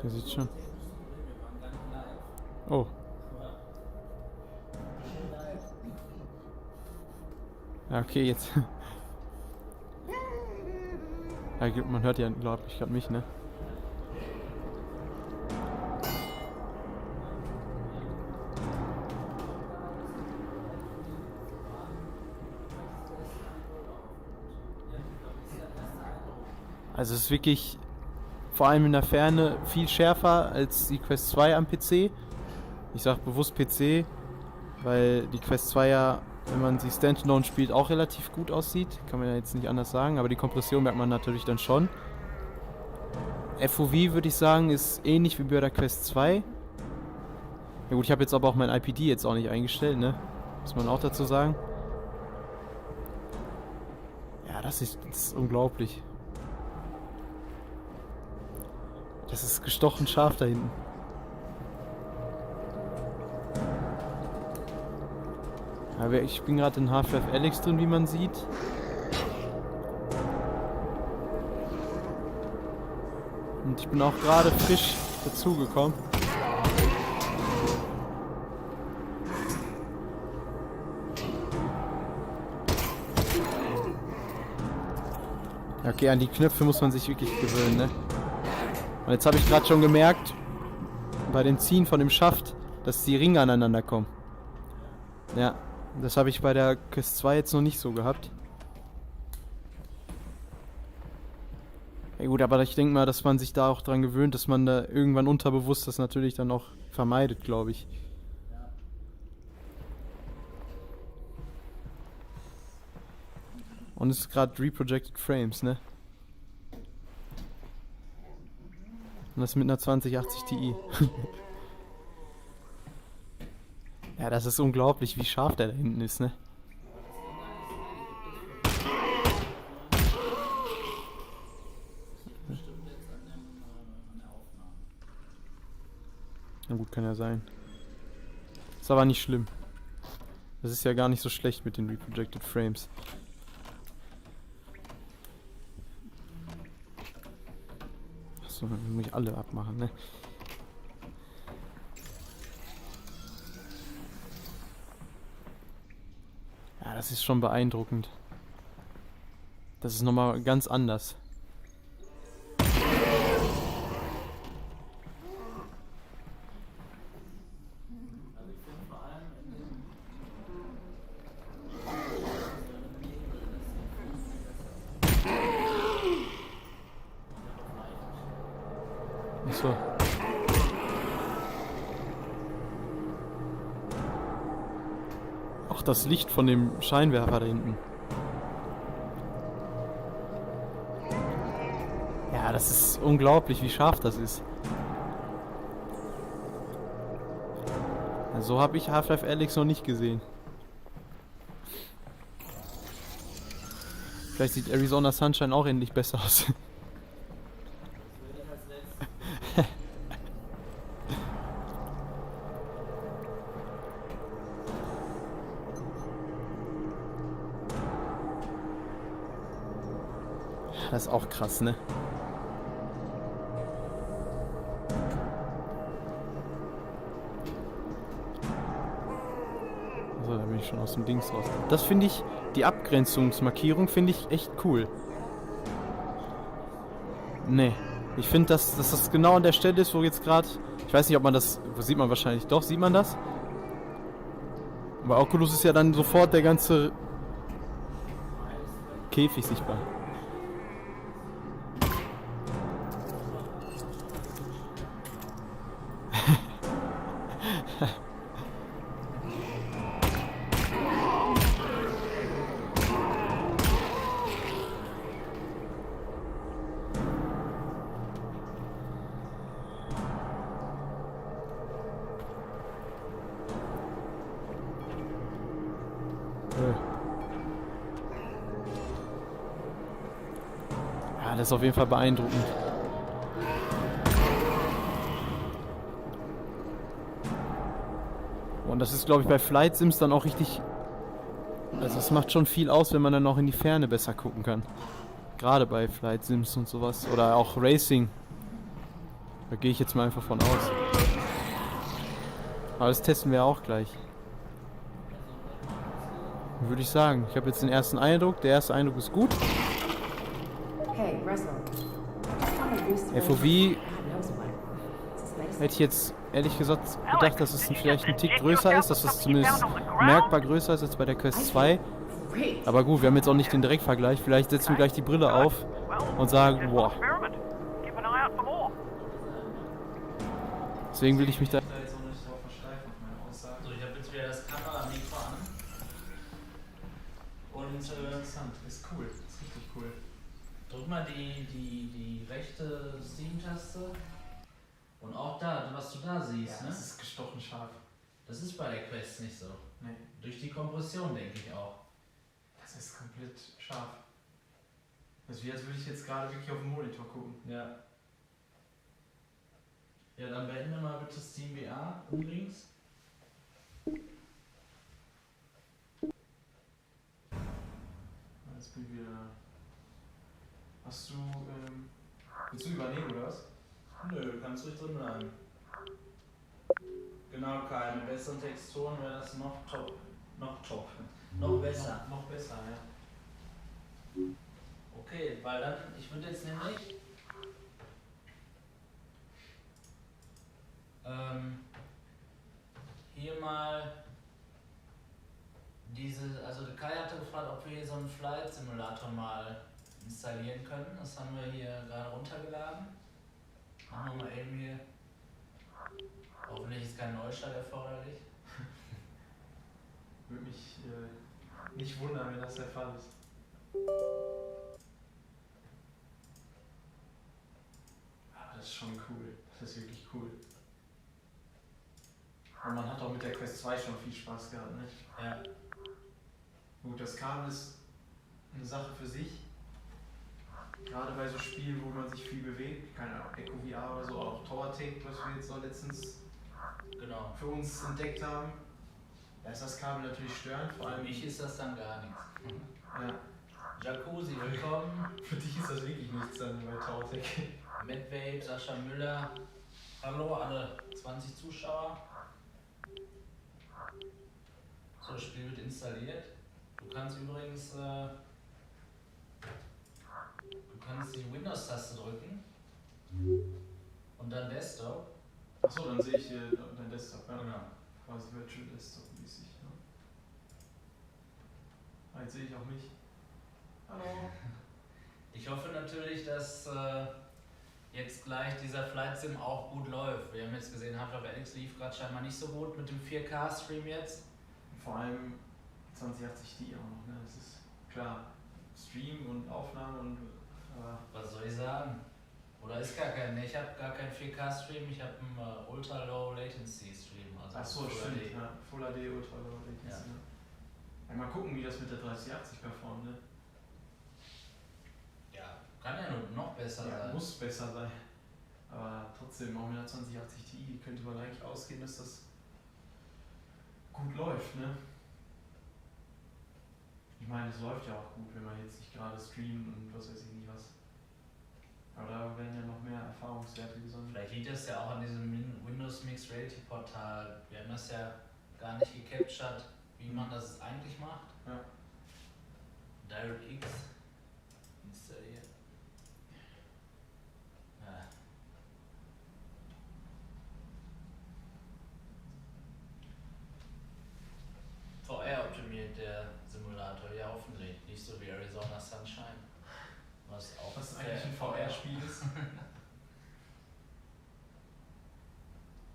Der sieht schon. Oh. Ja, okay, jetzt. Ja, man hört ja, glaube ich, gerade mich, ne? Also es ist wirklich, vor allem in der Ferne, viel schärfer als die Quest 2 am PC. Ich sag bewusst PC, weil die Quest 2 ja, wenn man sie Standalone spielt, auch relativ gut aussieht. Kann man ja jetzt nicht anders sagen, aber die Kompression merkt man natürlich dann schon. FOV würde ich sagen, ist ähnlich wie bei der Quest 2. Ja gut, ich habe jetzt aber auch mein IPD jetzt auch nicht eingestellt, ne? Muss man auch dazu sagen. Ja, das ist unglaublich. Das ist gestochen scharf da hinten. Aber ich bin gerade in Half-Life Alyx drin, wie man sieht. Und ich bin auch gerade frisch dazugekommen. Okay, an die Knöpfe muss man sich wirklich gewöhnen, ne? Und jetzt habe ich gerade schon gemerkt, bei dem Ziehen von dem Schaft, dass die Ringe aneinander kommen. Ja, das habe ich bei der Quest 2 jetzt noch nicht so gehabt. Ja gut, aber ich denke mal, dass man sich da auch dran gewöhnt, dass man da irgendwann unterbewusst das natürlich dann auch vermeidet, glaube ich. Und es ist gerade Reprojected Frames, ne? Und das mit einer 2080 Ti. Ja, das ist unglaublich, wie scharf der da hinten ist, ne? Na gut, kann ja sein. Ist aber nicht schlimm. Das ist ja gar nicht so schlecht mit den Reprojected Frames. Achso, dann muss ich alle abmachen, ne? Ja, das ist schon beeindruckend. Das ist nochmal ganz anders. Achso. Auch das Licht von dem Scheinwerfer da hinten. Ja, das ist unglaublich, wie scharf das ist. So habe ich Half-Life Alyx noch nicht gesehen. Vielleicht sieht Arizona Sunshine auch endlich besser aus. Das ist auch krass, ne? So, da bin ich schon aus dem Dings raus. Das finde ich, die Abgrenzungsmarkierung finde ich echt cool. Ne, ich finde, dass das genau an der Stelle ist, wo jetzt gerade... Ich weiß nicht, ob man das... Wo sieht man wahrscheinlich? Doch, sieht man das? Bei Oculus ist ja dann sofort der ganze Käfig sichtbar. Ja, das ist auf jeden Fall beeindruckend. Und das ist, glaube ich, bei Flight Sims dann auch richtig... Also es macht schon viel aus, wenn man dann auch in die Ferne besser gucken kann. Gerade bei Flight Sims und sowas. Oder auch Racing. Da gehe ich jetzt mal einfach von aus. Aber das testen wir auch gleich. Würde ich sagen. Ich habe jetzt den ersten Eindruck. Der erste Eindruck ist gut. Hey, Russell. FOV hätte ich jetzt ehrlich gesagt gedacht, dass es vielleicht ein Tick größer ist, dass es zumindest merkbar größer ist als bei der Quest 2. Aber gut, wir haben jetzt auch nicht den Direktvergleich. Vielleicht setzen wir gleich die Brille auf und sagen, boah. Deswegen will ich mich da jetzt auch nicht drauf versteifen auf meine Aussagen. So, ich habe jetzt wieder das Kameramikro an. Und Interessant, ist cool, ist richtig cool. drück mal die rechte Steam-Taste. Und auch da, was du da siehst, Ja, ne? das ist gestochen scharf. Das ist bei der Quest nicht so. Nee, Durch die Kompression, denke ich auch. das ist komplett scharf. Das ist wie als würde ich jetzt gerade wirklich auf den Monitor gucken. Ja. Ja, dann beenden wir mal bitte SteamVR links. Jetzt bin ich wieder da. Hast du, willst du übernehmen oder was? Nö, kannst ruhig drin bleiben. Genau, Kai, mit besseren Texturen wäre das noch top. Noch besser. Noch besser, ja. Okay, weil dann, ich würde jetzt nämlich hier mal also der Kai hatte gefragt, ob wir hier so einen Flight Simulator mal installieren können. Das haben wir hier gerade runtergeladen. Machen wir mal eben hier. Hoffentlich ist kein Neustart erforderlich. Würde mich nicht wundern, wenn das der Fall ist. Aber das ist schon cool. Das ist wirklich cool. Und man hat auch mit der Quest 2 schon viel Spaß gehabt, ne? Ja. Gut, das Kabel ist eine Sache für sich. Gerade bei so Spielen, wo man sich viel bewegt, keine Ahnung, Echo VR oder so, auch TowerTech, was wir jetzt noch letztens Genau. für uns entdeckt haben. Da ist das Kabel natürlich störend, vor Für allem mich ist das dann gar nichts. Ja, Jacuzzi, willkommen. für dich ist das wirklich nichts dann bei TowerTech. Medwave, Sascha Müller. Hallo alle 20 Zuschauer. So, das Spiel wird installiert. Du kannst übrigens die Windows-Taste drücken und dann Desktop. Achso, dann sehe ich hier dein Desktop, ja. Genau. Quasi Virtual Desktop mäßig. Ne? Ah, jetzt sehe ich auch mich. Hallo. Ich hoffe natürlich, dass jetzt gleich dieser Flight Sim auch gut läuft. Wir haben jetzt gesehen, Half-Life Alyx lief gerade scheinbar nicht so gut mit dem 4K-Stream jetzt. Vor allem 2080 Ti auch noch, ne? Das ist klar. Stream und Aufnahme und. Was soll ich sagen? Oder ist gar kein. Ne, ich habe gar keinen 4K-Stream, ich habe einen Ultra Low Latency Stream. Also Achso, Full stimmt. HD. Ja. Full HD, Ultra Low Latency. Ja. Ne? Ja, mal gucken, wie das mit der 3080 performt, ne? Ja, kann ja nur noch besser Ja, sein. muss besser sein. Aber trotzdem, auch mit der 2080 Ti könnte man eigentlich ausgehen, dass das gut läuft, ne? Ich meine, es läuft ja auch gut, wenn man jetzt nicht gerade streamt und was weiß ich nicht was. Aber da werden ja noch mehr Erfahrungswerte gesammelt. Vielleicht liegt das ja auch an diesem Windows Mixed Reality Portal. Wir haben das ja gar nicht gecaptured, wie man das eigentlich macht. Ja. DirectX installiert. Ja. VR optimiert der Simulator, ja hoffentlich. Nicht so wie Arizona Sunshine. Was auch Was eigentlich ein VR-Spiel ist.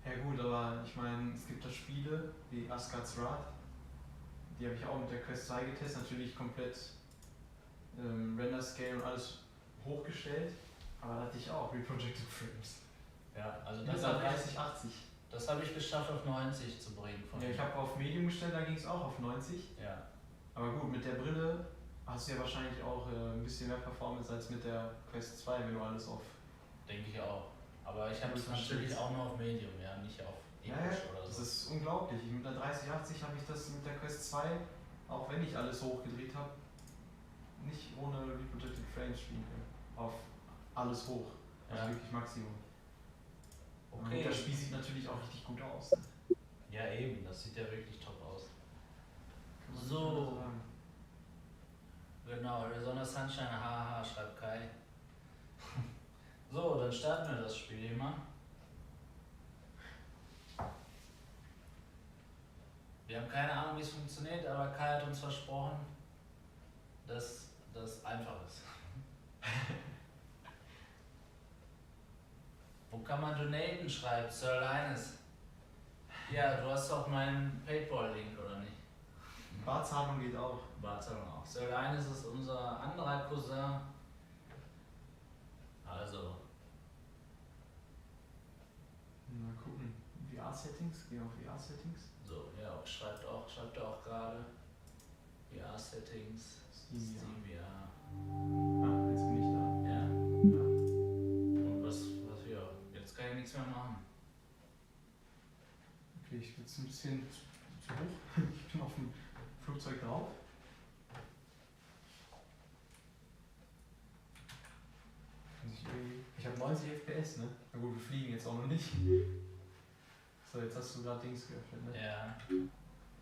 Ja gut, aber ich meine, es gibt da Spiele wie Asgard's Wrath. Die habe ich auch mit der Quest 2 getestet, natürlich komplett Render-Scale und alles hochgestellt. Aber da hatte ich auch Reprojected Frames. Ja, also Das das war habe 3080. ich geschafft auf 90 zu bringen. Ja, ich habe auf Medium gestellt, da ging es auch auf 90. Ja. Aber gut, mit der Brille hast du ja wahrscheinlich auch ein bisschen mehr Performance als mit der Quest 2, wenn du alles auf. Denke ich auch. Aber ich habe es Das natürlich stimmt. auch nur auf Medium, ja, nicht auf Ja, Episch oder das so. ist unglaublich. Mit der 3080 habe ich das mit der Quest 2, auch wenn ich alles hochgedreht habe, nicht ohne Reprojected Frames spielen können. Auf alles hoch. Also Ja. wirklich Maximum. Okay. Das Spiel sieht natürlich auch richtig gut aus. Ja eben, das sieht ja wirklich top aus. Kann man So. nicht anders sagen. Genau, Arizona Sunshine, haha, schreibt Kai. So, dann starten wir das Spiel mal. Wir haben keine Ahnung, wie es funktioniert, aber Kai hat uns versprochen, dass das einfach ist. Wo kann man donaten, schreibt Sir Linus. Ja, du hast doch meinen Paypal-Link, oder nicht? Barzahlung geht auch. Barcelona auch. Sir Linus ist unser anderer Cousin. Also, Mal gucken. VR-Settings, gehen auf VR-Settings. so, ja, schreibt er auch gerade. VR-Settings, Steam, Steam VR. Ah, jetzt bin ich da. Ja. Ja. Und was wir. Jetzt kann ich nichts mehr machen. Okay, ich bin jetzt ein bisschen zu hoch. Ich bin auf dem Flugzeug drauf. Ich habe 90 FPS, ne? Na gut, wir fliegen jetzt auch noch nicht. So, jetzt hast du gerade Dings geöffnet, ne? Ja,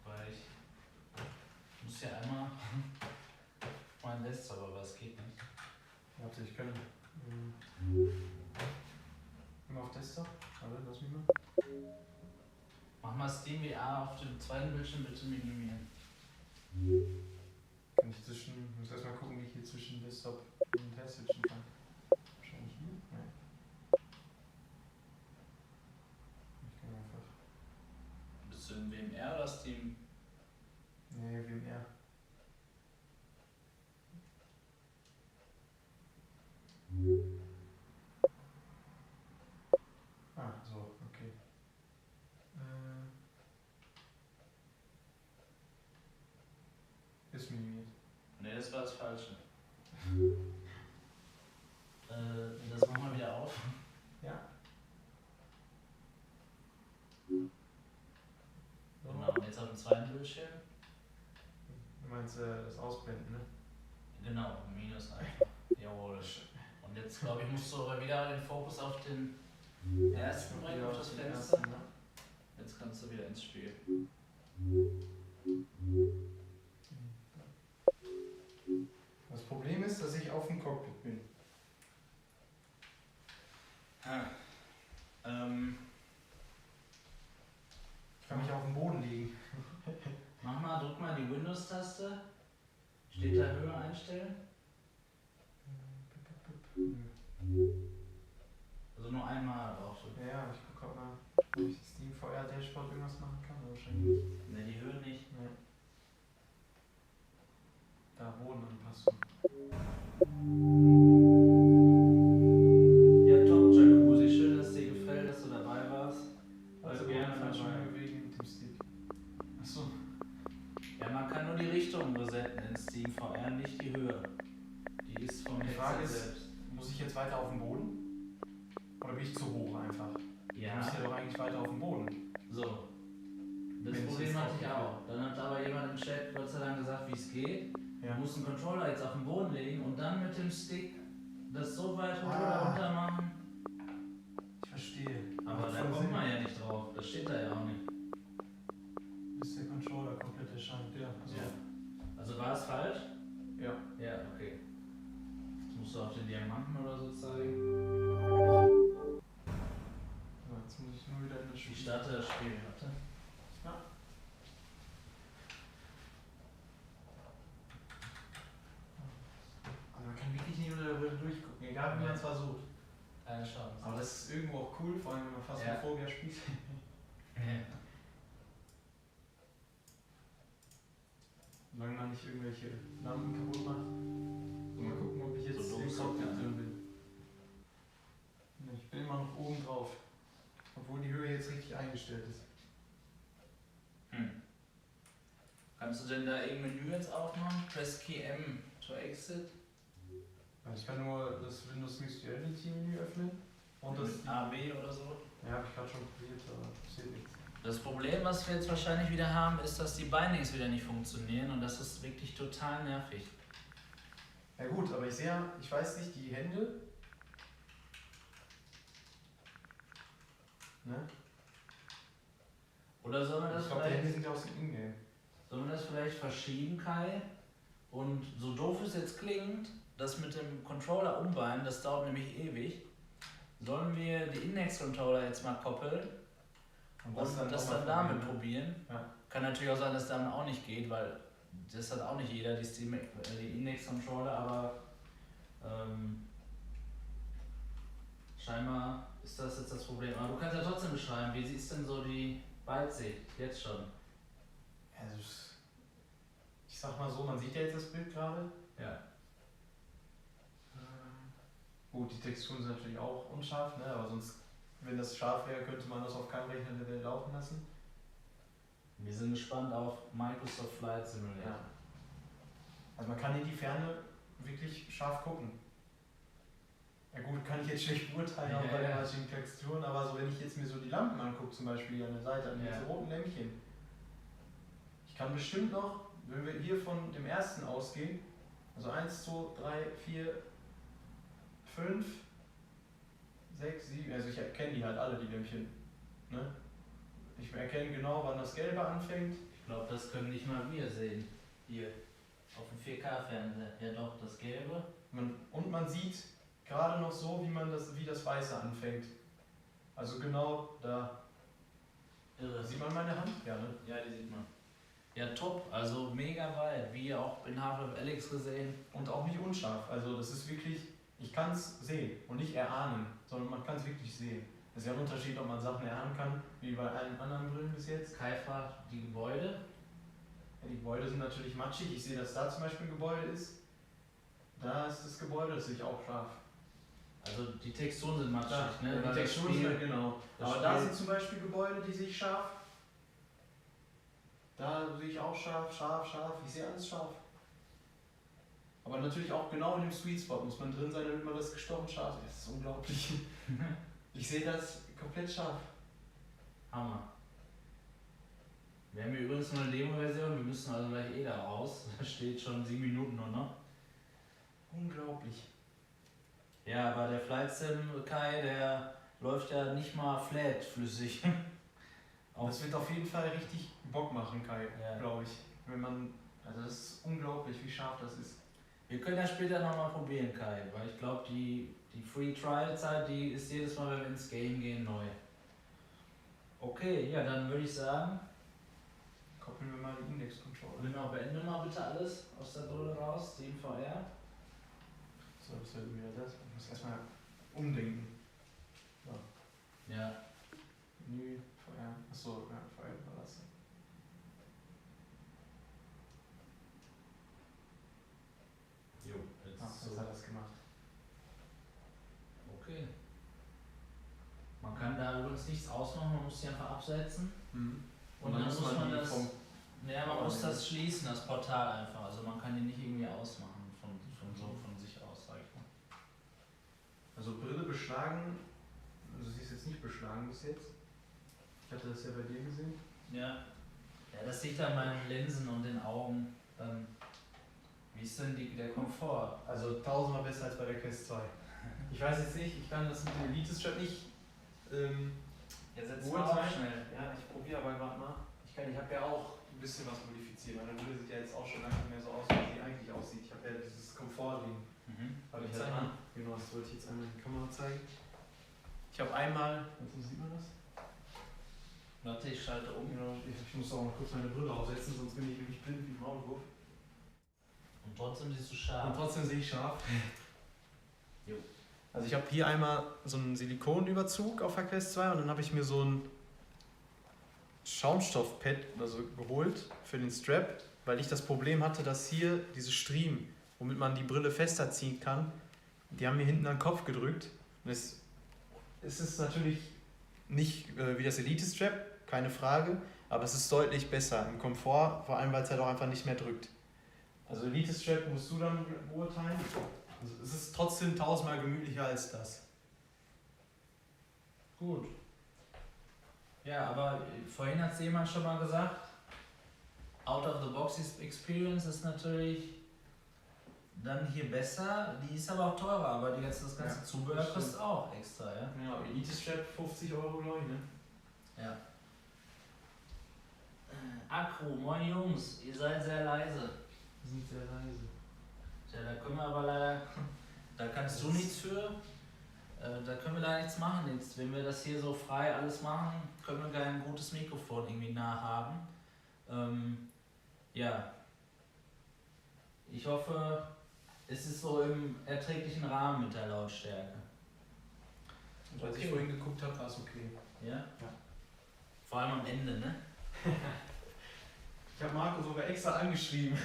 weil ich muss ja einmal mein Desktop, aber es geht nicht. Warte, ich kann. Immer auf Desktop? Warte, lass mich mal. Mach mal Steam VR auf dem zweiten Bildschirm bitte minimieren. Kann ich zwischen. Ich muss erstmal gucken, wie ich hier zwischen Desktop und her switchen kann. Wahrscheinlich hier? Nein. Ich kann einfach. Bist du im WMR oder Steam? Nee, WMR. Ah, so, okay. Ist minimiert. Ne, das war das Falsche. Das machen wir wieder auf. Ja. Genau, und jetzt auf dem zweiten Bildschirm. Du meinst das Ausblenden, ne? Genau, Minus einfach. Jawohl. Und jetzt glaube ich musst du aber wieder den Fokus auf den ersten bringen, auf das den Fenster. ersten, ne? Jetzt kannst du wieder ins Spiel. Das Problem ist, dass ich auf dem Cockpit bin. Ich kann mich auf den Boden legen. Drück mal die Windows-Taste. Steht da Höhe einstellen? Also nur einmal draufdrücken. Ja, ich guck grad mal, ob ich Steam VR Dashboard irgendwas machen kann, aber wahrscheinlich nicht. Ne, die Höhe nicht. Nee. Da, Bodenanpassung. Ja, top, Jacuzzi. Schön, dass dir gefällt, dass du dabei warst. Also gerne falsch dabei. bewegen mit dem Stick. Achso. Ja, man kann nur die Richtung resetten in Steam VR, nicht die Höhe. Die ist vom Die Frage Headset ist, selbst. muss ich jetzt weiter auf dem Boden? Oder bin ich zu hoch einfach? Ich Ja, muss ja doch eigentlich weiter auf dem Boden. so. Das Wenn ich Problem jetzt hatte auf- ich auch. Dann hat aber jemand im Chat Gott sei Dank gesagt, wie es geht. Ja. Du musst einen Controller jetzt auf den Boden legen und dann mit dem Stick das so weit hoch Ah. oder runter machen. Ich verstehe. Aber Macht da voll kommt Sinn. man ja nicht drauf. Das steht da ja auch nicht. Bis der Controller komplett erscheint, ja. Also, Ja. Also war es falsch? ja. Ja, okay. Jetzt musst du auf den Diamanten oder so zeigen. So, jetzt muss ich nur wieder in das Spiel. Ich starte das Spiel, warte. Ja. Also man kann wirklich nicht unter der Brille durchgucken, egal wie man es versucht. Keine Chance. Aber das ist irgendwo auch cool, vor allem wenn man fast Ja. Phobia spielt. Solange man nicht irgendwelche Lampen kaputt macht. So, mal gucken, ob ich jetzt So im doof Cockpit sein, drin bin. Ne, ich bin immer noch oben drauf. Obwohl die Höhe jetzt richtig eingestellt ist. Kannst du denn da irgendein Menü jetzt aufmachen? Press Key M to exit. Also ich kann nur das Windows Mixed Reality Menü öffnen. Und das. Mit A, B oder so. Ja, habe ich gerade schon probiert, aber passiert nichts. Das Problem, was wir jetzt wahrscheinlich wieder haben, ist, dass die Bindings wieder nicht funktionieren und das ist wirklich total nervig. Ja gut, aber ich sehe ja, ich weiß nicht, die Hände. Ne? Oder sollen wir das Ich glaube, der vielleicht... Handy sieht aus dem Ingame. Sollen wir das vielleicht verschieben, Kai? Und so doof es jetzt klingt, das mit dem Controller umbauen, das dauert nämlich ewig. Sollen wir die Index-Controller jetzt mal koppeln und das dann damit probieren? Ja. Kann natürlich auch sein, dass damit auch nicht geht, weil das hat auch nicht jeder, die Index-Controller, aber scheinbar ist das jetzt das Problem. Aber du kannst ja trotzdem beschreiben, wie siehst denn so die Weitsicht jetzt schon? Also, ich sag mal so, man sieht ja jetzt das Bild gerade. Ja. Gut, die Texturen sind natürlich auch unscharf, ne? Aber sonst, wenn das scharf wäre, könnte man das auf keinem Rechner der Welt laufen lassen. Wir sind gespannt auf Microsoft Flight Simulator. Ja. Also man kann in die Ferne wirklich scharf gucken. Ja gut, kann ich jetzt schlecht beurteilen, auch bei den heutigen Texturen, aber so wenn ich jetzt mir so die Lampen angucke, zum Beispiel hier an der Seite, an diese roten Lämpchen. Ich kann bestimmt noch, wenn wir hier von dem ersten ausgehen, also 1, 2, 3, 4, 5, 6, 7, also ich erkenne die halt alle, die Lämpchen. Ne? Ich erkenne genau, wann das Gelbe anfängt. Ich glaube, das können nicht mal wir sehen. Hier, auf dem 4K-Fernseher. Ja doch, das Gelbe. Und man sieht gerade noch so, wie das Weiße anfängt. Also genau da. Irre. Sieht man meine Hand? Ja, ne? Ja, die sieht man. Ja, top. Also mega weit. Wie auch in Half-Life Alyx gesehen. Und auch nicht unscharf. Also das ist wirklich, ich kann es sehen und nicht erahnen, sondern man kann es wirklich sehen. Das ist ja ein Unterschied, ob man Sachen erahnen kann, wie bei allen anderen Brillen bis jetzt. Kai fragt die Gebäude. Ja, die Gebäude sind natürlich matschig. Ich sehe, dass da zum Beispiel ein Gebäude ist. Da ist das Gebäude, das sehe ich auch scharf. Also die Texturen sind matschig, Da, ne? die Weil Texturen sind genau. das Aber da Spiel- sind zum Beispiel Gebäude, die sehe ich scharf. Da sehe ich auch scharf. Ich sehe alles scharf. Aber natürlich auch genau in dem Sweet Spot muss man drin sein, damit man das gestochen scharf sieht. Das ist unglaublich. Ich sehe das komplett scharf. Hammer. Wir haben hier übrigens nur eine Demo-Version, wir müssen also gleich da raus. Da steht schon 7 Minuten nur noch. Unglaublich. Ja, aber der Flight Sim Kai, der läuft ja nicht mal flat flüssig. Das wird auf jeden Fall richtig Bock machen, Kai, Ja. glaube ich. Also das ist unglaublich, wie scharf das ist. Wir können das später nochmal probieren, Kai, weil ich glaube, die Free Trial Zeit, die ist jedes Mal, wenn wir ins Game gehen, neu. Okay, ja, dann würde ich sagen, Koppeln wir mal die Index-Controller. genau, beende mal bitte alles aus der Brille raus, Steam VR. So, das wird wieder das. Ich muss erstmal umdenken. Ja, Menü, VR. Achso, ja, VR überlassen. jo, jetzt Jetzt so. hat er das gemacht. Okay. Man kann da übrigens nichts ausmachen, man muss sie einfach absetzen. Und dann muss man die das. vom Ja, man muss das schließen, das Portal einfach. Also man kann die nicht irgendwie ausmachen von sich aus, sag ich mal. Also Brille beschlagen, also sie ist jetzt nicht beschlagen bis jetzt. Ich hatte das ja bei dir gesehen. Ja. Ja, das liegt an meinen Linsen und den Augen. Dann, wie ist denn der Komfort? Also tausendmal besser als bei der Quest 2. Ich weiß jetzt nicht, ich kann das mit dem Elite-Strap nicht Ja, setz Ruhe mal auf sein. schnell. Ja, ich probiere aber gerade mal. Ich habe ja auch ein bisschen was modifiziert. Meine Brille sieht ja jetzt auch schon lange nicht mehr so aus, wie sie eigentlich aussieht. Ich habe ja dieses Komfort-Ding. Habe Ich zeig mal. Genau, das wollte ich jetzt einmal in die Kamera zeigen. Ich habe einmal. Also sieht man das? Warte, ich schalte um. Genau, ich muss auch mal kurz meine Brille aufsetzen, sonst bin ich nämlich blind wie ein Maulwurf. Und trotzdem siehst du Und scharf. trotzdem sehe ich scharf. Jo. Also ich habe hier einmal so einen Silikonüberzug auf der Quest 2 und dann habe ich mir so ein Schaumstoffpad also geholt für den Strap, weil ich das Problem hatte, dass hier diese Striemen, womit man die Brille fester ziehen kann, die haben mir hinten an den Kopf gedrückt. Und es ist natürlich nicht wie das Elite-Strap, keine Frage, aber es ist deutlich besser im Komfort, vor allem weil es halt auch einfach nicht mehr drückt. Also Elite-Strap musst du dann beurteilen. Also es ist trotzdem tausendmal gemütlicher als das. Gut. Ja, aber vorhin hat es jemand schon mal gesagt, Out of the Box Experience ist natürlich dann hier besser, die ist aber auch teurer, aber das ganze Ja, Zubehör das kostet stimmt. auch extra, ja? Ja, Elite Strap 50 Euro, glaube ich, ne? Ja. Akku, moin Jungs, ihr seid sehr leise. Die sind sehr leise. Tja, da können wir aber leider, da kannst du nichts für. Da können wir da nichts machen. Jetzt, wenn wir das hier so frei alles machen, können wir kein gutes Mikrofon irgendwie nah haben. Ja. Ich hoffe, es ist so im erträglichen Rahmen mit der Lautstärke. Und als ich Okay. vorhin geguckt habe, war es okay. Ja? Ja. Vor allem am Ende, ne? Ich habe Marco sogar extra angeschrieben.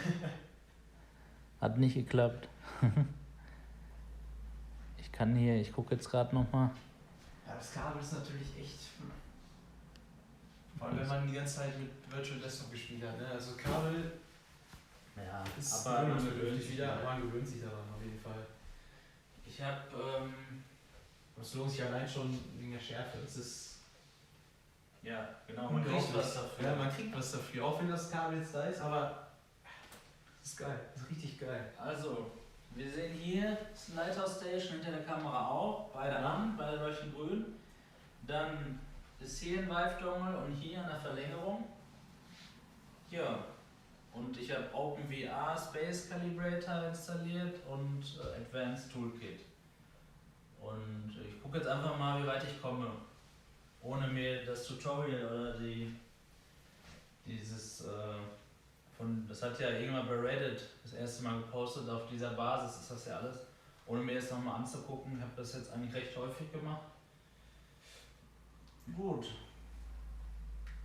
Hat nicht geklappt. Ich gucke jetzt gerade nochmal. Ja, das Kabel ist natürlich echt. Vor allem, wenn man die ganze Zeit mit Virtual Desktop gespielt hat. Ne? Also, Kabel Ja, ist aber man gewöhnt gewöhnlich sich wieder. Man gewöhnt sich daran auf jeden Fall. Ich habe, Das lohnt sich allein schon wegen der Schärfe. Es ist. ja, genau, man kriegt was dafür. Ja, man kriegt was dafür. Auch wenn das Kabel jetzt da ist, aber. Das ist geil. Das ist richtig geil. Also, wir sehen hier das Lighthouse Station hinter der Kamera auch, beide an, beide leuchten grün. Dann ist hier ein Vive-Dongle und hier eine Verlängerung. Ja, und ich habe OpenVR Space Calibrator installiert und Advanced Toolkit. Und ich gucke jetzt einfach mal, wie weit ich komme, ohne mir das Tutorial oder das hat ja irgendwann bei Reddit das erste Mal gepostet, auf dieser Basis ist das ja alles, ohne mir das nochmal anzugucken. Ich habe das jetzt eigentlich recht häufig gemacht. Gut.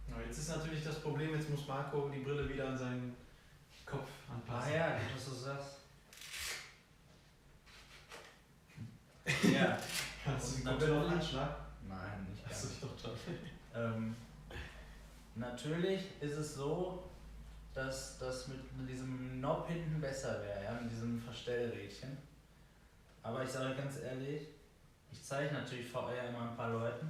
Ja, jetzt ist natürlich das Problem, jetzt muss Marco die Brille wieder an seinen Kopf anpassen. Ja, gut, dass du sagst. Ja. Kannst du die Und komplett auf natürlich- Anschlag? Nein, nicht Achso, ganz. ich doch schon. Natürlich ist es so, dass das mit diesem Knob hinten besser wäre, ja, mit diesem Verstellrädchen. Aber ich sage ganz ehrlich, ich zeige natürlich VR immer ein paar Leuten,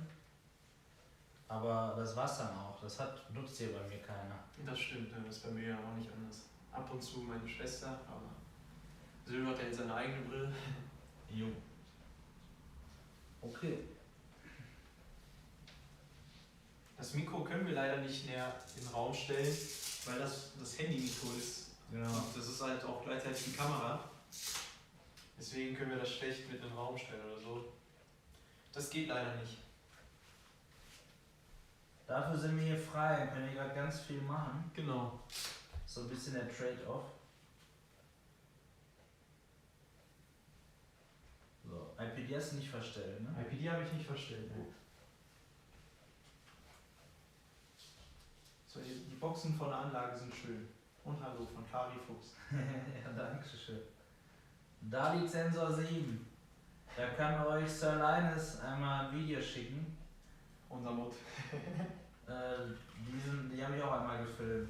aber das war's dann auch. Das nutzt hier bei mir keiner. Das stimmt, das ist bei mir ja auch nicht anders. Ab und zu meine Schwester, aber Silber hat ja jetzt seine eigene Brille. Jo. Okay. Das Mikro können wir leider nicht näher in den Raum stellen, weil das Handy-Mikro ist. Genau. Und das ist halt auch gleichzeitig die Kamera. Deswegen können wir das schlecht mit in den Raum stellen oder so. Das geht leider nicht. Dafür sind wir hier frei, können hier gerade ganz viel machen. Genau. So ein bisschen der Trade-off. So, IPD hast du nicht verstellt, ne? IPD habe ich nicht verstellt. Ne? So, die Boxen von der Anlage sind schön. Und hallo von Kari Fuchs. Ja, danke schön. Dalit Sensor 7. Da kann euch Sir Linus einmal ein Video schicken. Unser Mod. Die habe ich auch einmal gefilmt.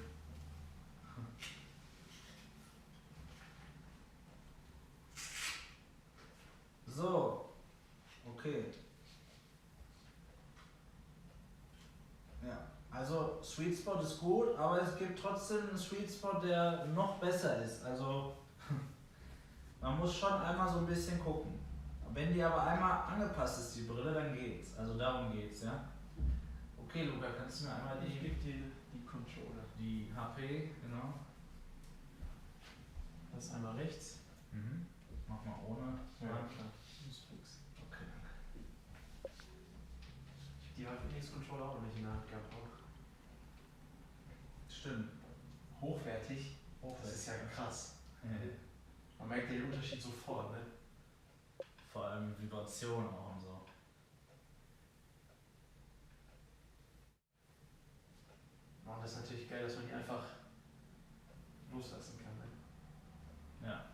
So, okay. Ja, also Sweet Spot ist gut, aber es gibt trotzdem einen Sweet Spot, der noch besser ist. Also man muss schon einmal so ein bisschen gucken. Wenn die aber einmal angepasst ist, die Brille, dann geht's. Also darum geht's, ja. Okay, Luca, kannst du mir einmal Ich gebe dir die Controller. die HP, genau. Das ist einmal rechts. Mhm. Mach mal ohne. klar. Das ist fix. Okay, danke. Die habe ich den Controller auch noch nicht in der Hand gehabt. Auch Stimmt. hochwertig. Hochwertig. Das ist ja krass. Ja. Man merkt den Unterschied sofort, ne? Vor allem Vibration auch und so. Und das ist natürlich geil, dass man die einfach loslassen kann, ne? Ja.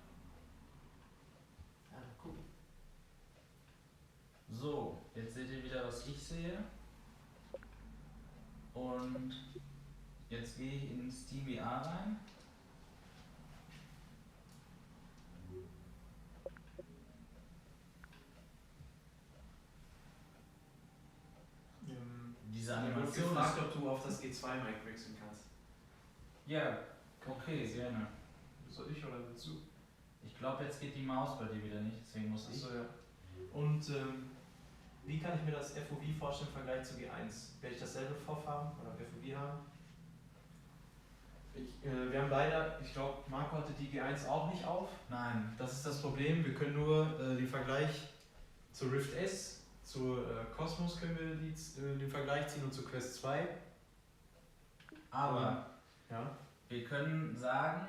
Ja, cool. So, jetzt seht ihr wieder, was ich sehe. Und jetzt gehe ich in SteamVR rein. Diese Mir wird Animation gefragt, ist... ob du auf das G2-Mic wechseln kannst. Ja, okay, gerne. Soll ich oder willst du? Ich glaube, jetzt geht die Maus bei dir wieder nicht, deswegen muss ich. Achso, ja. Und wie kann ich mir das FOV vorstellen im Vergleich zu G1? Werde ich dasselbe Vorfarben oder FOV haben? Wir haben leider, ich glaube, Marco hatte die G1 auch nicht auf. Nein. Das ist das Problem. Wir können nur den Vergleich zu Rift S, zu Cosmos können wir den Vergleich ziehen und zu Quest 2. Aber Ja, wir können sagen,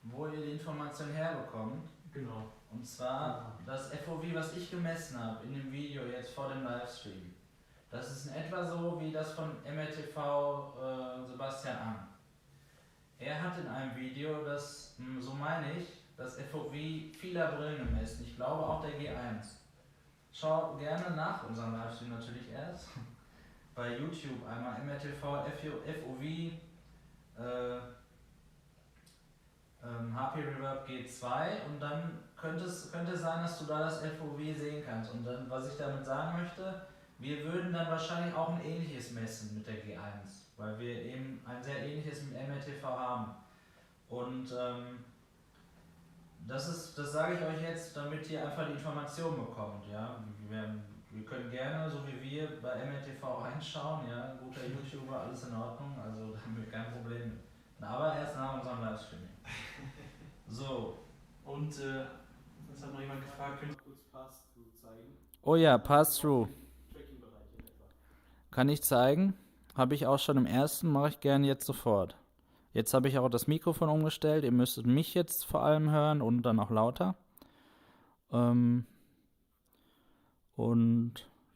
wo ihr die Information herbekommt. genau. Und zwar das FOV, was ich gemessen habe in dem Video jetzt vor dem Livestream. Das ist in etwa so wie das von MRTV Sebastian Ang. Er hat in einem Video, das, so meine ich, das FOV vieler Brillen gemessen. Ich glaube auch der G1. Schau gerne nach unserem Livestream natürlich erst. Bei YouTube einmal MRTV FOV HP Reverb G2 und dann könnte sein, dass du da das FOV sehen kannst. Und dann, was ich damit sagen möchte, wir würden dann wahrscheinlich auch ein ähnliches messen mit der G1, weil wir eben ein sehr ähnliches mit MRTV haben. Und das sage ich euch jetzt, damit ihr einfach die Information bekommt. Ja? Wir können gerne, so wie wir, bei MRTV reinschauen, ja, guter YouTuber, alles in Ordnung, also da haben wir kein Problem mit. Aber erst nach unserem Livestreaming. So. Und das hat noch jemand gefragt, könnt ihr kurz Pass-Through zeigen? Oh ja, Pass-Through. Tracking-Bereich in etwa. Kann ich zeigen. Habe ich auch schon im ersten, mache ich gerne jetzt sofort. Jetzt habe ich auch das Mikrofon umgestellt. Ihr müsstet mich jetzt vor allem hören und dann auch lauter. Und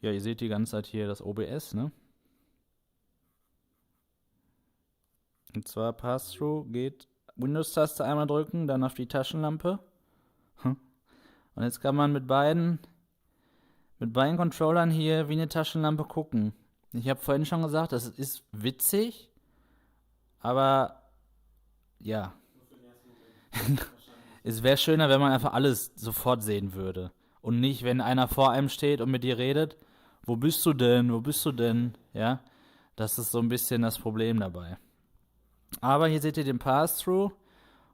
ja, ihr seht die ganze Zeit hier das OBS, ne? Und zwar Pass-Through geht Windows-Taste einmal drücken, dann auf die Taschenlampe. Und jetzt kann man mit beiden Controllern hier wie eine Taschenlampe gucken. Ich habe vorhin schon gesagt, das ist witzig, aber ja. Es wäre schöner, wenn man einfach alles sofort sehen würde. Und nicht, wenn einer vor einem steht und mit dir redet, wo bist du denn, wo bist du denn? Ja, das ist so ein bisschen das Problem dabei. Aber hier seht ihr den Pass-Through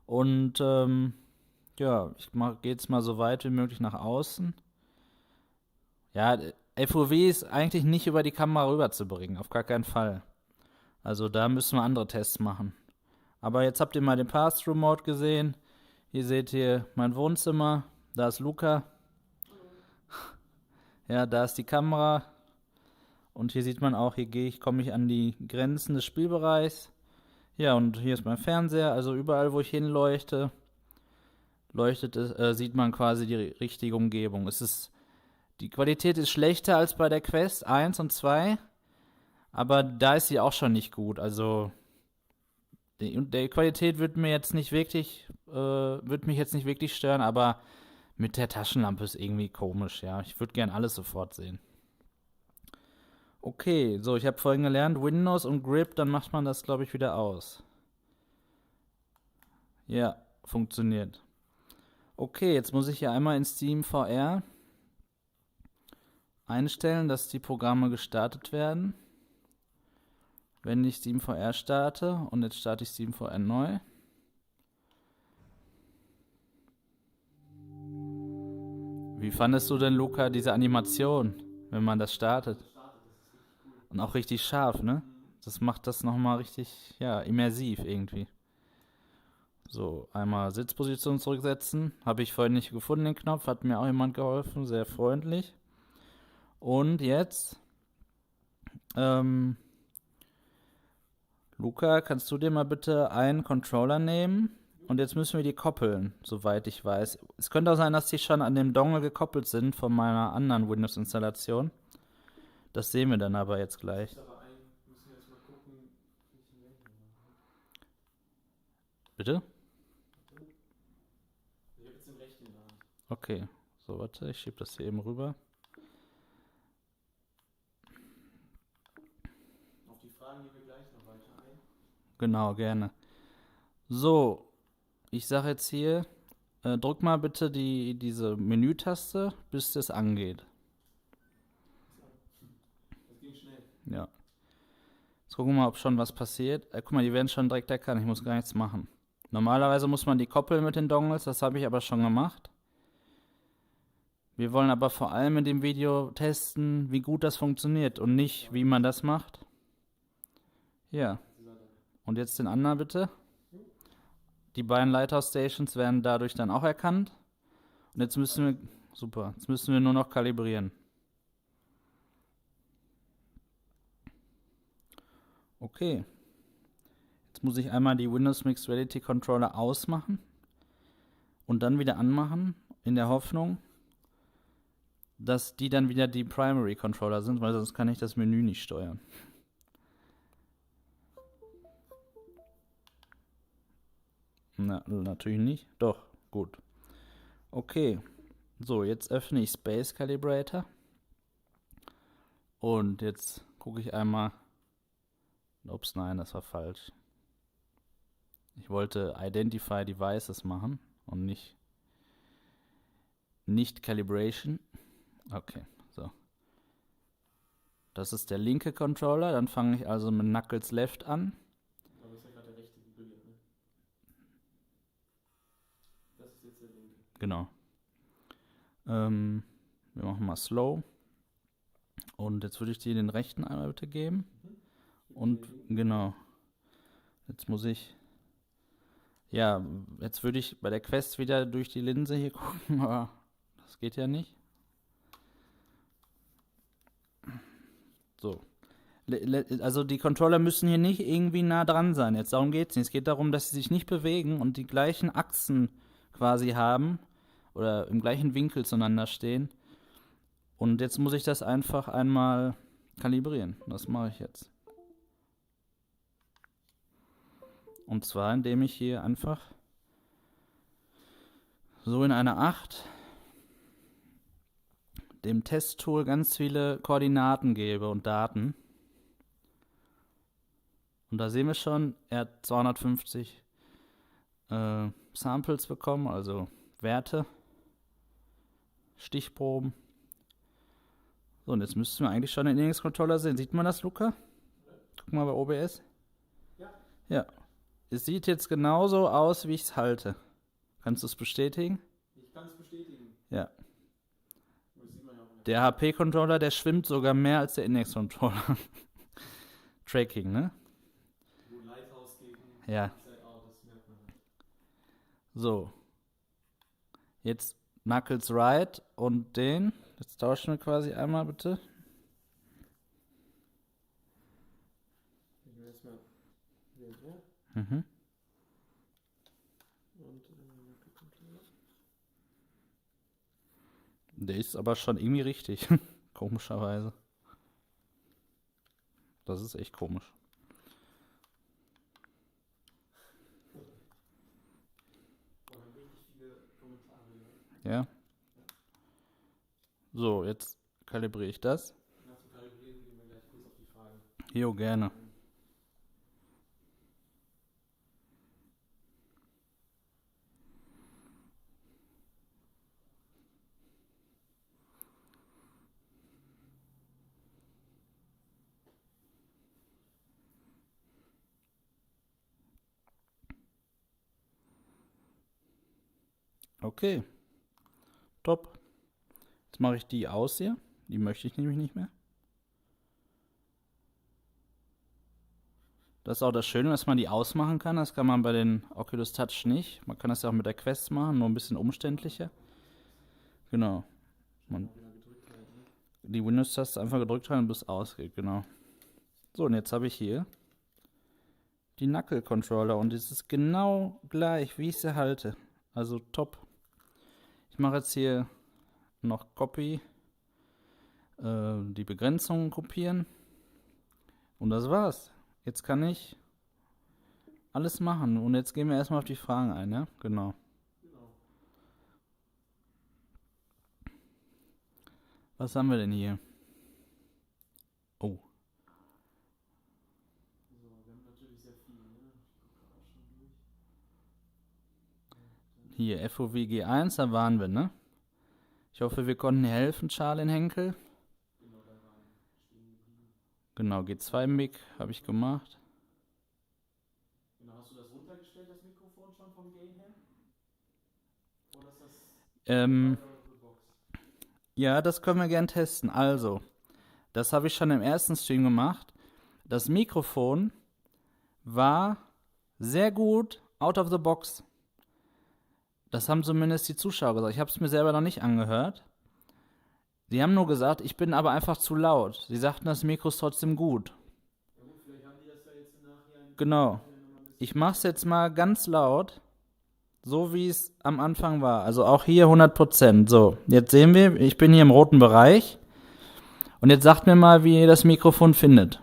und ja, ich gehe jetzt mal so weit wie möglich nach außen. Ja, FOV ist eigentlich nicht über die Kamera rüberzubringen, auf gar keinen Fall. Also da müssen wir andere Tests machen. Aber jetzt habt ihr mal den Pass-Through-Mode gesehen. Hier seht ihr mein Wohnzimmer, da ist Luca. Ja, da ist die Kamera. Und hier sieht man auch, komme ich an die Grenzen des Spielbereichs. Ja, und hier ist mein Fernseher, also überall, wo ich hinleuchte, sieht man quasi die richtige Umgebung. Die Qualität ist schlechter als bei der Quest 1 und 2, aber da ist sie auch schon nicht gut. Also die Qualität wird mich jetzt nicht wirklich stören, aber mit der Taschenlampe ist irgendwie komisch, ja. Ich würde gern alles sofort sehen. Okay, so, ich habe vorhin gelernt, Windows und Grip, dann macht man das, glaube ich, wieder aus. Ja, funktioniert. Okay, jetzt muss ich hier einmal in Steam VR einstellen, dass die Programme gestartet werden. Wenn ich Steam VR starte, und jetzt starte ich Steam VR neu. Wie fandest du denn, Luca, diese Animation, wenn man das startet? Und auch richtig scharf, ne? Das macht das nochmal richtig, ja, immersiv irgendwie. So, einmal Sitzposition zurücksetzen. Habe ich vorhin nicht gefunden, den Knopf. Hat mir auch jemand geholfen, sehr freundlich. Und jetzt, Luca, kannst du dir mal bitte einen Controller nehmen? Und jetzt müssen wir die koppeln, soweit ich weiß. Es könnte auch sein, dass die schon an dem Dongle gekoppelt sind von meiner anderen Windows-Installation. Das sehen wir dann aber jetzt gleich. Bitte? Ich habe jetzt den rechten in der Hand. Okay, so warte, ich schiebe das hier eben rüber. Auf die Fragen gehen wir gleich noch weiter ein. Genau, gerne. So, ich sage jetzt hier, drück mal bitte diese Menütaste, bis das angeht. Das ging schnell. Ja. Jetzt gucken wir mal, ob schon was passiert. Guck mal, die werden schon direkt erkannt, ich muss gar nichts machen. Normalerweise muss man die koppeln mit den Dongles, das habe ich aber schon gemacht. Wir wollen aber vor allem in dem Video testen, wie gut das funktioniert und nicht, wie man das macht. Ja. Und jetzt den anderen bitte. Die beiden Lighthouse Stations werden dadurch dann auch erkannt. Und jetzt müssen wir, super, jetzt müssen wir nur noch kalibrieren. Okay. Jetzt muss ich einmal die Windows Mixed Reality Controller ausmachen und dann wieder anmachen, in der Hoffnung, dass die dann wieder die Primary Controller sind, weil sonst kann ich das Menü nicht steuern. Na, natürlich nicht. Doch, gut. Okay. So, jetzt öffne ich Space Calibrator. Und jetzt gucke ich einmal. Ups, nein, das war falsch. Ich wollte Identify Devices machen und nicht Calibration. Okay, so. Das ist der linke Controller. Dann fange ich also mit Knuckles Left an. Aber das ist ja gerade der rechte vibriert, ne? Das ist jetzt der linke. Genau. Wir machen mal Slow. Und jetzt würde ich dir den rechten einmal bitte geben. Und genau. Jetzt muss ich. Ja, jetzt würde ich bei der Quest wieder durch die Linse hier gucken, aber das geht ja nicht. So. Also die Controller müssen hier nicht irgendwie nah dran sein. Jetzt darum geht es nicht. Es geht darum, dass sie sich nicht bewegen und die gleichen Achsen quasi haben oder im gleichen Winkel zueinander stehen. Und jetzt muss ich das einfach einmal kalibrieren. Das mache ich jetzt. Und zwar, indem ich hier einfach so in einer 8 dem Testtool ganz viele Koordinaten gebe und Daten. Und da sehen wir schon, er hat 250 Samples bekommen, also Werte, Stichproben. So, und jetzt müssten wir eigentlich schon den Linux-Controller sehen. Sieht man das, Luca? Guck mal bei OBS. Ja. Ja. Es sieht jetzt genauso aus, wie ich es halte. Kannst du es bestätigen? Ich kann es bestätigen. Ja. Das sieht man ja auch nicht. Der HP-Controller, der schwimmt sogar mehr als der Index-Controller. Tracking, ne? Wo Lighthouse gegen Ja. Inside Out, das merkt man halt. So. Jetzt Knuckles Right und den. Jetzt tauschen wir quasi einmal bitte. Ich will erstmal WMR Mhm. und Controller. Der ist aber schon irgendwie richtig. Komischerweise. Das ist echt komisch. Wir haben richtig viele Kommentare gehört. Ja. So, jetzt kalibriere ich das. Nach dem Kalibrieren gehen wir gleich kurz auf die Fragen. Jo, gerne. Okay. Top. Jetzt mache ich die aus hier. Die möchte ich nämlich nicht mehr. Das ist auch das Schöne, dass man die ausmachen kann. Das kann man bei den Oculus Touch nicht. Man kann das ja auch mit der Quest machen, nur ein bisschen umständlicher. Genau. Die Windows-Taste einfach gedrückt halten, bis es ausgeht, genau. So, und jetzt habe ich hier die Knuckle-Controller und es ist genau gleich, wie ich sie halte. Also top. Ich mache jetzt hier noch Copy, die Begrenzungen kopieren und das war's. Jetzt kann ich alles machen und jetzt gehen wir erstmal auf die Fragen ein, ja? Genau. Was haben wir denn hier? Oh. So, wir haben natürlich sehr viel, ne? Ich gucke auch schon durch. Hier, FOWG1, da waren wir, ne? Ich hoffe, wir konnten dir helfen, Charlie Henkel. Genau, da waren stehen geblieben. Genau, G2-Mic habe ich gemacht. Genau, Hast du das runtergestellt, das Mikrofon schon vom Gain her? Oder ist das ja, das können wir gern testen. Also, das habe ich schon im ersten Stream gemacht. Das Mikrofon war sehr gut out of the box. Das haben zumindest die Zuschauer gesagt. Ich habe es mir selber noch nicht angehört. Sie haben nur gesagt, ich bin aber einfach zu laut. Sie sagten, das Mikro ist trotzdem gut. Ja gut, vielleicht haben die das ja jetzt nachher... Genau. Ich mache es jetzt mal ganz laut, so wie es am Anfang war. Also auch hier 100%. So, jetzt sehen wir, ich bin hier im roten Bereich. Und jetzt sagt mir mal, wie ihr das Mikrofon findet.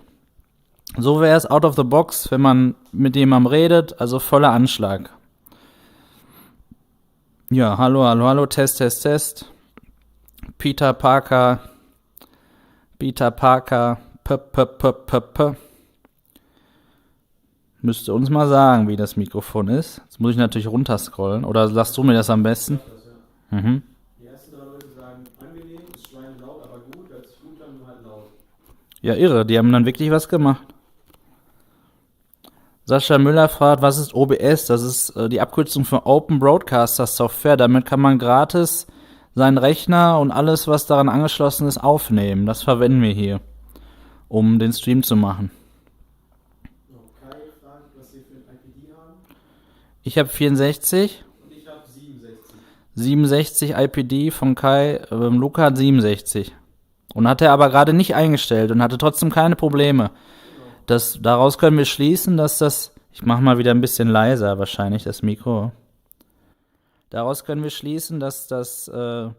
So wäre es out of the box, wenn man mit jemandem redet, also voller Anschlag. Ja, hallo, Test. Peter Parker, Müsste uns mal sagen, wie das Mikrofon ist. Jetzt muss ich natürlich runterscrollen. Oder sagst du mir das am besten? Mhm. Die ersten 3 Leute sagen, angenehm, ist schweinelaut, aber gut, hört sich gut an, nur halt laut. Ja, irre, die haben dann wirklich was gemacht. Sascha Müller fragt, was ist OBS? Das ist die Abkürzung für Open Broadcaster Software. Damit kann man gratis seinen Rechner und alles, was daran angeschlossen ist, aufnehmen. Das verwenden wir hier, um den Stream zu machen. Kai fragt, was Sie für ein IPD haben. Ich habe 64. Und ich habe 67. 67 IPD von Kai. Luca hat 67. Und hat er aber gerade nicht eingestellt und hatte trotzdem keine Probleme. Daraus können wir schließen, dass das... Ich mache mal wieder ein bisschen leiser wahrscheinlich, das Mikro. Daraus können wir schließen, dass wenn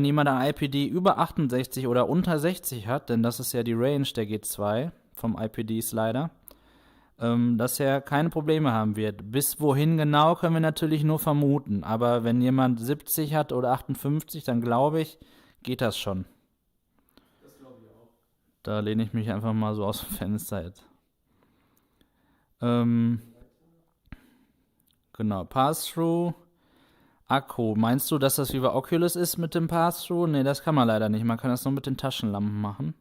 jemand ein IPD über 68 oder unter 60 hat, denn das ist ja die Range der G2 vom IPD-Slider, dass er keine Probleme haben wird. Bis wohin genau können wir natürlich nur vermuten. Aber wenn jemand 70 hat oder 58, dann glaube ich, geht das schon. Da lehne ich mich einfach mal so aus dem Fenster jetzt. Genau, Pass-Through. Akku. Meinst du, dass das wie bei Oculus ist mit dem Pass-Through? Ne, das kann man leider nicht. Man kann das nur mit den Taschenlampen machen.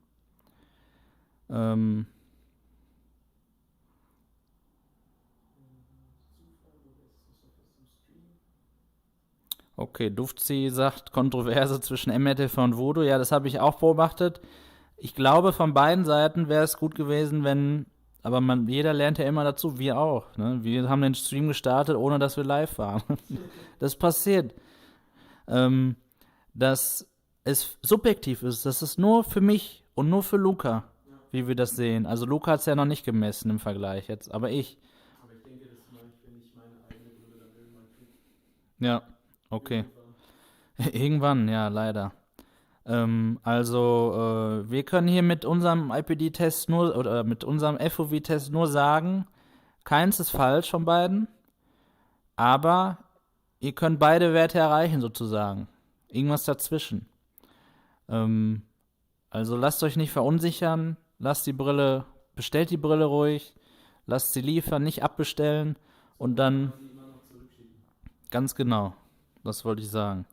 Okay, Dufzi sagt Kontroverse zwischen MRTV und Voodoo. Ja, das habe ich auch beobachtet. Ich glaube, von beiden Seiten wäre es gut gewesen, wenn... Aber jeder lernt ja immer dazu, wir auch. Ne? Wir haben den Stream gestartet, ohne dass wir live waren. Das passiert. Dass es subjektiv ist. Das ist nur für mich und nur für Luca, wie wir das sehen. Also Luca hat es ja noch nicht gemessen im Vergleich jetzt, aber ich. Aber ich denke, das mache ich, wenn ich meine eigene Brille dann irgendwann kriege. Ja, okay. Irgendwann, ja, leider. Wir können hier mit unserem IPD-Test nur, oder mit unserem FOV-Test nur sagen, keins ist falsch von beiden, aber ihr könnt beide Werte erreichen sozusagen. Irgendwas dazwischen. Also lasst euch nicht verunsichern, bestellt die Brille ruhig, lasst sie liefern, nicht abbestellen und dann... Ganz genau, das wollte ich sagen.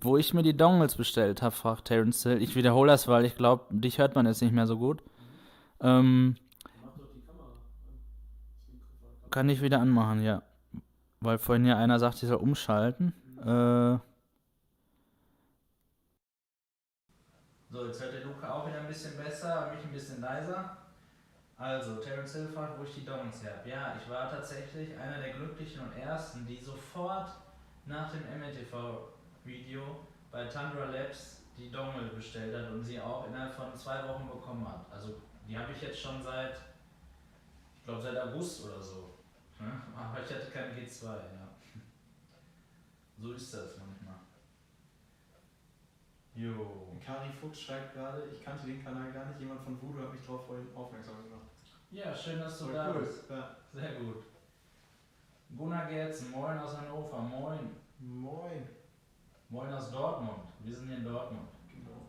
Wo ich mir die Dongles bestellt habe, fragt Terence Hill. Ich wiederhole das, weil ich glaube, dich hört man jetzt nicht mehr so gut. Mach doch die Kamera an. Kann ich wieder anmachen, ja. Weil vorhin ja einer sagt, ich soll umschalten. So, jetzt hört der Luca auch wieder ein bisschen besser, mich ein bisschen leiser. Also, Terence Hill fragt, wo ich die Dongles her habe. Ja, ich war tatsächlich einer der Glücklichen und Ersten, die sofort nach dem MRTV-Video bei Tundra Labs die Dongle bestellt hat und sie auch innerhalb von 2 Wochen bekommen hat. Also, die habe ich jetzt schon seit August oder so. Ne? Aber ich hatte keine G2, ja. So ist das manchmal. Jo. Kari Fuchs schreibt gerade, ich kannte den Kanal gar nicht, jemand von Voodoo hat mich darauf vorhin aufmerksam gemacht. Ja, schön, dass du da bist. Ja. Sehr gut. Gunnar Gerzen, moin aus Hannover, moin. Moin. Moin aus Dortmund, wir sind hier in Dortmund. Genau.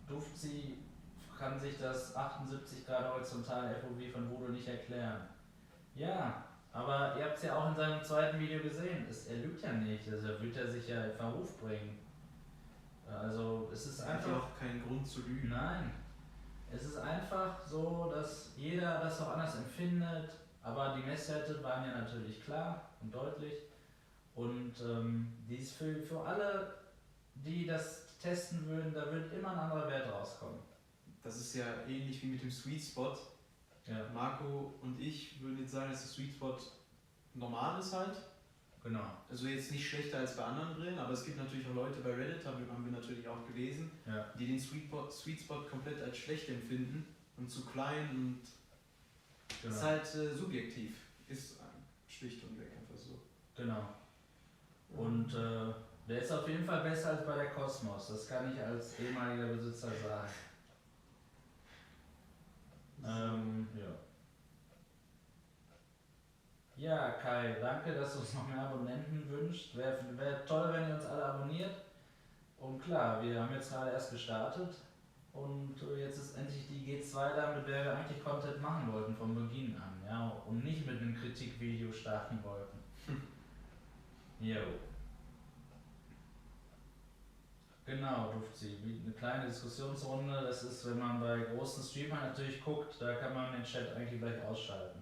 Dufzi kann sich das 78 Grad horizontal FOV von Voodoo nicht erklären. Ja, aber ihr habt es ja auch in seinem zweiten Video gesehen. Er lügt ja nicht, also wird er sich ja in Verruf bringen. es ist Es gibt ja einfach. auch keinen Grund zu lügen. Nein. Es ist einfach so, dass jeder das auch anders empfindet, aber die Messwerte waren ja natürlich klar und deutlich. Und die ist für alle, die das testen würden, da wird immer ein anderer Wert rauskommen. Das ist ja ähnlich wie mit dem Sweet Spot. Ja, Marco und ich würden jetzt sagen, dass der Sweet Spot normal ist halt. genau. Also jetzt nicht schlechter als bei anderen Brillen, aber es gibt natürlich auch Leute bei Reddit, haben wir natürlich auch gelesen, Ja. die den Sweet Spot komplett als schlecht empfinden und zu klein und Genau. ist halt subjektiv. Ist schlicht und weg einfach so. Genau. Und der ist auf jeden Fall besser als bei der Cosmos, das kann ich als ehemaliger Besitzer sagen. Ja. Ja, Kai, danke, dass du uns noch mehr Abonnenten wünscht. Wäre toll, wenn ihr uns alle abonniert. Und klar, wir haben jetzt gerade erst gestartet und jetzt ist endlich die G2 da, mit der wir eigentlich Content machen wollten von Beginn an, ja, und nicht mit einem Kritikvideo starten wollten. Jo. Genau, Dufzi, wie eine kleine Diskussionsrunde, das ist, wenn man bei großen Streamern natürlich guckt, da kann man den Chat eigentlich gleich ausschalten.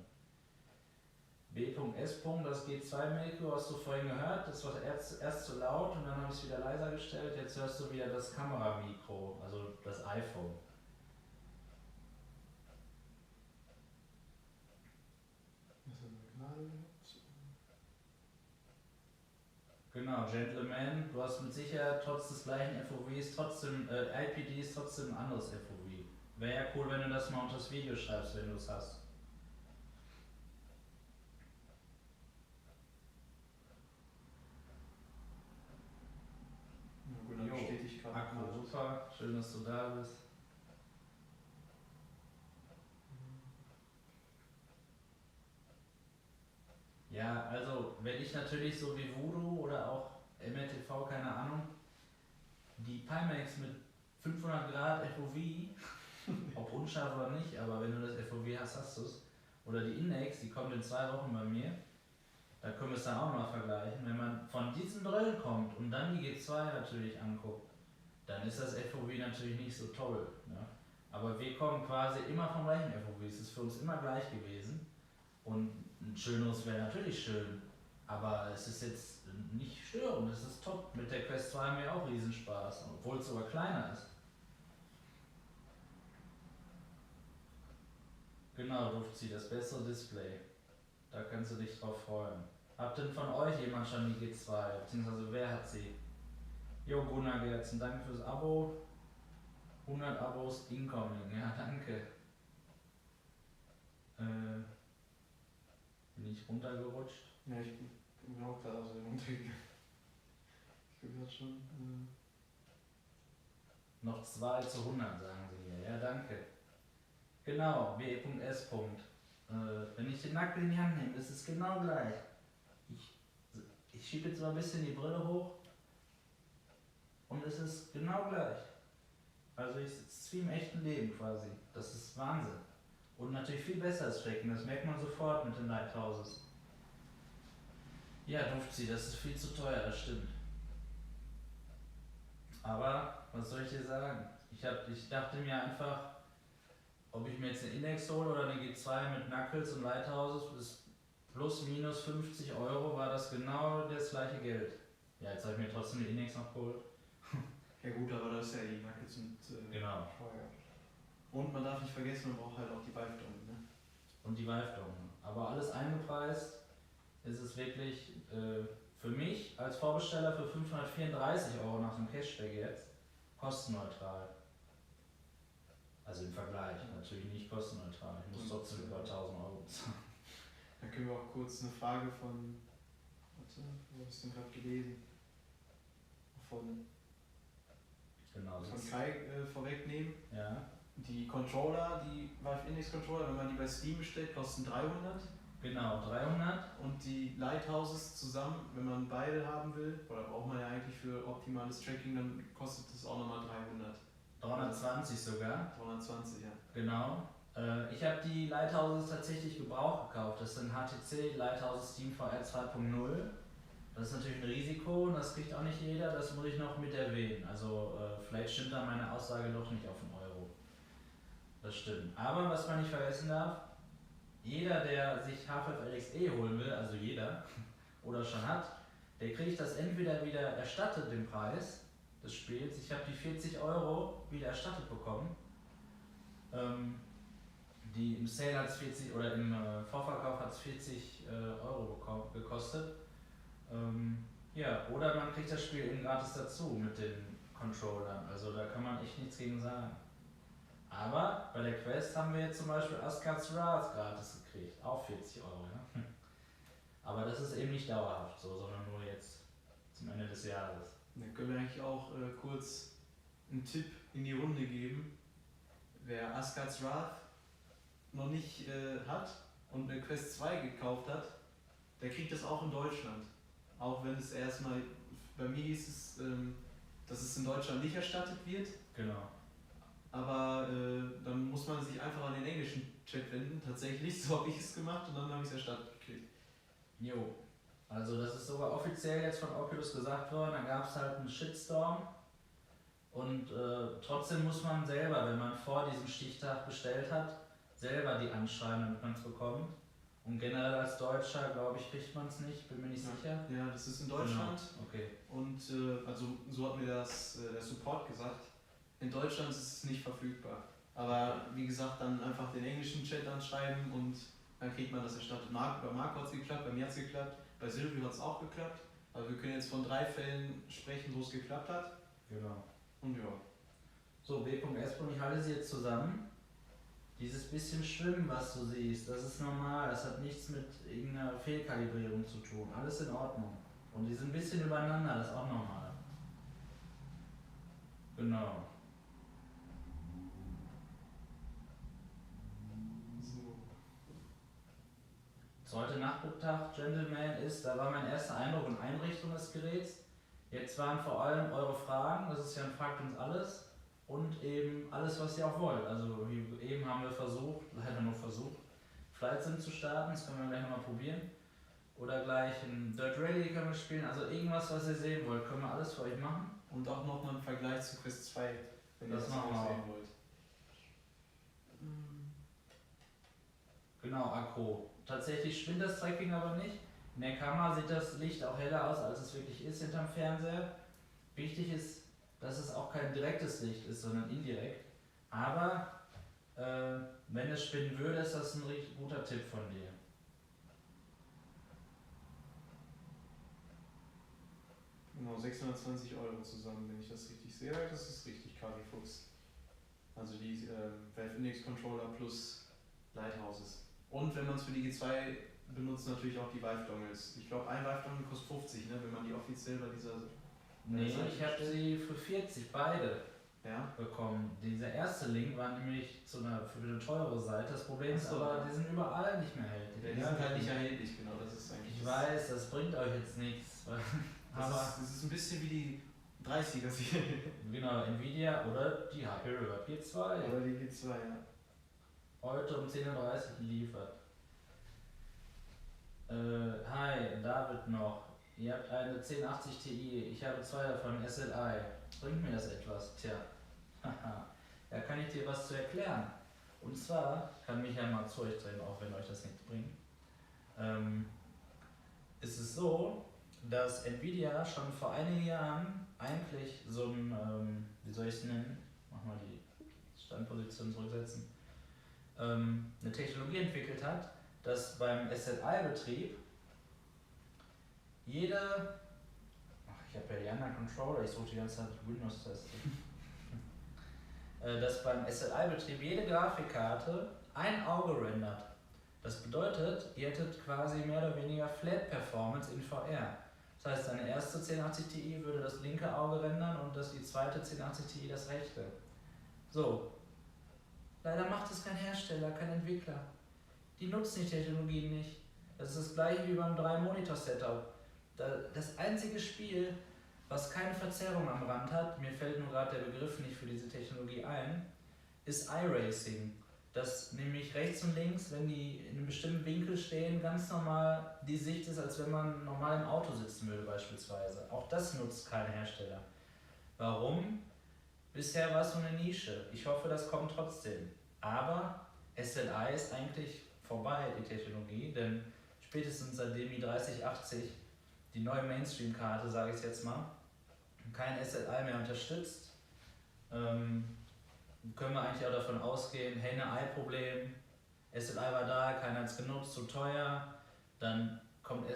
B.S. Das G2-Mikro hast du vorhin gehört, das war erst zu laut und dann habe ich es wieder leiser gestellt, jetzt hörst du wieder das Kameramikro, also das iPhone. Genau, Gentleman, du hast mit Sicherheit trotz des gleichen FOVs trotzdem, IPDs trotzdem ein anderes FOV. Wäre ja cool, wenn du das mal unter das Video schreibst, wenn du es hast. Gut, dann Jo, bestätige ich gerade. Akku, super, schön, dass du da bist. Ja, also wenn ich natürlich so wie Voodoo oder auch MRTV, keine Ahnung, die Pimax mit 500 Grad FOV, ob unscharf oder nicht, aber wenn du das FOV hast, hast du es. Oder die Index, die kommt in 2 Wochen bei mir. Da können wir es dann auch mal vergleichen. Wenn man von diesen Brillen kommt und dann die G2 natürlich anguckt, dann ist das FOV natürlich nicht so toll. Ne? Aber wir kommen quasi immer vom gleichen FOV. Es ist für uns immer gleich gewesen. Und ein schöneres wäre natürlich schön. Aber es ist jetzt nicht störend, es ist top. Mit der Quest 2 haben wir auch Riesenspaß, obwohl es sogar kleiner ist. Genau, Dufzi, das bessere Display. Da kannst du dich drauf freuen. Habt denn von euch jemand schon die G2? Beziehungsweise wer hat sie? Jo, Gunnar Gerzen, danke fürs Abo. 100 Abos incoming, ja danke. Bin ich runtergerutscht? Ja, ich bin auch gerade so runtergegangen. Ich bin gerade schon. Noch 2 zu 100, sagen sie hier. Ja, danke. Genau, W.S. Wenn ich den Nackt in die Hand nehme, ist es genau gleich. Ich schiebe jetzt mal ein bisschen die Brille hoch und es ist genau gleich. Also es ist wie im echten Leben quasi. Das ist Wahnsinn. Und natürlich viel besser als Tracken, das merkt man sofort mit den Lighthouses. Ja, Dufzi, das ist viel zu teuer, das stimmt. Aber, was soll ich dir sagen? Ich dachte mir einfach, ob ich mir jetzt eine Index hole oder eine G2 mit Knuckles und Lighthouses, ist plus minus 50 Euro, war das genau das gleiche Geld. Ja, jetzt habe ich mir trotzdem die Index noch geholt. Ja gut, aber das ist ja die Nuggets und Genau. Feuer. Und man darf nicht vergessen, man braucht halt auch die Vive-Dome, ne? Und die Vive-Dome. Aber alles eingepreist ist es wirklich für mich als Vorbesteller für 534 Euro nach dem Cashback jetzt kostenneutral. Also im Vergleich, natürlich nicht kostenneutral. Ich muss trotzdem über 1000 Euro bezahlen. Da können wir auch kurz eine Frage von. Warte, wo hast du denn gerade gelesen? Genau, Von Kai vorwegnehmen. ja. Die Controller, die Vive Index Controller, wenn man die bei Steam bestellt, kosten 300. Genau, 300. Und die Lighthouses zusammen, wenn man beide haben will, oder braucht man ja eigentlich für optimales Tracking, dann kostet das auch nochmal 300. 320 sogar. 320, ja. Genau. Ich habe die Lighthouses tatsächlich gebraucht gekauft. Das sind HTC Lighthouses Steam VR 2.0. Das ist natürlich ein Risiko und das kriegt auch nicht jeder, das muss ich noch mit erwähnen. Also vielleicht stimmt da meine Aussage doch nicht auf den Euro. Das stimmt. Aber was man nicht vergessen darf, jeder, der sich HFF-LXE holen will, also jeder, oder schon hat, der kriegt das entweder wieder erstattet, den Preis des Spiels. Ich habe die 40 Euro wieder erstattet bekommen. Die im Sale hat es 40 oder im Vorverkauf hat es 40 Euro gekostet. Ja, oder man kriegt das Spiel eben gratis dazu mit den Controllern. Also da kann man echt nichts gegen sagen. Aber bei der Quest haben wir jetzt zum Beispiel Asgard's Wrath gratis gekriegt. Auch 40 Euro, ja. Aber das ist eben nicht dauerhaft so, sondern nur jetzt zum Ende des Jahres. Dann können wir eigentlich auch kurz einen Tipp in die Runde geben. Wer Asgard's Wrath noch nicht hat und eine Quest 2 gekauft hat, der kriegt das auch in Deutschland. Auch wenn es erstmal, bei mir hieß es, dass es in Deutschland nicht erstattet wird. Genau. Aber dann muss man sich einfach an den englischen Chat wenden. Tatsächlich, so habe ich es gemacht und dann habe ich es erstattet gekriegt. Jo. Also das ist sogar offiziell jetzt von Oculus gesagt worden, da gab es halt einen Shitstorm. Und trotzdem muss man selber, wenn man vor diesem Stichtag bestellt hat, selber die anschreiben, damit man es bekommt. Und generell als Deutscher, glaube ich, kriegt man es nicht, bin mir nicht sicher. Ja, das ist in Deutschland. Genau. Okay. Und also so hat mir das der Support gesagt. In Deutschland ist es nicht verfügbar. Aber wie gesagt, dann einfach den englischen Chat anschreiben und dann kriegt man das erstattet. Bei Marco hat es geklappt, bei mir hat es geklappt, bei Silvio hat es auch geklappt. Also wir können jetzt von 3 Fällen sprechen, wo es geklappt hat. Genau. Und ja. So, B.S. ich halte sie jetzt zusammen. Dieses bisschen Schwimmen, was du siehst, das ist normal, das hat nichts mit irgendeiner Fehlkalibrierung zu tun. Alles in Ordnung. Und die sind ein bisschen übereinander, das ist auch normal. Genau. So. Heute Nachmittag, Gentleman, da war mein erster Eindruck und Einrichtung des Geräts. Jetzt waren vor allem eure Fragen, das ist ja ein Fragt uns alles. Und eben alles, was ihr auch wollt. Also wie eben haben wir versucht, leider nur versucht, Flight Sim zu starten, das können wir gleich nochmal probieren. Oder gleich ein Dirt Rally können wir spielen, also irgendwas, was ihr sehen wollt, können wir alles für euch machen. Und auch nochmal einen Vergleich zu Quest 2, wenn ihr Das das machen wir auch auch. sehen wollt. Genau, Akku. Tatsächlich schwindet das Tracking aber nicht. In der Kamera sieht das Licht auch heller aus, als es wirklich ist hinterm Fernseher. Wichtig ist, dass es auch kein direktes Licht ist, sondern indirekt. Aber wenn es spinnen würde, ist das ein richtig guter Tipp von dir. Genau, 620 Euro zusammen, wenn ich das richtig sehe. Das ist richtig, Kari Fuchs. Also die Valve Index Controller plus Lighthouses. Und wenn man es für die G2 benutzt, natürlich auch die Valve Dongles. Ich glaube, ein Valve Dongle kostet 50, ne, wenn man die offiziell bei dieser... Nee, ich habe sie für 40, beide bekommen. Dieser erste Link war nämlich für eine teure Seite. Das Problem ist aber, die sind überall nicht mehr erhältlich. Ja, die sind halt nicht erhältlich, genau. Das ist eigentlich Ich weiß, das bringt euch jetzt nichts. das ist ein bisschen wie die 30er-Serie. Genau, Nvidia oder die HP Reverb G2. Oder die G2, ja. Heute um 10:30 Uhr geliefert. Hi, David noch. Ihr habt eine 1080 Ti, ich habe 2 davon, SLI. Bringt mir das etwas? Tja, haha. Da kann ich dir was zu erklären. Und zwar, kann mich ja mal zu euch drehen, auch wenn euch das nichts bringt. Ist es so, dass Nvidia schon vor einigen Jahren eigentlich so ein, wie soll ich es nennen? Mach mal die Standposition zurücksetzen. Eine Technologie entwickelt hat, dass beim SLI-Betrieb ich habe ja die anderen Controller, ich suche die ganze Zeit Windows-Taste. Dass beim SLI-Betrieb jede Grafikkarte ein Auge rendert. Das bedeutet, ihr hättet quasi mehr oder weniger Flat Performance in VR. Das heißt, deine erste 1080 Ti würde das linke Auge rendern und die zweite 1080 Ti das rechte. So. Leider macht es kein Hersteller, kein Entwickler. Die nutzen die Technologie nicht. Das ist das gleiche wie beim 3-Monitor-Setup. Das einzige Spiel, was keine Verzerrung am Rand hat, mir fällt nur gerade der Begriff nicht für diese Technologie ein, ist iRacing. dass nämlich rechts und links, wenn die in einem bestimmten Winkel stehen, ganz normal die Sicht ist, als wenn man normal im Auto sitzen würde beispielsweise. Auch das nutzt kein Hersteller. Warum? Bisher war es so eine Nische. Ich hoffe, das kommt trotzdem. Aber SLI ist eigentlich vorbei, die Technologie, denn spätestens seitdem die 3080, die neue Mainstream-Karte, sage ich jetzt mal, kein SLI mehr unterstützt, können wir eigentlich auch davon ausgehen, Henne-Ei-Problem, SLI war da, keiner hat es genutzt, zu teuer, dann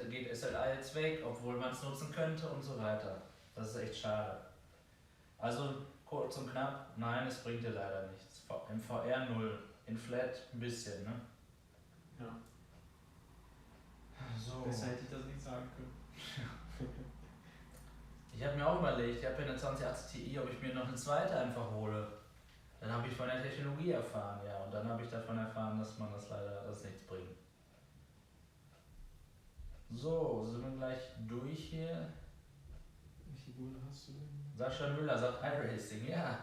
geht SLI jetzt weg, obwohl man es nutzen könnte und so weiter. Das ist echt schade. Also kurz und knapp, nein, es bringt dir leider nichts. Im VR 0, in Flat ein bisschen, ne? Ja. So. Besser hätte ich das nicht sagen können. Ich habe mir auch überlegt, ich habe ja eine 2080 Ti, ob ich mir noch eine zweite einfach hole. Dann habe ich von der Technologie erfahren, ja, und dann habe ich davon erfahren, dass man das leider nichts bringt. So, sind wir gleich durch hier. Welche Bude hast du denn? Sascha Müller sagt iRacing, ja.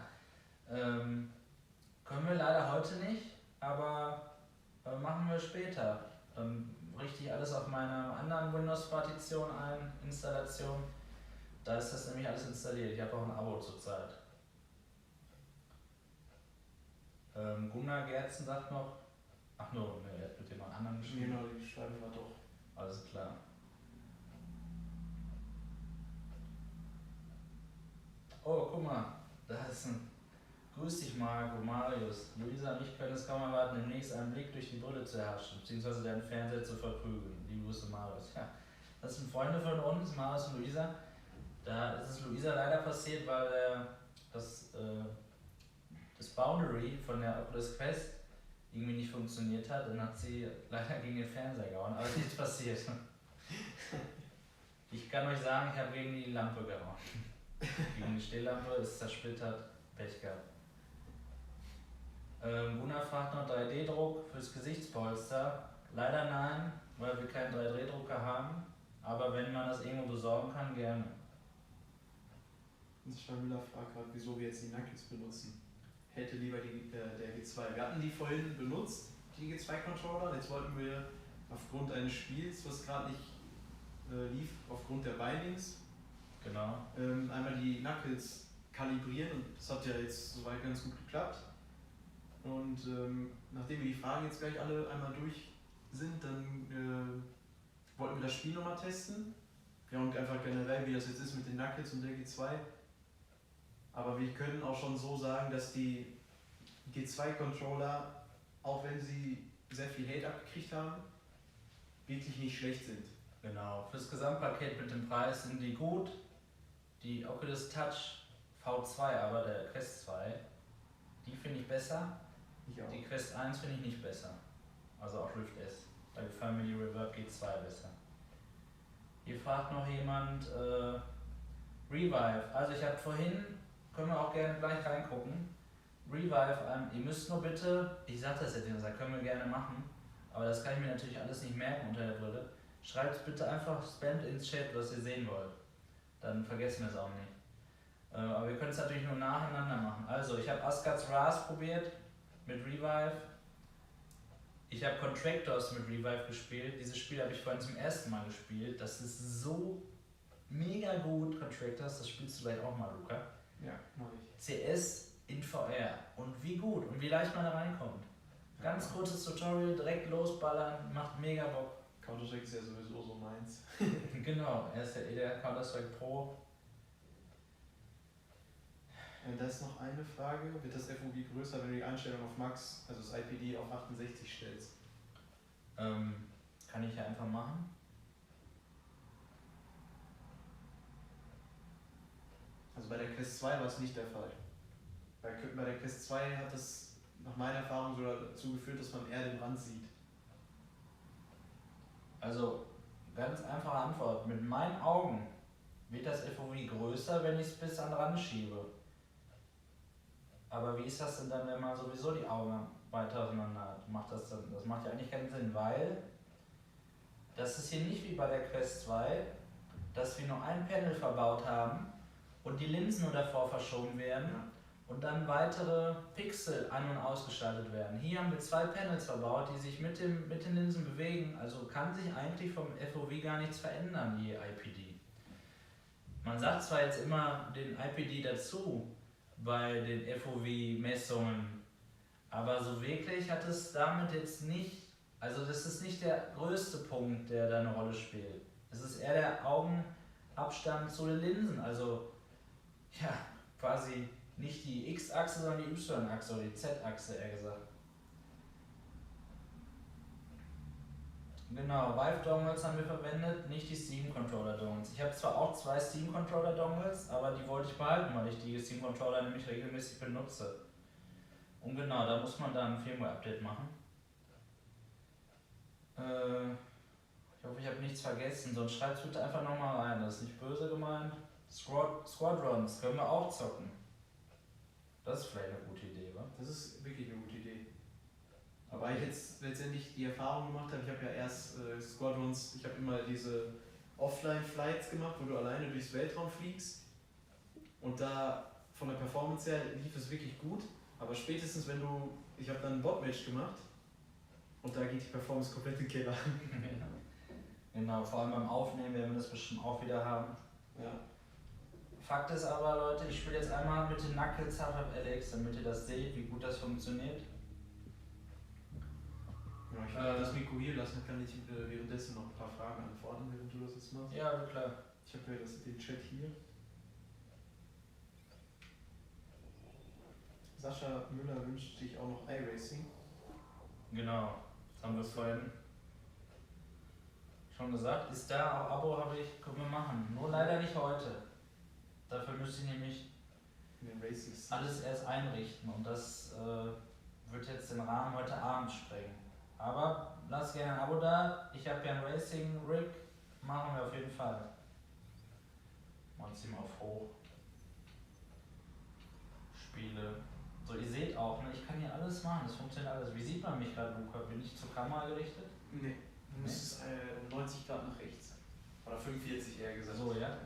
Können wir leider heute nicht, aber machen wir später. Dann richte ich alles auf meiner anderen Windows-Partition ein, Installation. Da ist das nämlich alles installiert. Ich habe auch ein Abo zurzeit. Gunnar Gerzen sagt noch, ach no, ne, er hat mit jemand anderem geschrieben. Genau, die schreiben wir doch. Alles klar. Oh, guck mal, da ist ein. Grüß dich, Marco, Marius. Luisa und ich können es kaum erwarten, demnächst einen Blick durch die Brille zu erhaschen, beziehungsweise deinen Fernseher zu verprügeln. Liebe Grüße, Marius. Ja, das sind Freunde von uns, Marius und Luisa. Da ist es Luisa leider passiert, weil das Boundary von der Oculus Quest irgendwie nicht funktioniert hat. Dann hat sie leider gegen den Fernseher gehauen, aber ist nichts passiert. Ich kann euch sagen, ich habe gegen die Lampe gehauen. Gegen die Stehlampe ist zersplittert, Pech gehabt. Gunnar fragt noch 3D-Druck fürs Gesichtspolster. Leider nein, weil wir keinen 3D-Drucker haben. Aber wenn man das irgendwo besorgen kann, gerne. Und Müller fragt gerade, wieso wir jetzt die Knuckles benutzen. Hätte lieber der G2. Wir hatten die vorhin benutzt, die G2-Controller. Jetzt wollten wir aufgrund eines Spiels, was gerade nicht lief, aufgrund der Bindings, Genau. einmal die Knuckles kalibrieren. Und das hat ja jetzt soweit ganz gut geklappt. Und nachdem wir die Fragen jetzt gleich alle einmal durch sind, dann wollten wir das Spiel nochmal testen. Ja, und einfach generell, wie das jetzt ist mit den Knuckles und der G2. Aber wir können auch schon so sagen, dass die G2-Controller, auch wenn sie sehr viel Hate abgekriegt haben, wirklich nicht schlecht sind. Genau. Fürs Gesamtpaket mit dem Preis sind die gut. Die Oculus Touch V2, aber der Quest 2, die finde ich besser. Ich auch. Die Quest 1 finde ich nicht besser. Also auch Rift S. Da gefallen mir die Reverb G2 besser. Hier fragt noch jemand Revive. Also ich habe vorhin, können wir auch gerne gleich reingucken. Revive, ihr müsst nur bitte, ich sag das jetzt nicht, das können wir gerne machen, aber das kann ich mir natürlich alles nicht merken unter der Brille. Schreibt bitte einfach, spamt ins Chat, was ihr sehen wollt. Dann vergessen wir es auch nicht. Aber wir können es natürlich nur nacheinander machen. Also, ich habe Asgard's Wrath probiert mit Revive. Ich habe Contractors mit Revive gespielt. Dieses Spiel habe ich vorhin zum ersten Mal gespielt. Das ist so mega gut, Contractors. Das spielst du gleich auch mal, Luca. Ja, mach ich. CS in VR. Und wie gut und wie leicht man da reinkommt. Ganz kurzes Tutorial, direkt losballern, macht mega Bock. Counter-Strike ist ja sowieso so meins. Genau, er ist ja eh der Counter-Strike Pro. Da ist noch eine Frage. Wird das FOV größer, wenn du die Einstellung auf Max, also das IPD auf 68 stellst? Kann ich ja einfach machen. Also bei der Quest 2 war es nicht der Fall. Bei der Quest 2 hat es nach meiner Erfahrung so dazu geführt, dass man eher den Rand sieht. Also, ganz einfache Antwort. Mit meinen Augen wird das FOV größer, wenn ich es bis an den Rand schiebe. Aber wie ist das denn dann, wenn man sowieso die Augen weiter auseinander hat? Das macht ja eigentlich keinen Sinn, weil das ist hier nicht wie bei der Quest 2, dass wir nur ein Panel verbaut haben und die Linsen nur davor verschoben werden. Ja. und dann weitere Pixel an- und ausgeschaltet werden. Hier haben wir 2 Panels verbaut, die sich mit den Linsen bewegen, also kann sich eigentlich vom FOV gar nichts verändern, je IPD. Man sagt zwar jetzt immer den IPD dazu bei den FOV-Messungen, aber so wirklich hat es damit jetzt nicht, also das ist nicht der größte Punkt, der da eine Rolle spielt. Es ist eher der Augenabstand zu den Linsen, also ja, quasi nicht die X-Achse, sondern die Y-Achse oder die Z-Achse eher gesagt. Genau, Vive Dongles haben wir verwendet, nicht die Steam Controller Dongles. Ich habe zwar auch 2 Steam Controller Dongles, aber die wollte ich behalten, weil ich die Steam Controller nämlich regelmäßig benutze. Und genau, da muss man dann ein Firmware-Update machen. Ich hoffe, ich habe nichts vergessen, sonst schreibt es bitte einfach nochmal rein, das ist nicht böse gemeint. Squadrons können wir auch zocken. Das ist vielleicht eine gute Idee, wa? Das ist wirklich eine gute Idee. Aber ich jetzt letztendlich die Erfahrung gemacht habe, ich habe ja erst Squadrons, ich habe immer diese Offline-Flights gemacht, wo du alleine durchs Weltraum fliegst. Und da von der Performance her lief es wirklich gut. Aber spätestens wenn du, ich habe dann ein Bot-Match gemacht und da geht die Performance komplett in den Keller. Genau, vor allem beim Aufnehmen werden wir das bestimmt auch wieder haben. Ja. Fakt ist aber, Leute, ich spiele jetzt einmal mit den Knuckles Half-Life Alyx, damit ihr das seht, wie gut das funktioniert. Ja, ich werde das Mikro hier lassen, dann kann ich währenddessen noch ein paar Fragen antworten, während du das jetzt machst. Ja, klar. Ich habe ja den Chat hier. Sascha Müller wünscht sich auch noch iRacing. Genau, das haben wir vorhin schon gesagt. Ist da, auch Abo habe ich, können wir machen. Nur leider nicht heute. Dafür müsste ich nämlich alles erst einrichten und das wird jetzt den Rahmen heute Abend sprengen. Aber lasst gerne ein Abo da. Ich habe ja ein Racing Rig, machen wir auf jeden Fall. Machen Sie mal auf hoch. Spiele. So, ihr seht auch, ne, ich kann hier alles machen, das funktioniert alles. Wie sieht man mich gerade, Luca? Bin ich zur Kamera gerichtet? Nee, du müsstest 90 Grad nach rechts. Oder 45 eher gesagt. So, ja?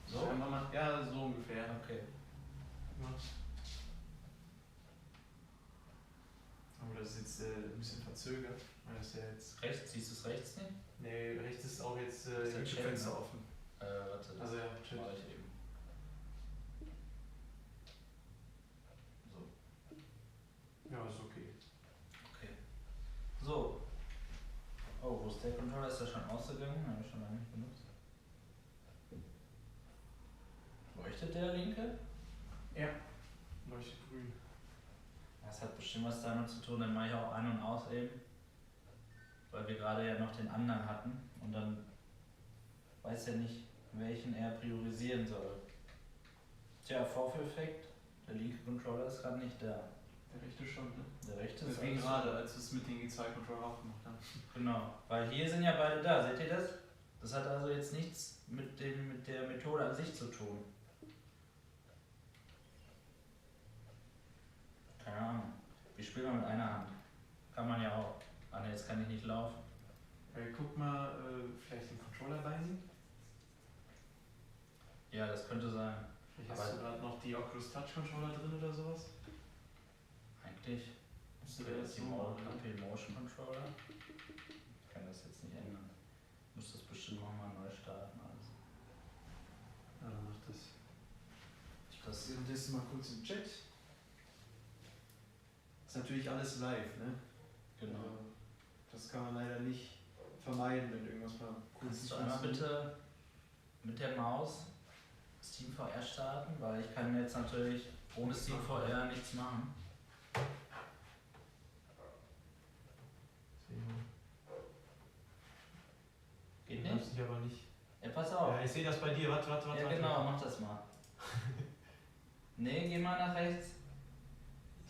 So? Ja, so ungefähr. Okay. Ja. Aber das ist jetzt ein bisschen verzögert. Das ist ja jetzt Rechts, siehst du es rechts nicht? nee, rechts ist auch jetzt Ist der Chat, Fenster ne? offen. Warte, das Also ja, mache ich eben. So. Ja, ist okay. Okay. So. Oh, wo ist der Controller? Ist der schon ausgegangen? Habe ich schon lange nicht benutzt. Leuchtet der linke? Ja. Leuchtet grün. Das hat bestimmt was damit zu tun, dann mache ich auch ein- und aus eben. Weil wir gerade ja noch den anderen hatten und dann weiß er nicht, welchen er priorisieren soll. Tja, Vorführeffekt, der linke Controller ist gerade nicht da. Der rechte schon, ne? Der rechte Das ist ging alles gerade, als wir es mit den G2-Controller auch gemacht haben. Genau, weil hier sind ja beide da, seht ihr das? Das hat also jetzt nichts mit der Methode an sich zu tun. Keine Ahnung. Wie spielt man mit einer Hand? Kann man ja auch. Ah ne, jetzt kann ich nicht laufen. Guck mal, vielleicht den Controller beinehmen. Ja, das könnte sein. Vielleicht hast du gerade noch die Oculus Touch Controller drin oder sowas. Eigentlich Müsste wäre der jetzt jetzt die so KP Motion Controller. Ich kann das jetzt nicht ändern. Ich muss das bestimmt nochmal neu starten. Also. Ja, dann mach das. Das Währenddessen mal kurz im Chat. Ist natürlich alles live, ne? genau. Also, das kann man leider nicht vermeiden, wenn irgendwas mal kurz Kannst du einmal bitte mit der Maus Steam VR starten? Weil ich kann jetzt natürlich ohne Steam VR nichts machen. Geht nicht? Ich aber nicht. Ja, pass auf. Ja, ich sehe das bei dir. Warte. Ja, genau, mach das mal. Nee, geh mal nach rechts.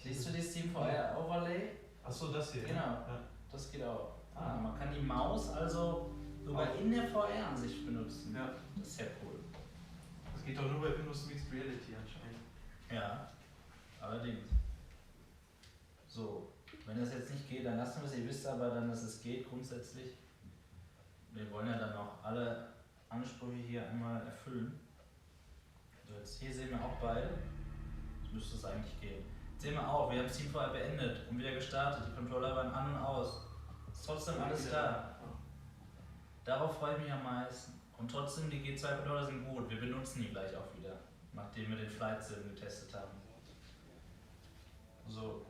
Siehst du die Steam VR Overlay? Achso, das hier. Genau. Ja. Das geht auch. Ah, man kann die Maus also sogar in der VR-Ansicht benutzen. Ja. Das ist ja cool. Das geht doch nur bei Windows Mixed Reality anscheinend. Ja, allerdings. So, wenn das jetzt nicht geht, dann lassen wir es. Ihr wisst aber dann, dass es geht grundsätzlich. Wir wollen ja dann auch alle Ansprüche hier einmal erfüllen. So, jetzt hier sehen wir auch beide. müsste es eigentlich gehen. Sehen wir auch, wir haben Steam vorher beendet und wieder gestartet. Die Controller waren an und aus. Ist trotzdem alles da. Darauf freue ich mich am meisten. Und trotzdem, die G2-Controller sind gut. Wir benutzen die gleich auch wieder, nachdem wir den Flight Sim getestet haben. So.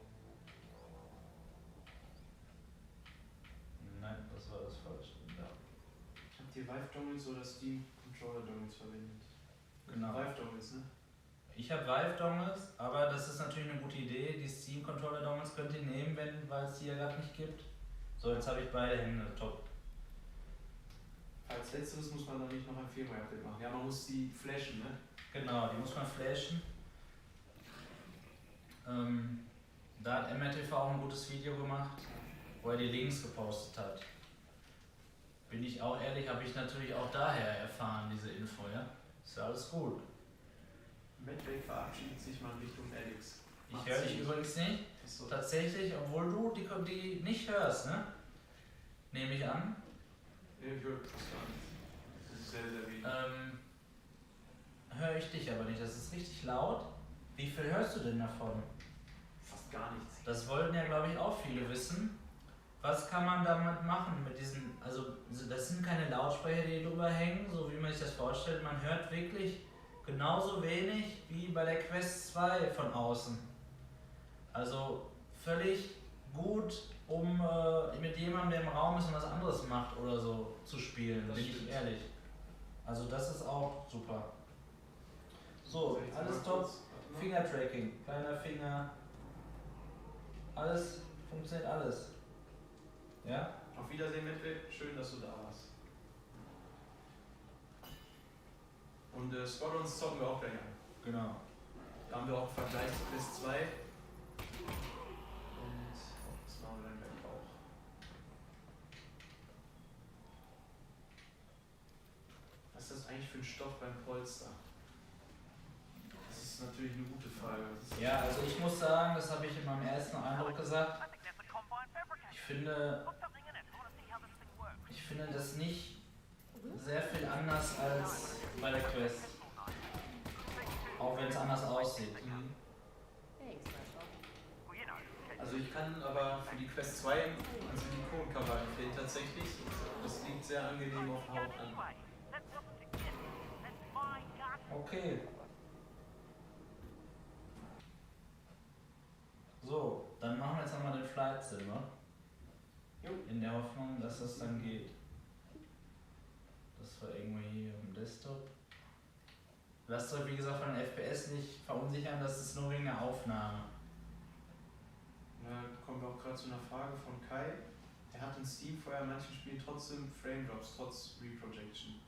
Nein, das war das Falsche. Ja. Habt ihr Vive-Dongles oder Steam-Controller-Dongles verwendet? Genau. Vive-Dongles, ne? Ich habe Vive-Dongles, aber das ist natürlich eine gute Idee. Die Steam-Controller-Dongles könnt ihr nehmen, weil es die ja gerade nicht gibt. So, jetzt habe ich beide Hände. Top. Als letzteres muss man dann nicht noch ein Firmware-Update machen. Ja, man muss die flashen, ne? Genau, die muss man flashen. Da hat MRTV auch ein gutes Video gemacht, wo er die Links gepostet hat. Bin ich auch ehrlich, habe ich natürlich auch daher erfahren, diese Info, ja? Ist ja alles gut. Medway verabschiedet sich mal in Richtung Alex. Ich höre dich übrigens nicht. So. Tatsächlich, obwohl du die nicht hörst, ne? Nehme ich an. Nee, ich höre das gar nicht. Das ist sehr, sehr wenig. Höre ich dich aber nicht, das ist richtig laut. Wie viel hörst du denn davon? Fast gar nichts. Das wollten ja, glaube ich, auch viele wissen. Was kann man damit machen mit diesen, also das sind keine Lautsprecher, die drüber hängen, so wie man sich das vorstellt. Man hört wirklich genauso wenig wie bei der Quest 2 von außen. Also völlig gut, um mit jemandem, der im Raum ist und was anderes macht oder so, zu spielen, Das bin stimmt. ich ehrlich. Also das ist auch super. So, alles top. Finger-Tracking, kleiner Finger. Alles, funktioniert alles. Ja? Auf Wiedersehen, Medway. Schön, dass du da warst. Und Squadrons zocken wir auch gleich an. Genau. Da haben wir auch einen Vergleich zu Quest 2. Und das machen wir dann gleich auch. Was ist das eigentlich für ein Stoff beim Polster? Das ist natürlich eine gute Frage. Ja, also ich muss sagen, das habe ich in meinem ersten Eindruck gesagt. Ich finde das nicht sehr viel anders als bei der Quest. Auch wenn es anders aussieht. Thanks, Russell. Also ich kann aber für die Quest 2 ein Silikoncover empfehlen tatsächlich. Das liegt sehr angenehm auf der Haut an. Okay. So, dann machen wir jetzt nochmal den Flight Sim, ne? In der Hoffnung, dass das dann geht. Das war irgendwie hier im Desktop. Lasst euch wie gesagt von den FPS nicht verunsichern, das ist nur wegen der Aufnahme. Da kommen wir auch gerade zu einer Frage von Kai. Er hat in Steam vorher in manchen Spielen trotzdem Frame Drops, trotz Reprojection.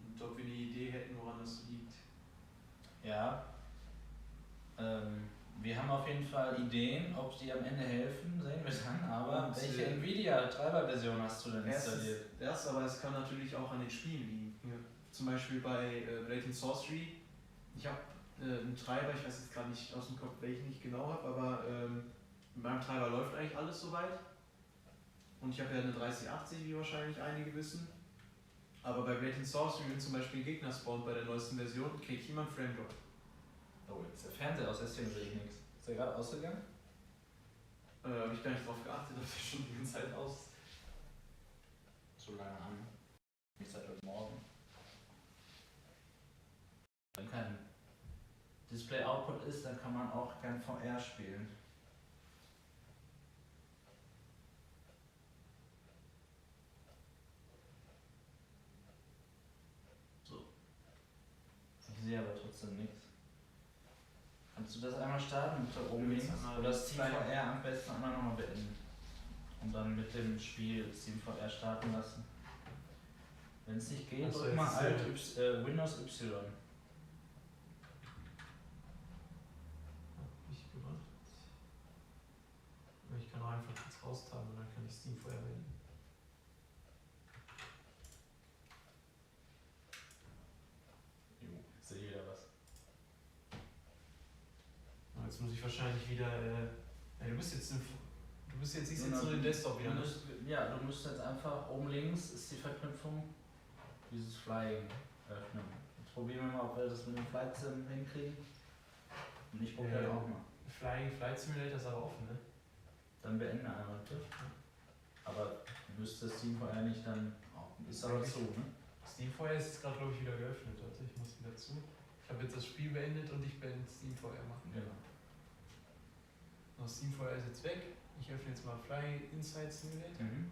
Und ob wir eine Idee hätten, woran das liegt. Ja. Wir haben auf jeden Fall Ideen, ob die am Ende helfen, sehen wir dann. Aber Und, welche Nvidia-Treiberversion hast du denn installiert? Erst, aber es kann natürlich auch an den Spielen liegen. Ja. Zum Beispiel bei Blatant Sorcery. Ich habe einen Treiber, ich weiß jetzt gerade nicht aus dem Kopf, welchen ich genau habe, aber mit meinem Treiber läuft eigentlich alles soweit. Und ich habe ja eine 3080, wie wahrscheinlich einige wissen. Aber bei Blatant Sorcery, wenn zum Beispiel ein Gegner spawnt bei der neuesten Version, kriege ich immer einen Frame Drop. Oh, jetzt ist der Fernseher aus, deswegen sehe ich nichts. Ist der gerade ausgegangen? Habe ich gar nicht drauf geachtet, dass er schon die ganze Zeit aus. So lange an. Nicht seit heute Morgen. Wenn kein Display-Output ist, dann kann man auch kein VR spielen. So. Ich sehe aber trotzdem nichts. Kannst du das einmal starten mit da oben links? Oder Steam VR am besten einmal nochmal beenden. Und dann mit dem Spiel Steam VR starten lassen. Wenn es nicht geht, Achso, drück mal jetzt Alt ist Windows Y. Nicht gemacht. Ich kann auch einfach kurz raustaben und dann kann ich Steam vorher beenden. Jo, jetzt sehe ich wieder was. Jetzt muss ich wahrscheinlich wieder. Du bist jetzt siehst jetzt nur den Desktop wieder, ne? Ja, du musst jetzt einfach oben links ist die Verknüpfung, dieses Flying öffnen. Jetzt probieren wir mal, ob wir das mit dem Flight Sim hinkriegen. Und ich gucke halt auch mal. Flight Simulator ist aber offen, ne? Dann beende einmal bitte. Aber müsste Steam vorher nicht dann auch. Ist aber zu, ne? Steam vorher ist jetzt gerade, glaube ich, wieder geöffnet. Warte, ich muss wieder zu. Ich habe jetzt das Spiel beendet und ich beende Steam vorher machen. Genau. Steam vorher ist jetzt weg. Ich öffne jetzt mal Fly Inside Simulator. Mhm.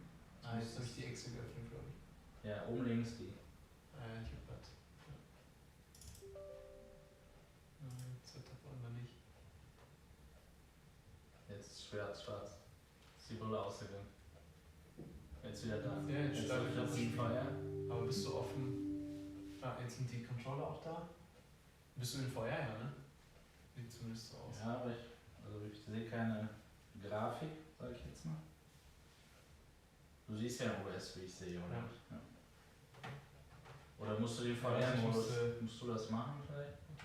Jetzt habe ich die Excel geöffnet, glaube ich. Ja, oben links die. Ich habe was. Setup war noch nicht. Jetzt ist schwarz. Ist die Brille ausgegangen. Jetzt wieder da. Ja, jetzt startet das Steam Spiel. vorher. Aber bist du offen? Jetzt sind die Controller auch da. Bist du in VR, ja, ne? Sieht zumindest so aus. Ja, aber ich sehe keine Grafik, sag ich jetzt mal. Du siehst ja OS, wie ich sehe, oder? Ja. Ja. Oder musst du den VR-Modus, musst du das machen vielleicht? Ich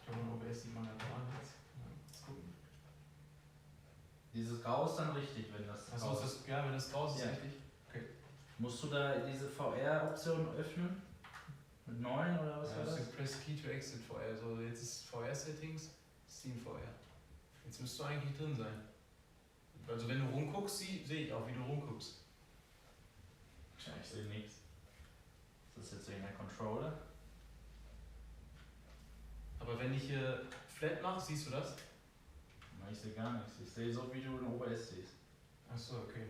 glaube, in OBS sieht man ja gar nichts. Mal gucken. Dieses Grau ist dann richtig, wenn das Achso, grau ist. wenn das raus ist, Ja. richtig. Musst du da diese VR-Option öffnen? Mit 9 oder was war das das? ist Press Key to Exit VR. Also jetzt ist VR-Settings, Steam VR. Jetzt müsst du eigentlich drin sein. Also wenn du rumguckst, sehe ich auch, wie du rumguckst. Tja, ich sehe nichts. Ist das jetzt wegen der Controller? Aber wenn ich hier Flat mache, siehst du das? Nein, ich sehe gar nichts. Ich sehe so, wie du in OBS siehst. Achso, okay.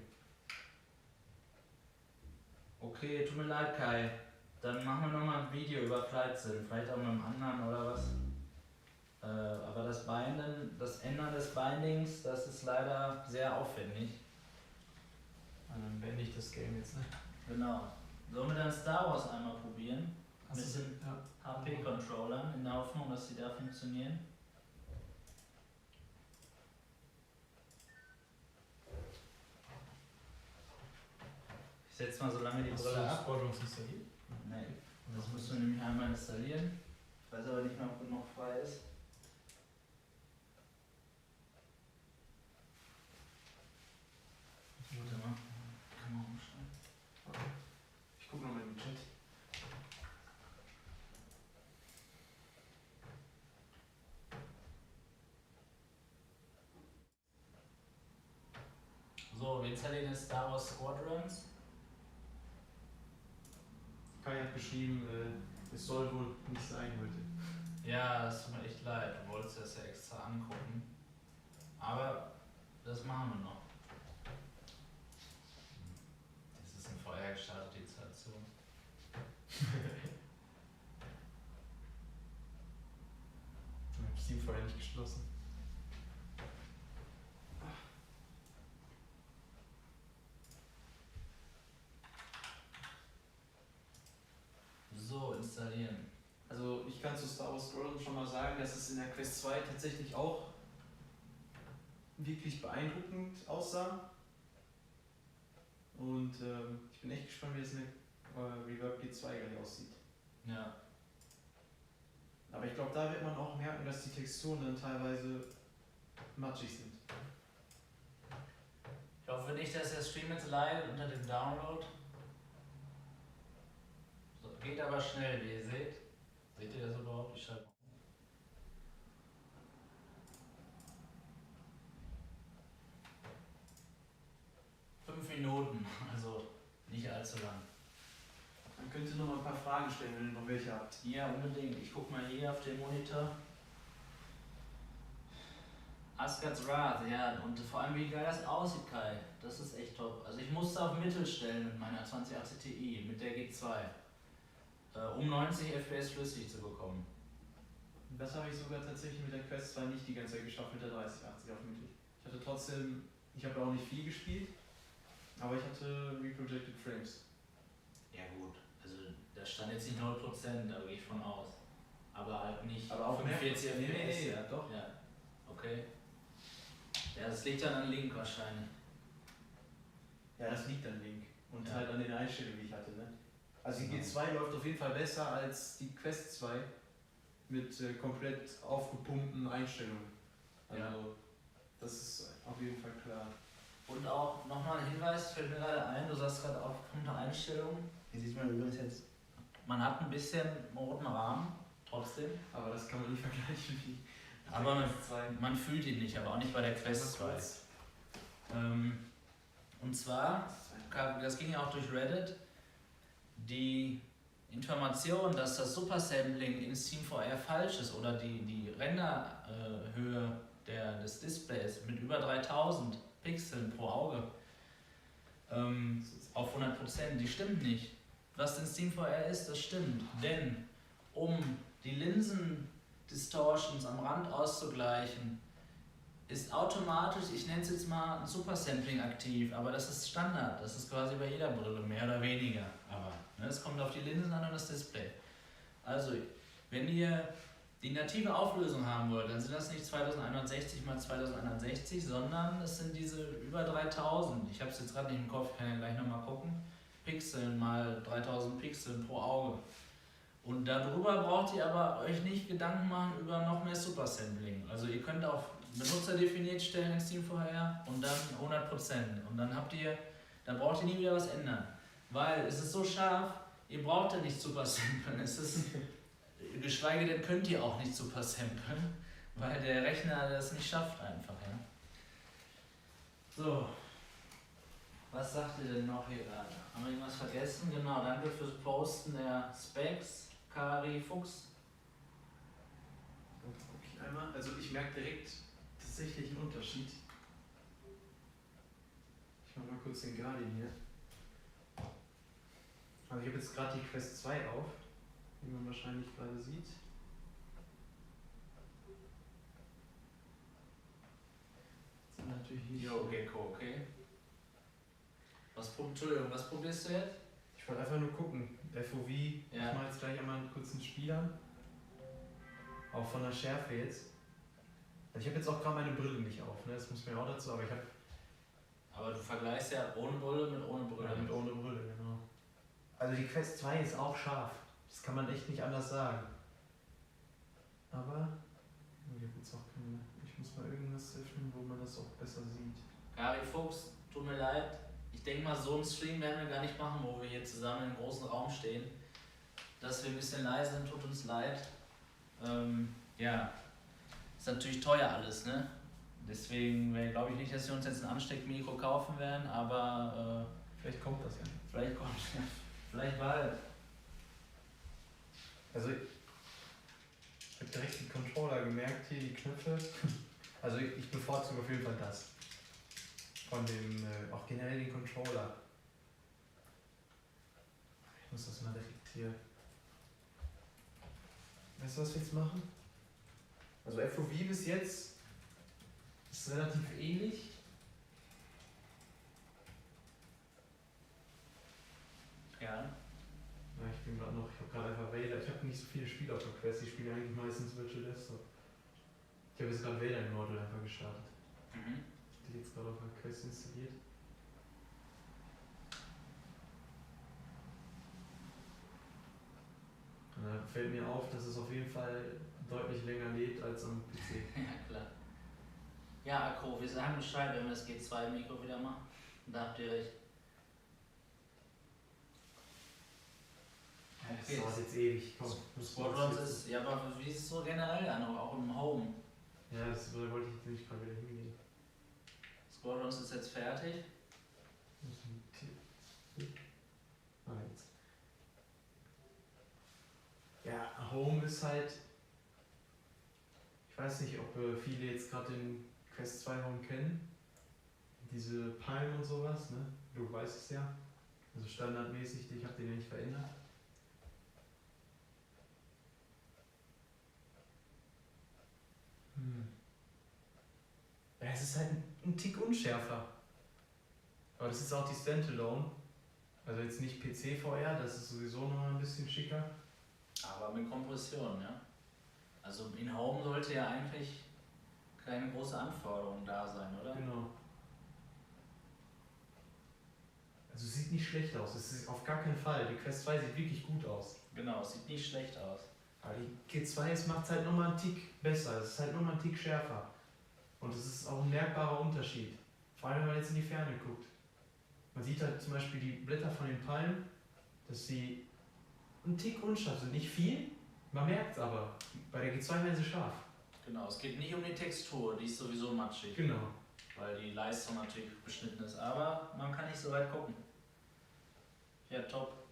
Okay, tut mir leid, Kai. Dann machen wir nochmal ein Video über Flight Sim. Vielleicht auch mit einem anderen oder was. Aber das Ändern des Bindings, das ist leider sehr aufwendig. Dann beende ich das Game jetzt, ne? Genau. Sollen wir dann Star Wars einmal probieren? Hast Mit du- den ja. HP-Controllern, in der Hoffnung, dass sie da funktionieren. Ich setze mal so lange die Hast du Brille ab. Squadrons installiert? Nee, das musst du nämlich einmal installieren. Ich weiß aber nicht mehr, ob genug frei ist. Warte mal, kann man umschreiben. Ich gucke nochmal in den Chat. So, wir installieren jetzt Star Wars Squadrons. Kai hat geschrieben, es soll wohl nicht sein heute. Ja, es tut mir echt leid, du wolltest das ja extra angucken. Aber das machen wir noch. Das ist eine vorher gestartete Installation. Ich habe Steam vorher nicht geschlossen. So, installieren. Also ich kann zu Star Wars Squadron schon mal sagen, dass es in der Quest 2 tatsächlich auch wirklich beeindruckend aussah. Und ich bin echt gespannt, wie es in der Reverb G2 gleich aussieht. Ja. Aber ich glaube, da wird man auch merken, dass die Texturen dann teilweise matschig sind. Ich hoffe nicht, dass der Stream jetzt leidet unter dem Download. So, geht aber schnell, wie ihr seht. Seht ihr das überhaupt? Ich schalte mal. Fünf Minuten, also nicht allzu lang. Dann könnt ihr noch mal ein paar Fragen stellen, wenn ihr noch welche habt. Ja, unbedingt. Ich guck mal hier auf den Monitor. Asgard's Wrath, ja, und vor allem wie geil das aussieht, Kai. Das ist echt top. Also ich musste auf Mittel stellen mit meiner 2080 Ti, mit der G2. Um 90 FPS flüssig zu bekommen. Das habe ich sogar tatsächlich mit der Quest 2 nicht die ganze Zeit geschafft, mit der 3080 auf Mittel. Ich hatte trotzdem, ich habe auch nicht viel gespielt, aber ich hatte Reprojected Frames. Ja gut, also da stand jetzt nicht 0%, da gehe ich von aus. Aber halt nicht Aber auch 45 mehr? FPS. Nee, ja, doch. Ja, okay. Ja, das liegt dann an Link wahrscheinlich. Ja, das liegt an Link. Und Ja. halt an den Einstellungen, die ich hatte. Ne? Also die Genau. G2 läuft auf jeden Fall besser als die Quest 2 mit komplett aufgepumpten Einstellungen. Also Ja. das ist auf jeden Fall klar. Und auch nochmal ein Hinweis, fällt mir gerade ein, du sagst gerade aufgepumpte Einstellungen. Hier sieht man übrigens jetzt, man hat ein bisschen roten Rahmen, trotzdem. Aber das kann man nicht vergleichen wie Aber Quest 2. man fühlt ihn nicht, aber auch nicht bei der Quest 2. Und zwar, das ging ja auch durch Reddit, die Information, dass das Supersampling in SteamVR falsch ist oder die Renderhöhe des Displays mit über 3000 Pixeln pro Auge auf 100%, die stimmt nicht. Was in SteamVR ist, das stimmt. Denn um die Linsen-Distortions am Rand auszugleichen, ist automatisch, ich nenne es jetzt mal ein Supersampling aktiv, aber das ist Standard, das ist quasi bei jeder Brille, mehr oder weniger. Aber es kommt auf die Linsen an und das Display. Also, wenn ihr die native Auflösung haben wollt, dann sind das nicht 2160 x 2160, sondern es sind diese über 3000, ich habe es jetzt gerade nicht im Kopf, kann ja gleich nochmal gucken, Pixeln mal 3000 Pixeln pro Auge. Und darüber braucht ihr aber euch nicht Gedanken machen über noch mehr Supersampling. Also ihr könnt auf benutzerdefiniert stellen in SteamVR und dann 100%. Und dann braucht ihr nie wieder was ändern. Weil es ist so scharf, ihr braucht ja nicht Supersamplen. Geschweige denn könnt ihr auch nicht Supersamplen, weil der Rechner das nicht schafft einfach. Ja? So, was sagt ihr denn noch hier gerade? Haben wir irgendwas vergessen? Genau, danke fürs Posten der Specs. Kari Fuchs. Einmal, also ich merke direkt tatsächlich einen Unterschied. Ich mache mal kurz den Guardian hier. Also ich habe jetzt gerade die Quest 2 auf, wie man wahrscheinlich gerade sieht. Das ist natürlich nicht. Jo, Gecko, okay. Entschuldigung, was probierst du jetzt? Ich wollte einfach nur gucken. FOV, Ja. ich mache jetzt gleich einmal kurz einen Spiel an. Auch von der Schärfe jetzt. Also ich habe jetzt auch gerade meine Brille nicht auf, ne? Das muss man ja auch dazu, aber ich habe. Aber du vergleichst ja ohne Brille mit ohne Brille. Ja, mit ohne Brille, genau. Also die Quest 2 ist auch scharf. Das kann man echt nicht anders sagen. Aber. Ich habe jetzt auch keine. Ich muss mal irgendwas öffnen, wo man das auch besser sieht. Kari Fuchs, tut mir leid. Ich denke mal, so einen Stream werden wir gar nicht machen, wo wir hier zusammen im großen Raum stehen. Dass wir ein bisschen leise sind, tut uns leid. Ja, ist natürlich teuer alles, ne? Deswegen glaube ich nicht, dass wir uns jetzt ein Ansteckmikro kaufen werden, aber Vielleicht kommt das ja. vielleicht kommt vielleicht bald. Also ich habe direkt die Controller gemerkt, hier die Knöpfe. Also ich bevorzuge auf jeden Fall das. Von dem, auch generell den Controller. Ich muss das mal direkt hier. Weißt du, was wir jetzt machen? Also FOV bis jetzt ist relativ ähnlich. Ja. Ja, ich bin gerade noch, ich habe gerade einfach Vader. Ich habe nicht so viele Spiele auf der Quest, ich spiele eigentlich meistens Virtual Desktop. Ich habe jetzt gerade Vader im Model einfach gestartet. Mhm. Die jetzt gerade auf der Quest installiert. Und da fällt mir auf, dass es auf jeden Fall deutlich länger lädt als am PC. Ja, klar. Ja, Akku, wir sagen Bescheid, wenn wir das G2-Mikro wieder machen. Da habt ihr recht. Das dauert jetzt ewig. Komm, Squadrons ist, ja, aber wie ist es so generell an, auch im Home? Ja, das wollte ich jetzt nicht gerade wieder hingehen. Squadrons ist jetzt fertig. Ah, jetzt. Ja, Home ist halt. Ich weiß nicht, ob viele jetzt gerade den Quest 2 Home kennen. Diese Palm und sowas, ne? Du weißt es ja. Also standardmäßig, ich habe den ja nicht verändert. Ja, es ist halt ein Tick unschärfer. Aber das ist auch die Standalone. Also jetzt nicht PC-VR, das ist sowieso noch ein bisschen schicker. Aber mit Kompression, ja. Also in Home sollte ja eigentlich keine große Anforderung da sein, oder? Genau. Also es sieht nicht schlecht aus, es ist auf gar keinen Fall. Die Quest 2 sieht wirklich gut aus. Genau, es sieht nicht schlecht aus. Aber die G2 macht es halt nochmal einen Tick besser, es ist halt nochmal einen Tick schärfer. Und es ist auch ein merkbarer Unterschied. Vor allem, wenn man jetzt in die Ferne guckt. Man sieht halt zum Beispiel die Blätter von den Palmen, dass sie einen Tick unscharf sind. Nicht viel, man merkt es aber. Bei der G2 werden sie scharf. Genau, es geht nicht um die Textur, die ist sowieso matschig. Genau. Weil die Leistung natürlich beschnitten ist, aber man kann nicht so weit gucken. Ja, top.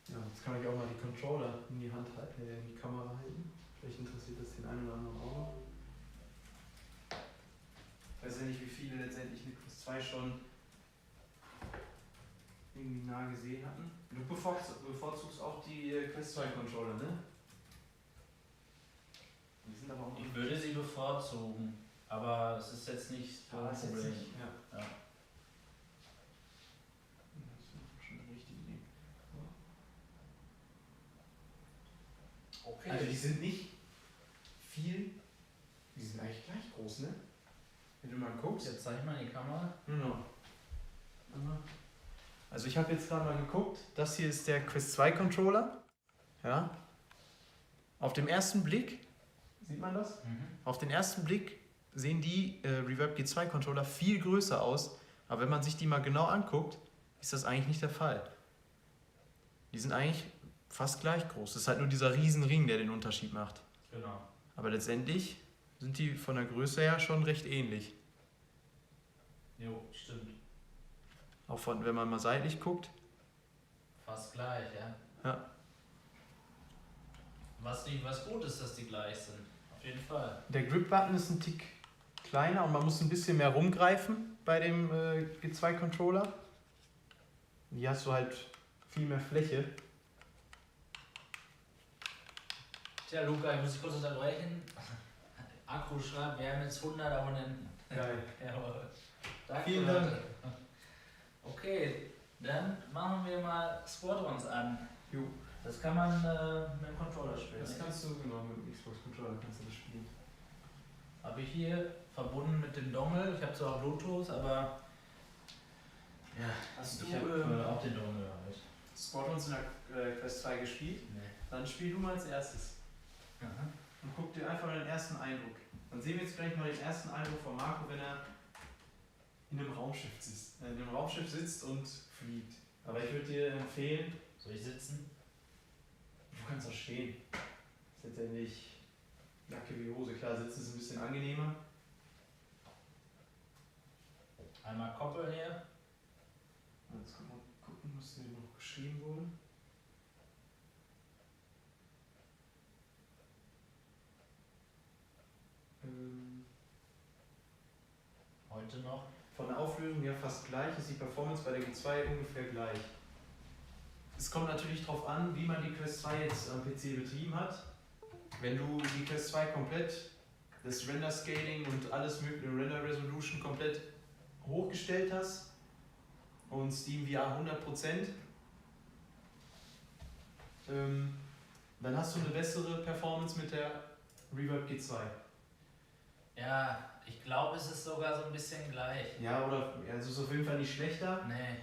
Ja, jetzt kann ich auch mal die Controller in die Hand halten, in die Kamera halten. Vielleicht interessiert das den einen oder anderen auch noch. Ich weiß ja nicht, wie viele letztendlich eine Quest 2 schon irgendwie nah gesehen hatten. Du bevorzugst auch die Quest 2 Controller, ne? Die sind aber auch Ich würde sie bevorzugen, aber es ist jetzt nicht so ein Problem. Ja. Ja. Das ist schon eine richtige Idee. Okay. Also die sind nicht viel, die sind eigentlich gleich groß, ne? Wenn du mal guckst. Jetzt zeig mal in die Kamera. Genau. Also ich habe jetzt gerade mal geguckt, das hier ist der Quest 2 Controller. Ja. Auf dem ersten Blick, sieht man das? Auf den ersten Blick sehen die Reverb G2 Controller viel größer aus, aber wenn man sich die mal genau anguckt, ist das eigentlich nicht der Fall. Die sind eigentlich fast gleich groß. Es ist halt nur dieser riesen Ring, der den Unterschied macht. Genau. Aber letztendlich sind die von der Größe her schon recht ähnlich. Jo, stimmt. Auch von, wenn man mal seitlich guckt. Fast gleich, ja. Ja. Was gut ist, dass die gleich sind. Auf jeden Fall. Der Grip-Button ist ein Tick kleiner und man muss ein bisschen mehr rumgreifen bei dem G2 Controller. Hier hast du halt viel mehr Fläche. Tja, Luca, ich muss dich kurz unterbrechen. Akku schreibt, wir haben jetzt 100 Abonnenten. Geil. Jawohl. Danke, Vielen Dank. Leute. Okay, dann machen wir mal Squadrons an. Jo. Das kann man mit dem Controller spielen. Das kannst du, genau, mit dem Xbox Controller kannst du das spielen. Habe ich hier verbunden mit dem Dongle. Ich habe zwar auch Bluetooth, aber ja, Hast ich du habe auch den Dongle halt. Squadrons in der Quest 2 gespielt? Nee. Dann spiel du mal als erstes. Aha. Und guck dir einfach mal den ersten Eindruck. Dann sehen wir jetzt gleich mal den ersten Eindruck von Marco, wenn er in einem Raumschiff sitzt und fliegt. Aber ich würde dir empfehlen, Soll ich sitzen? du kannst auch stehen. Ist letztendlich Jacke wie Hose. Klar, sitzen ist ein bisschen angenehmer. Einmal koppeln hier. Jetzt können wir gucken, was hier noch geschrieben wurde. Heute noch. Von der Auflösung ja fast gleich, ist die Performance bei der G2 ungefähr gleich. Es kommt natürlich darauf an, wie man die Quest 2 jetzt am PC betrieben hat. Wenn du die Quest 2 komplett, das Render Scaling und alles mögliche Render Resolution komplett hochgestellt hast und SteamVR 100%, dann hast du eine bessere Performance mit der Reverb G2. Ja, ich glaube, es ist sogar so ein bisschen gleich. Ja, oder also es ist auf jeden Fall nicht schlechter. Nee.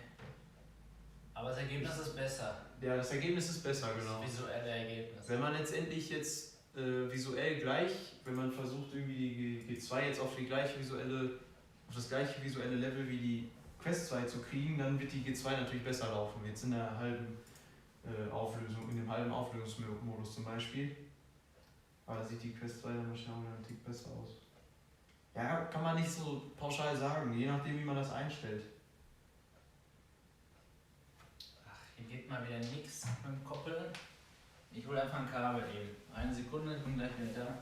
Aber das Ergebnis ist besser. Ja, das Ergebnis ist besser, genau. Das visuelle Ergebnis. Wenn man letztendlich jetzt visuell gleich, wenn man versucht irgendwie die G2 jetzt auf das gleiche visuelle Level wie die Quest 2 zu kriegen, dann wird die G2 natürlich besser laufen. Jetzt in der halben Auflösung, in dem halben Auflösungsmodus zum Beispiel. Aber da sieht die Quest 2 dann wahrscheinlich einen Tick besser aus. Ja, kann man nicht so pauschal sagen, je nachdem wie man das einstellt. Ach, hier geht mal wieder nichts mit dem Koppeln. Ich hole einfach ein Kabel eben. Eine Sekunde, ich bin gleich wieder da.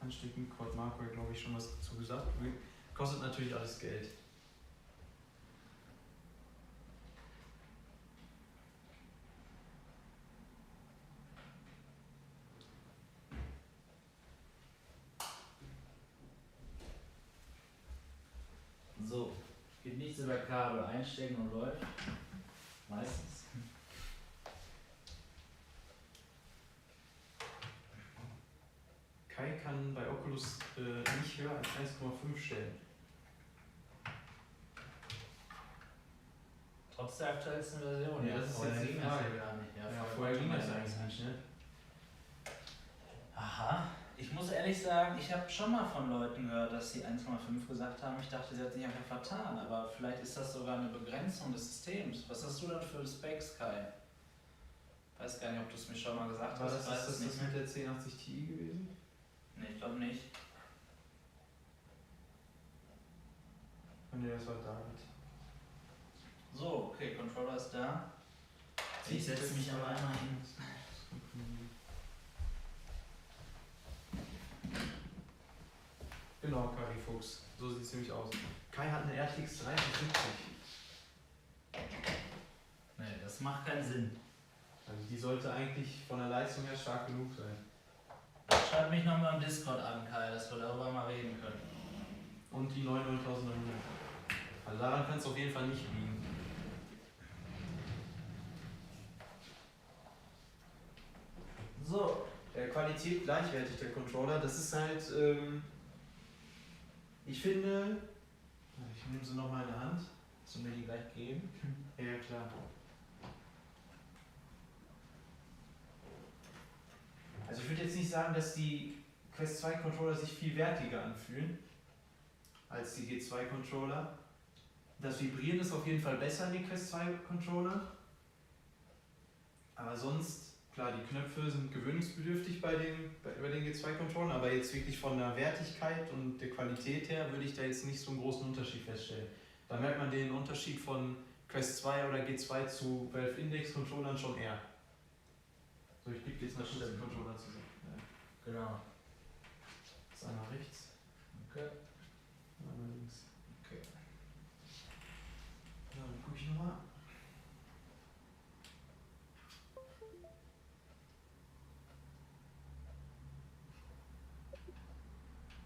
Anstecken, Quad Marco hat glaube ich schon was dazu gesagt. Kostet natürlich alles Geld. So, geht nichts über Kabel. Einstecken und läuft. Meistens. Kai kann bei Oculus nicht höher als 1,5 stellen. Trotz der aktuellsten Version. Ja, das ist vorher jetzt die ging das Frage. ja gar nicht. Ja, vorher ging das eigentlich nicht, ne? Aha. Ich muss ehrlich sagen, ich habe schon mal von Leuten gehört, dass sie 1,5 gesagt haben. Ich dachte, sie hat sich einfach vertan, aber vielleicht ist das sogar eine Begrenzung des Systems. Was hast du denn für Specs, Kai? Weiß gar nicht, ob du es mir schon mal gesagt War hast. das Ich weiß es das nicht mit mehr. der 1080 Ti gewesen? Nee, ich glaube nicht. Ne, das war David. So, okay, Controller ist da. Ich setze mich aber einmal hin. Genau, Kari Fuchs. So sieht es nämlich aus. Kai hat eine RTX 3070. Nee, das macht keinen Sinn. Also die sollte eigentlich von der Leistung her stark genug sein. Schreib mich nochmal im Discord an, Kai, dass wir darüber mal reden können. Und die 9900. Also daran kann es auf jeden Fall nicht liegen. So. Qualität gleichwertig, der Controller. Das ist halt, ich finde, ich nehme sie nochmal in der Hand. Willst du mir die gleich geben? Ja, klar. Also ich würde jetzt nicht sagen, dass die Quest 2 Controller sich viel wertiger anfühlen als die G2 Controller. Das Vibrieren ist auf jeden Fall besser in den Quest 2 Controller. Aber sonst, klar, die Knöpfe sind gewöhnungsbedürftig bei den G2 Controllern, aber jetzt wirklich von der Wertigkeit und der Qualität her würde ich da jetzt nicht so einen großen Unterschied feststellen. Da merkt man den Unterschied von Quest 2 oder G2 zu Valve Index Controllern schon eher. So, ich gebe jetzt mal kurz den Controller zusammen. Ja. Genau. Das ist einmal rechts, Okay. einmal links. Okay. So, dann gucke ich nochmal.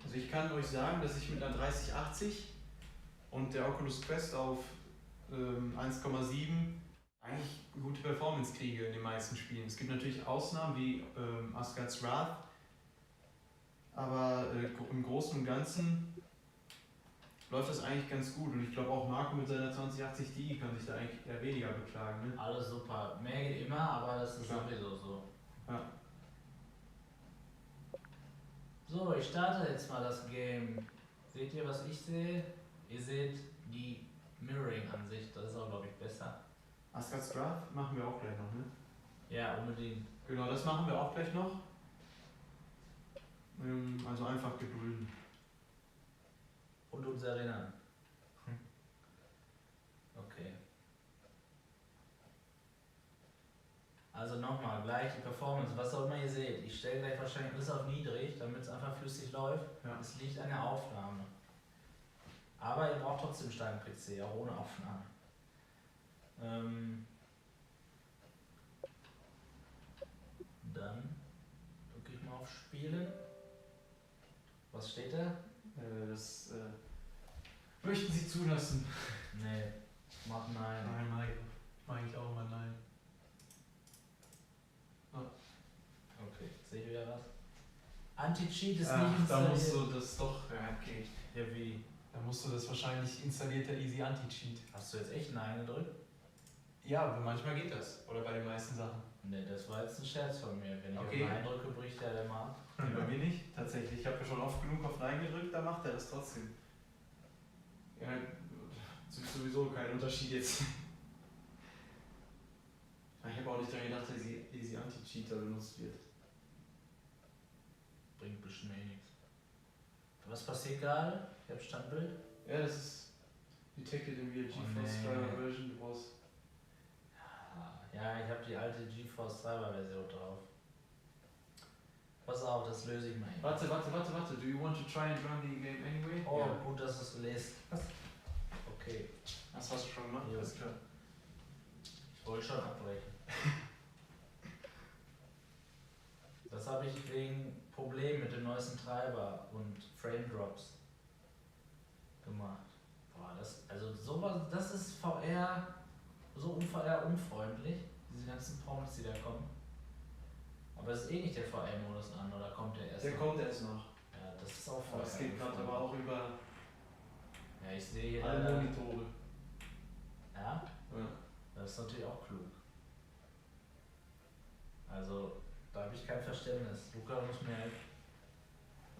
Also ich kann euch sagen, dass ich mit einer 3080 und der Oculus Quest auf 1,7 eigentlich gute Performance kriege in den meisten Spielen. Es gibt natürlich Ausnahmen wie Asgard's Wrath, aber im Großen und Ganzen läuft das eigentlich ganz gut und ich glaube auch Marco mit seiner 2080 Ti kann sich da eigentlich eher weniger beklagen. Ne? Alles super. Mehr geht immer, aber das ist Ja. sowieso so. Ja. So, ich starte jetzt mal das Game. Seht ihr, was ich sehe? Ihr seht die Mirroring-Ansicht, das ist auch, glaube ich, besser. Asgard's Wrath machen wir auch gleich noch, ne? Ja, unbedingt. Genau, das machen wir auch gleich noch. Also einfach gedulden. Und uns erinnern. Okay. Also nochmal, gleich die Performance, was auch immer ihr seht. Ich stelle gleich wahrscheinlich alles auf niedrig, damit es einfach flüssig läuft. Ja. Es liegt an der Aufnahme. Aber ihr braucht trotzdem einen starken PC, auch ohne Aufnahme. Dann drücke ich mal auf Spielen. Was steht da? Das möchten Sie zulassen? Nee, mach nein. Nein, mach ich auch mal nein. Okay, sehe ich wieder was? Anti-Cheat ist Ach, nicht da installiert. musst du das doch. Ja, okay. Ja, wie? Da musst du das wahrscheinlich installiert der Easy Anti-Cheat. Hast du jetzt echt Nein gedrückt? Ja, aber manchmal geht das. Oder bei den meisten Sachen. Ne, das war jetzt ein Scherz von mir. Wenn ich Okay. auf Nein drücke, bricht der immer ab. Nee, bei mir nicht, tatsächlich. Ich habe ja schon oft genug auf Nein gedrückt, da macht er das trotzdem. Ja, es ist sowieso kein Unterschied jetzt. Ich habe auch nicht daran gedacht, dass Easy Anti-Cheat da benutzt wird. Bringt bestimmt eh nichts. Was passiert gerade? Ich habe Standbild. Ja, das ist detected in via GeForce nee. Driver Version was. Ja, ich habe die alte GeForce Driver Version drauf. Pass auf, das löse ich mal eben. Warte. Do you want to try and run the game anyway? Oh, Ja. gut, dass du es lest. Okay, Das hast du schon gemacht? Ja. Alles klar. ich wollte schon abbrechen. Das habe ich wegen Problemen mit dem neuesten Treiber und Frame Drops gemacht. Boah, das ist VR so VR unfreundlich, diese ganzen Prompts, die da kommen. Aber es ist eh nicht der VR-Modus an, oder kommt der erst? Der noch? kommt erst noch. Ja, das ist auch Aber es geht gerade aber auch über Ja, ich sehe hier alle leider. Monitore. Ja, Ja. das ist natürlich auch klug. Also, da habe ich kein Verständnis. Luca muss mir helfen.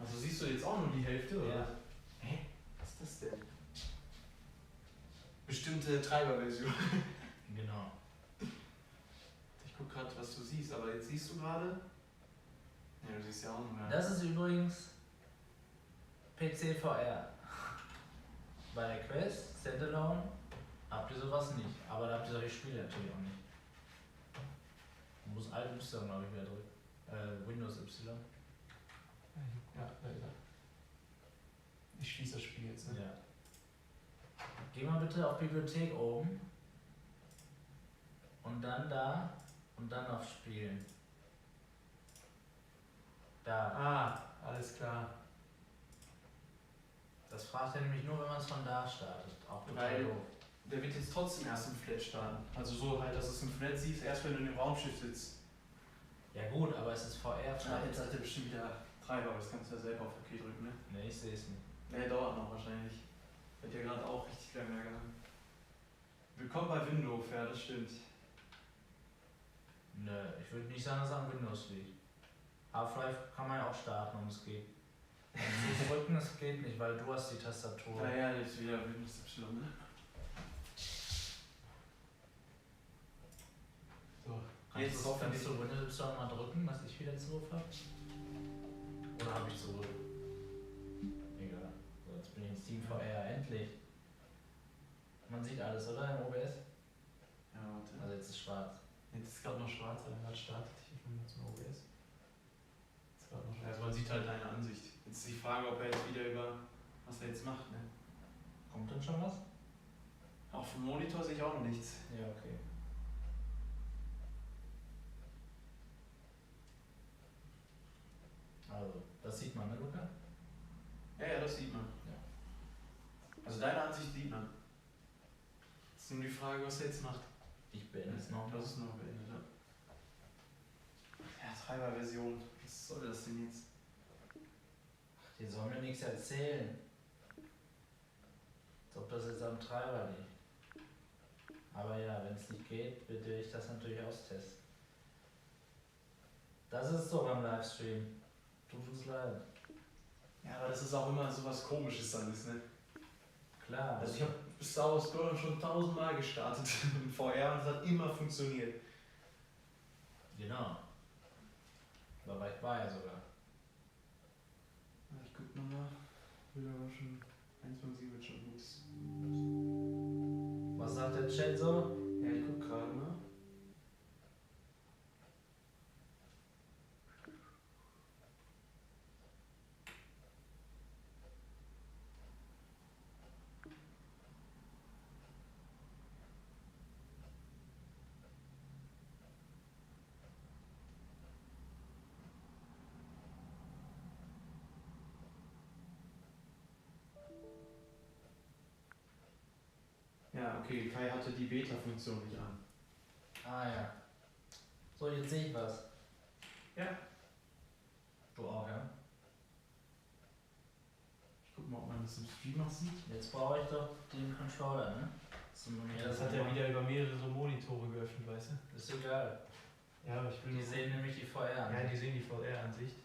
Also siehst du jetzt auch nur die Hälfte, oder? Ja. Hä? Was ist das denn? Bestimmte Treiberversion. Genau. Ich guck gerade, was du siehst, aber jetzt siehst du gerade. Ja, du siehst ja auch noch. Das ist übrigens PC VR. Bei der Quest, Standalone, habt ihr sowas nicht. Aber da habt ihr solche Spiele natürlich auch nicht. Man muss Alt Y, glaube ich, wieder drücken. Windows Y. Ja, da ist er. Ich schließe das Spiel jetzt, ne? Ja. Geh mal bitte auf Bibliothek oben. Und dann da. Und dann auf Spielen. Da. Ah, alles klar. Das fragt er nämlich nur, wenn man es von da startet. Auch total Weil- doof. Der wird jetzt trotzdem erst im Flat starten. Also so halt, dass du es im Flat siehst, erst wenn du in dem Raumschiff sitzt. Ja gut, aber es ist VR Ja, vielleicht. jetzt hat er bestimmt wieder Treiber, aber das kannst du ja selber auf OK drücken, ne? Ne, ich sehe es nicht. Ne, dauert noch wahrscheinlich. Wird ja gerade auch richtig lange gegangen. Willkommen bei Windows, ja, das stimmt. Nö, ich würde nicht sagen, dass es an Windows liegt. Half-Life kann man ja auch starten und es geht. Zu drücken, es geht nicht, weil du hast die Tastatur. Ja, jetzt wieder Windows Y, ne? So, jetzt Kannst du Windows Y mal drücken, dass ich wieder Zugriff habe? Oder habe ich Zugriff? Egal. So, jetzt bin ich in Steam VR, endlich. Man sieht alles, oder? Im OBS? Ja, warte. Also jetzt ist schwarz. Jetzt ist gerade noch schwarz, aber gerade startet. Ich öffne mal zum OBS. Jetzt gerade noch schwarz. Also man sieht halt deine Ansicht. Jetzt ist die Frage, ob er jetzt wieder über was er jetzt macht, ne? Kommt denn schon was? Auf dem Monitor sehe ich auch noch nichts. Ja, okay. Also, das sieht man, ne, Luca? Ja, das sieht man. Ja. Also deine Ansicht sieht man. Jetzt ist nur die Frage, was er jetzt macht. Ich beende es noch. Das ist noch beendet, ja. Ja, Treiberversion. Was soll das denn jetzt? Die sollen mir nichts erzählen. Als ob das jetzt am Treiber liegt. Aber ja, wenn es nicht geht, würde ich das natürlich austesten. Das ist so beim Livestream. Tut uns leid. Ja, aber das ist auch immer so was Komisches alles, ne? Klar. Also ich habe Star Wars Squadron schon 1000-mal gestartet in VR und es hat immer funktioniert. Genau. Aber weit war ja sogar. Ich guck nochmal. Will aber schon 1.7 wird schon gut. Was sagt der Chat so? Ja, ich guck gerade mal. Ja, okay, Kai hatte die Beta-Funktion nicht an. Ah ja. So, jetzt sehe ich was. Ja. Du auch, ja? Ich guck mal, ob man das im Stream noch sieht. Jetzt brauche ich doch den Controller, ne? Das hat er wieder über mehrere so Monitore geöffnet, weißt du? Ist egal. Ja, aber ich will. Die sehen nämlich die VR an. Ja, die sehen die VR-Ansicht.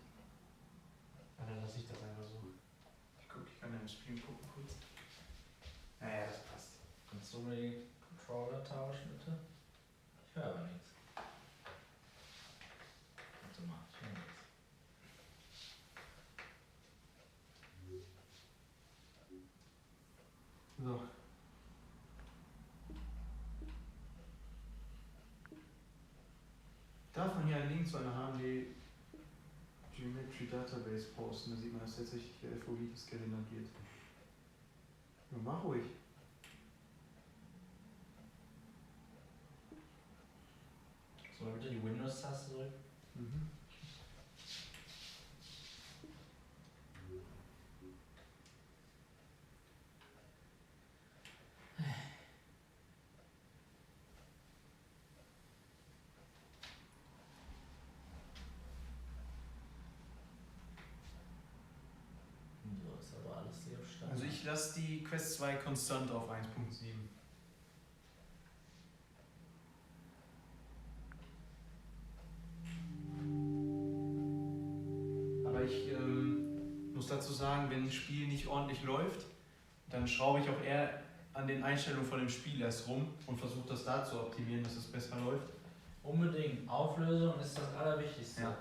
Ja, dann lasse ich das einfach so. Ich kann ja im Stream gucken kurz. Ja, das passt. Kannst du mir die Controller tauschen, bitte? Ich höre aber nichts. Warte mal, ich höre nichts. So. Darf man hier einen Link zu einer AMD Geometry Database posten? Da sieht man, dass tatsächlich der FOV gerendert wird. Ja, mach ruhig. Soll bitte die Windows-Taste drücken? Mhm. So, ist aber alles sehr stark. Also ich lasse die Quest 2 konstant auf 1.7. Aber ich muss dazu sagen, wenn ein Spiel nicht ordentlich läuft, dann schraube ich auch eher an den Einstellungen von dem Spiel erst rum und versuche das da zu optimieren, dass es besser läuft. Unbedingt. Auflösung ist das Allerwichtigste. Ja.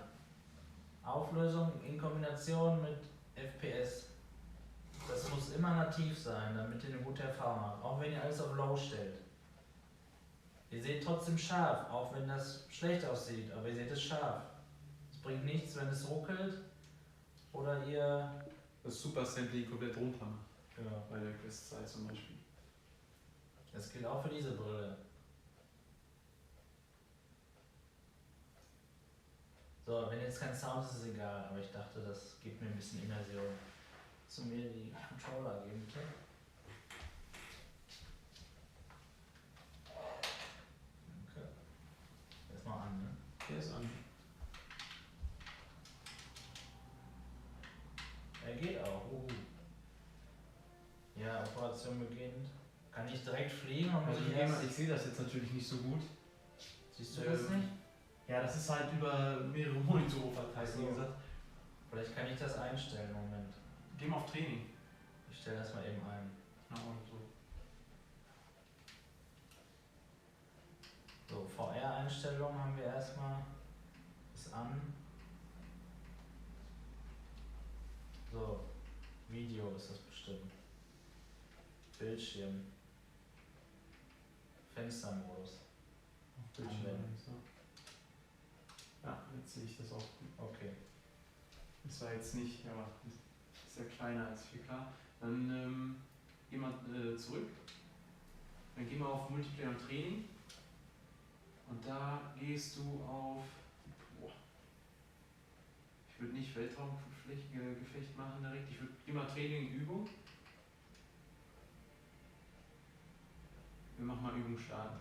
Auflösung in Kombination mit FPS. Das muss immer nativ sein, damit ihr eine gute Erfahrung habt. Auch wenn ihr alles auf Low stellt. Ihr seht trotzdem scharf, auch wenn das schlecht aussieht, aber ihr seht es scharf. Es bringt nichts, wenn es ruckelt oder ihr... Das Super Sampling komplett runter macht. Ja. Bei der Quest 2 zum Beispiel. Das gilt auch für diese Brille. So, wenn jetzt kein Sound ist, ist es egal, aber ich dachte, das gibt mir ein bisschen Immersion. Zu mir die Controller geben, bitte. Okay. Erstmal an, ne? Der ist an. Er geht auch. Ja, Operation beginnt. Kann ich direkt fliegen und muss Also ich erst... ich sehe das jetzt natürlich nicht so gut. Siehst du das nicht? Ja, das ist halt über mehrere Monitore verteilt, Ach so. wie gesagt. Vielleicht kann ich das einstellen, Moment. Geh mal auf Training. Ich stelle das mal eben ein. Genau, so. So, VR-Einstellungen haben wir erstmal. Ist an. So, Video ist das bestimmt. Bildschirm. Fenstermodus. Anwenden. Ja, jetzt sehe ich das auch. Okay. Das war jetzt nicht, aber ist ja kleiner als 4K. Dann geh mal zurück. Dann geh mal auf Multiplayer und Training. Und da gehst du auf. Boah. Ich würde nicht Weltraumgefecht machen direkt. Ich würde immer Training Übung. Wir machen mal Übung starten.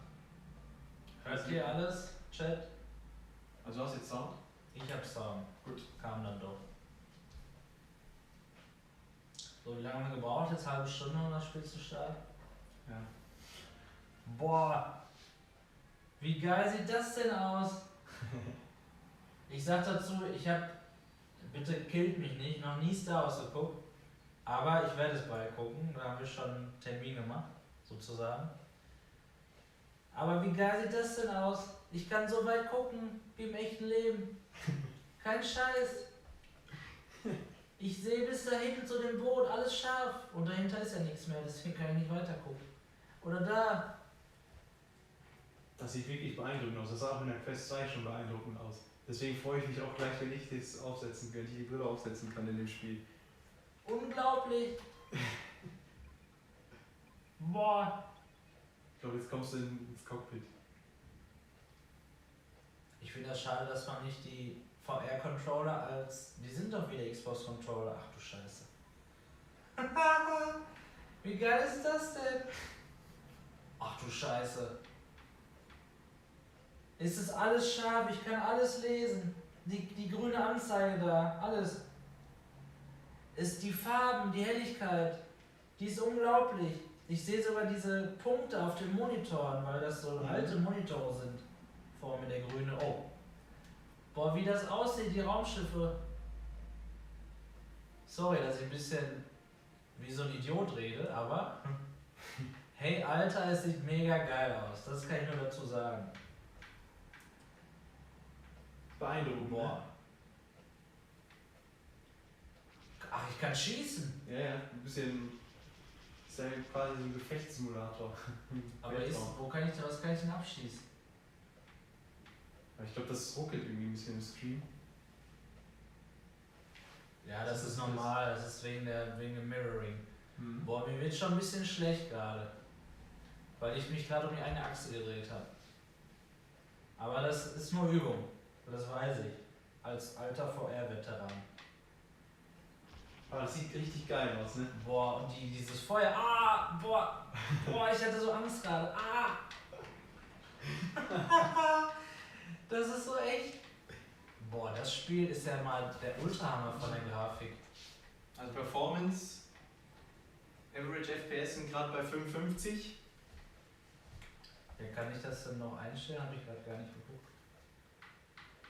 Hört ihr alles? Chat? Also du hast jetzt Sound? Ich hab Sound. Gut. Kam dann doch. So, wie lange haben wir gebraucht? Jetzt halbe Stunde, um das Spiel zu starten? Ja. Boah! Wie geil sieht das denn aus? Ich sag dazu, ich hab, bitte killt mich nicht, noch nie Star Wars geguckt. Aber ich werde es bald gucken, da haben wir schon einen Termin gemacht, sozusagen. Aber wie geil sieht das denn aus? Ich kann so weit gucken, wie im echten Leben. Kein Scheiß. Ich sehe bis dahin zu dem Boot, alles scharf. Und dahinter ist ja nichts mehr, deswegen kann ich nicht weiter gucken. Oder da. Das sieht wirklich beeindruckend aus. Das sah auch in der Quest 2 schon beeindruckend aus. Deswegen freue ich mich auch gleich, wenn ich das aufsetzen kann, die Brille aufsetzen kann in dem Spiel. Unglaublich. Boah. Ich glaube, jetzt kommst du ins Cockpit. Ich finde das schade, dass man nicht die VR-Controller als... Die sind doch wieder Xbox-Controller. Ach du Scheiße. Wie geil ist das denn? Ach du Scheiße. Es ist alles scharf, ich kann alles lesen. Die grüne Anzeige da, alles. Ist die Farben, die Helligkeit, die ist unglaublich. Ich sehe sogar diese Punkte auf den Monitoren, weil das so alte Monitore sind. Vor mir der grüne. Oh. Boah, wie das aussieht, die Raumschiffe. Sorry, dass ich ein bisschen wie so ein Idiot rede, aber hey Alter, es sieht mega geil aus. Das kann ich nur dazu sagen. Beeindruckend. Boah. Ach, ich kann schießen. Ne? Ja, ein bisschen. Ist ja quasi so ein Gefechtssimulator. Aber was kann ich denn abschießen? Ich glaube, das ruckelt irgendwie ein bisschen im Stream. Ja, das ist normal, das ist wegen dem Mirroring. Mhm. Boah, mir wird schon ein bisschen schlecht gerade. Weil ich mich gerade um die eine Achse gedreht habe. Aber das ist nur Übung. Das weiß ich. Als alter VR-Veteran. Aber das sieht richtig geil aus, ne? Boah, und dieses Feuer. Ah! Boah! Boah, ich hatte so Angst gerade. Ah! Das ist so echt. Boah, das Spiel ist ja mal der Ultrahammer von der Grafik. Also Performance, Average FPS sind gerade bei 55. Ja, kann ich das denn noch einstellen? Habe ich gerade gar nicht geguckt.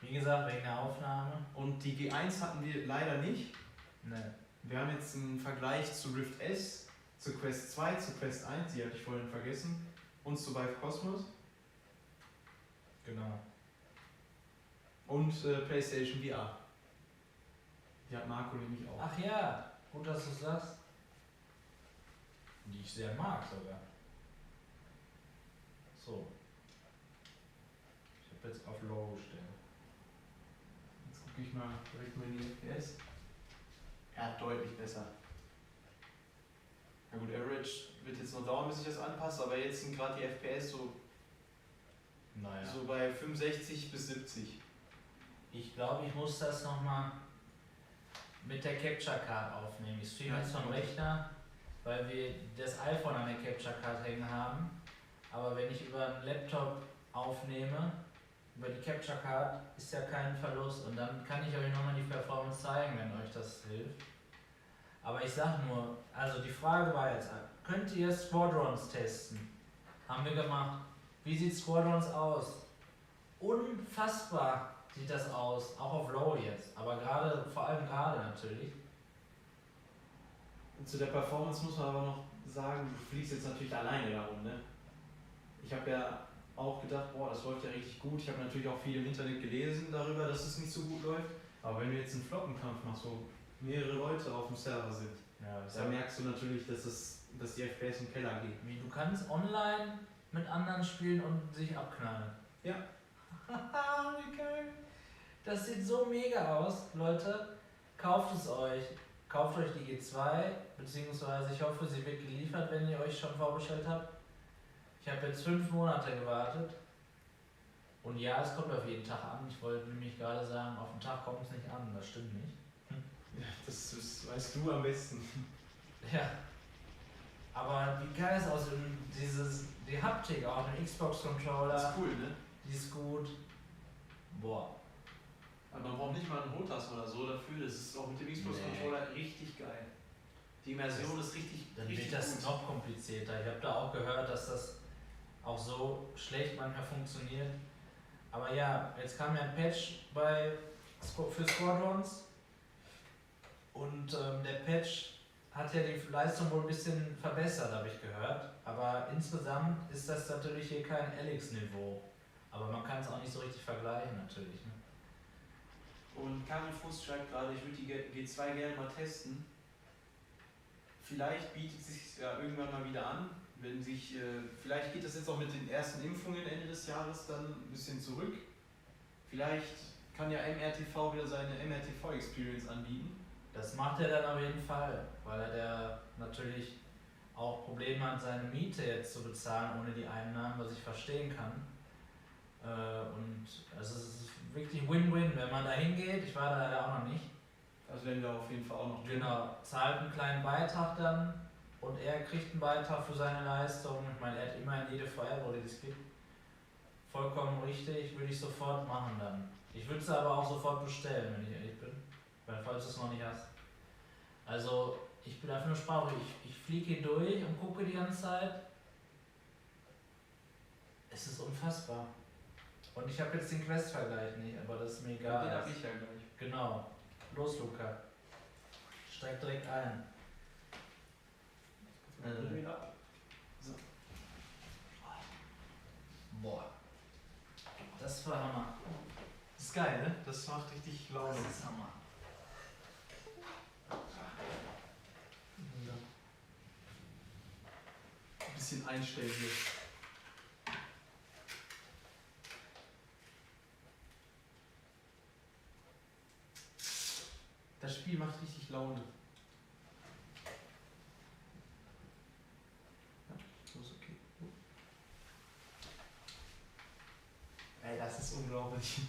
Wie gesagt, wegen der Aufnahme. Und die G1 hatten wir leider nicht. Ne. Wir haben jetzt einen Vergleich zu Rift S, zu Quest 2, zu Quest 1, die hatte ich vorhin vergessen, und zu Vive Cosmos. Genau. Und PlayStation VR. Die hat Marco nämlich auch. Ach ja, gut, dass du sagst. Die ich sehr mag sogar. So. Ich habe jetzt auf Low gestellt. Jetzt gucke ich mal direkt mal in die FPS. Ja, deutlich besser. Na gut, Average wird jetzt noch dauern, bis ich das anpasse, aber jetzt sind gerade die FPS so Naja. so bei 65 bis 70. Ich glaube, ich muss das nochmal mit der Capture Card aufnehmen. Ich streame Ja, jetzt vom okay. Rechner, weil wir das iPhone an der Capture Card hängen haben. Aber wenn ich über einen Laptop aufnehme, über die Capture Card, ist ja kein Verlust. Und dann kann ich euch nochmal die Performance zeigen, wenn euch das hilft. Aber ich sag nur, also die Frage war jetzt, könnt ihr Squadrons testen? Haben wir gemacht. Wie sieht Squadrons aus? Unfassbar sieht das aus, auch auf Low jetzt, aber gerade, vor allem gerade natürlich. Und zu der Performance muss man aber noch sagen, du fliegst jetzt natürlich alleine darum, ne? Ich habe ja auch gedacht, boah, das läuft ja richtig gut. Ich habe natürlich auch viel im Internet gelesen darüber, dass es nicht so gut läuft. Aber wenn du jetzt einen Flockenkampf machst, wo mehrere Leute auf dem Server sind, Ja, dann merkst du natürlich, dass die FPS im Keller geht. wie du kannst online mit anderen spielen und sich abknallen. Ja. Wie geil. Das sieht so mega aus, Leute. Kauft es euch. Kauft euch die G2, beziehungsweise ich hoffe, sie wird geliefert, wenn ihr euch schon vorbestellt habt. Ich habe jetzt 5 Monate gewartet. Und ja, es kommt auf jeden Tag an. Ich wollte nämlich gerade sagen, auf den Tag kommt es nicht an. Das stimmt nicht. Ja, das weißt du am besten. Ja. Aber wie geil es aussieht. Und die Haptik auch, den Xbox-Controller, Das ist cool, ne? die ist gut. Boah. Aber man braucht nicht mal einen Rotas oder so dafür. Das ist auch mit dem Xbox-Controller richtig geil. Die Immersion ist richtig, Dann richtig wird das gut. noch komplizierter. Ich habe da auch gehört, dass das auch so schlecht manchmal funktioniert. Aber ja, jetzt kam ja ein Patch für Squadrons. Und der Patch hat ja die Leistung wohl ein bisschen verbessert, habe ich gehört. Aber insgesamt ist das natürlich hier kein Alex-Niveau. Aber man kann es auch nicht so richtig vergleichen natürlich. Ne? Und Karin Fuß schreibt gerade, ich würde die G2 gerne mal testen. Vielleicht bietet es sich ja irgendwann mal wieder an, wenn sich, vielleicht geht das jetzt auch mit den ersten Impfungen Ende des Jahres dann ein bisschen zurück. Vielleicht kann ja MRTV wieder seine MRTV-Experience anbieten. Das macht er dann auf jeden Fall, weil er natürlich auch Probleme hat, seine Miete jetzt zu bezahlen ohne die Einnahmen, was ich verstehen kann. Und also es ist wirklich Win-Win, wenn man da hingeht. Ich war da leider auch noch nicht. Das werden wir auf jeden Fall auch noch tun. Genau, zahlt einen kleinen Beitrag dann und er kriegt einen Beitrag für seine Leistung. Ich meine, er hat immerhin jede Feuerwehr, die es gibt. Vollkommen richtig, würde ich sofort machen dann. Ich würde es aber auch sofort bestellen, wenn ich ehrlich bin. Weil falls du es noch nicht hast. Also, ich bin einfach nur sprachlos. Ich fliege hier durch und gucke die ganze Zeit. Es ist unfassbar. Und ich habe jetzt den Quest-Vergleich nicht, aber das ist mir egal. Den habe ich ja gleich. Genau. Los, Luca. Steig direkt ein. Wieder ab. So. Boah. Das war Hammer. Das ist geil, ne? Das macht richtig Laune. Das ist Hammer. Ein bisschen einstellen hier. Das Spiel macht richtig Laune. Ja, so ist okay. Ey, das ist unglaublich.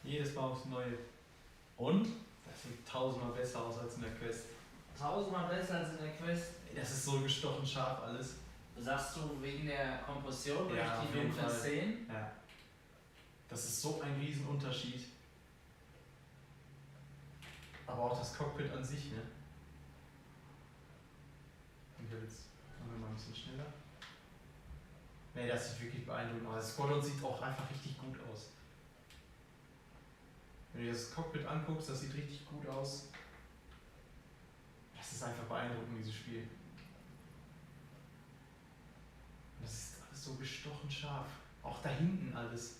Jedes Mal aufs Neue. Und? Das sieht tausendmal besser aus als in der Quest. Tausendmal besser als in der Quest. Ey, das ist so gestochen scharf alles. Sagst du wegen der Kompression durch Ja, die auf jeden dunklen Fall. Szenen? Ja. Das ist so ein Riesenunterschied. Aber auch das Cockpit an sich, ne? Und jetzt machen wir mal ein bisschen schneller. Ne, das sieht wirklich beeindruckend aus. Das Squadron sieht auch einfach richtig gut aus. Wenn du dir das Cockpit anguckst, das sieht richtig gut aus. Das ist einfach beeindruckend, dieses Spiel. Das ist alles so gestochen scharf. Auch da hinten alles.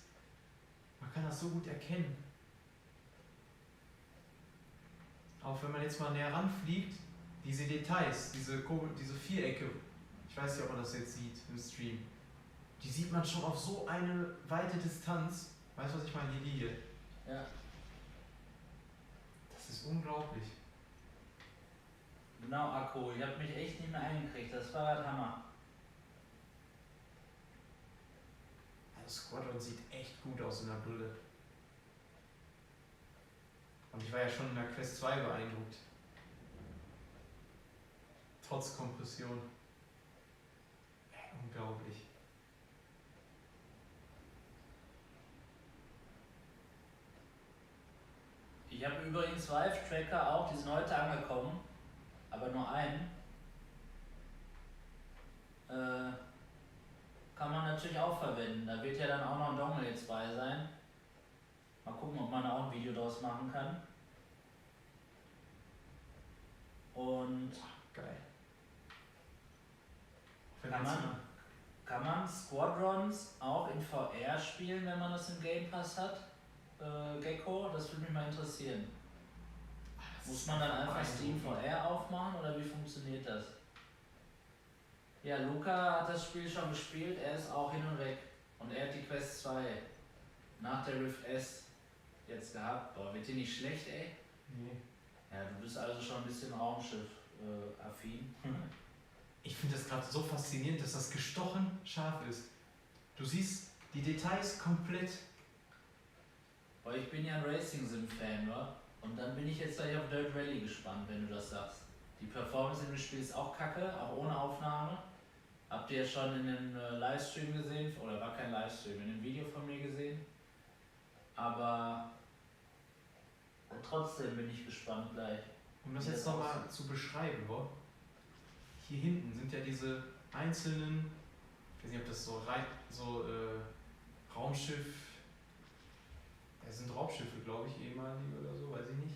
Man kann das so gut erkennen. auch wenn man jetzt mal näher ranfliegt, diese Details, diese Vierecke, ich weiß nicht, ob man das jetzt sieht im Stream, die sieht man schon auf so eine weite Distanz. Weißt du, was ich meine? Hier die hier. Ja. Das ist unglaublich. Genau, Akku. Ich habe mich echt nicht mehr eingekriegt. Das war halt Hammer. Also Squadron sieht echt gut aus in der Brille. Und ich war ja schon in der Quest 2 beeindruckt. Trotz Kompression. Unglaublich. Ich habe übrigens Vive-Tracker auch, die sind heute angekommen, aber nur einen. Kann man natürlich auch verwenden. Da wird ja dann auch noch ein Dongle jetzt bei sein. Mal gucken, ob man da auch ein Video draus machen kann. Und Geil. kann man Squadrons auch in VR spielen, wenn man das im Game Pass hat? Gecko, das würde mich mal interessieren. Muss man dann einfach Steam VR aufmachen oder wie funktioniert das? Ja, Luca hat das Spiel schon gespielt, er ist auch hin und weg. Und er hat die Quest 2 nach der Rift S jetzt gehabt. Boah, wird die nicht schlecht, ey? Nee. Ja, du bist also schon ein bisschen Raumschiff-affin. Ich finde das gerade so faszinierend, dass das gestochen scharf ist. Du siehst die Details komplett. Weil ich bin ja ein Racing-Sim-Fan, wa? Und dann bin ich jetzt gleich auf Dirt Rally gespannt, wenn du das sagst. Die Performance in dem Spiel ist auch kacke, auch ohne Aufnahme. Habt ihr ja schon in einem Livestream gesehen, oder war kein Livestream, in einem Video von mir gesehen. Aber trotzdem bin ich gespannt gleich. Um das jetzt nochmal zu beschreiben, wo? Hier hinten sind ja diese einzelnen, ich weiß nicht, ob das so Raumschiff, das sind Raumschiffe, glaube ich, ehemalige oder so, weiß ich nicht.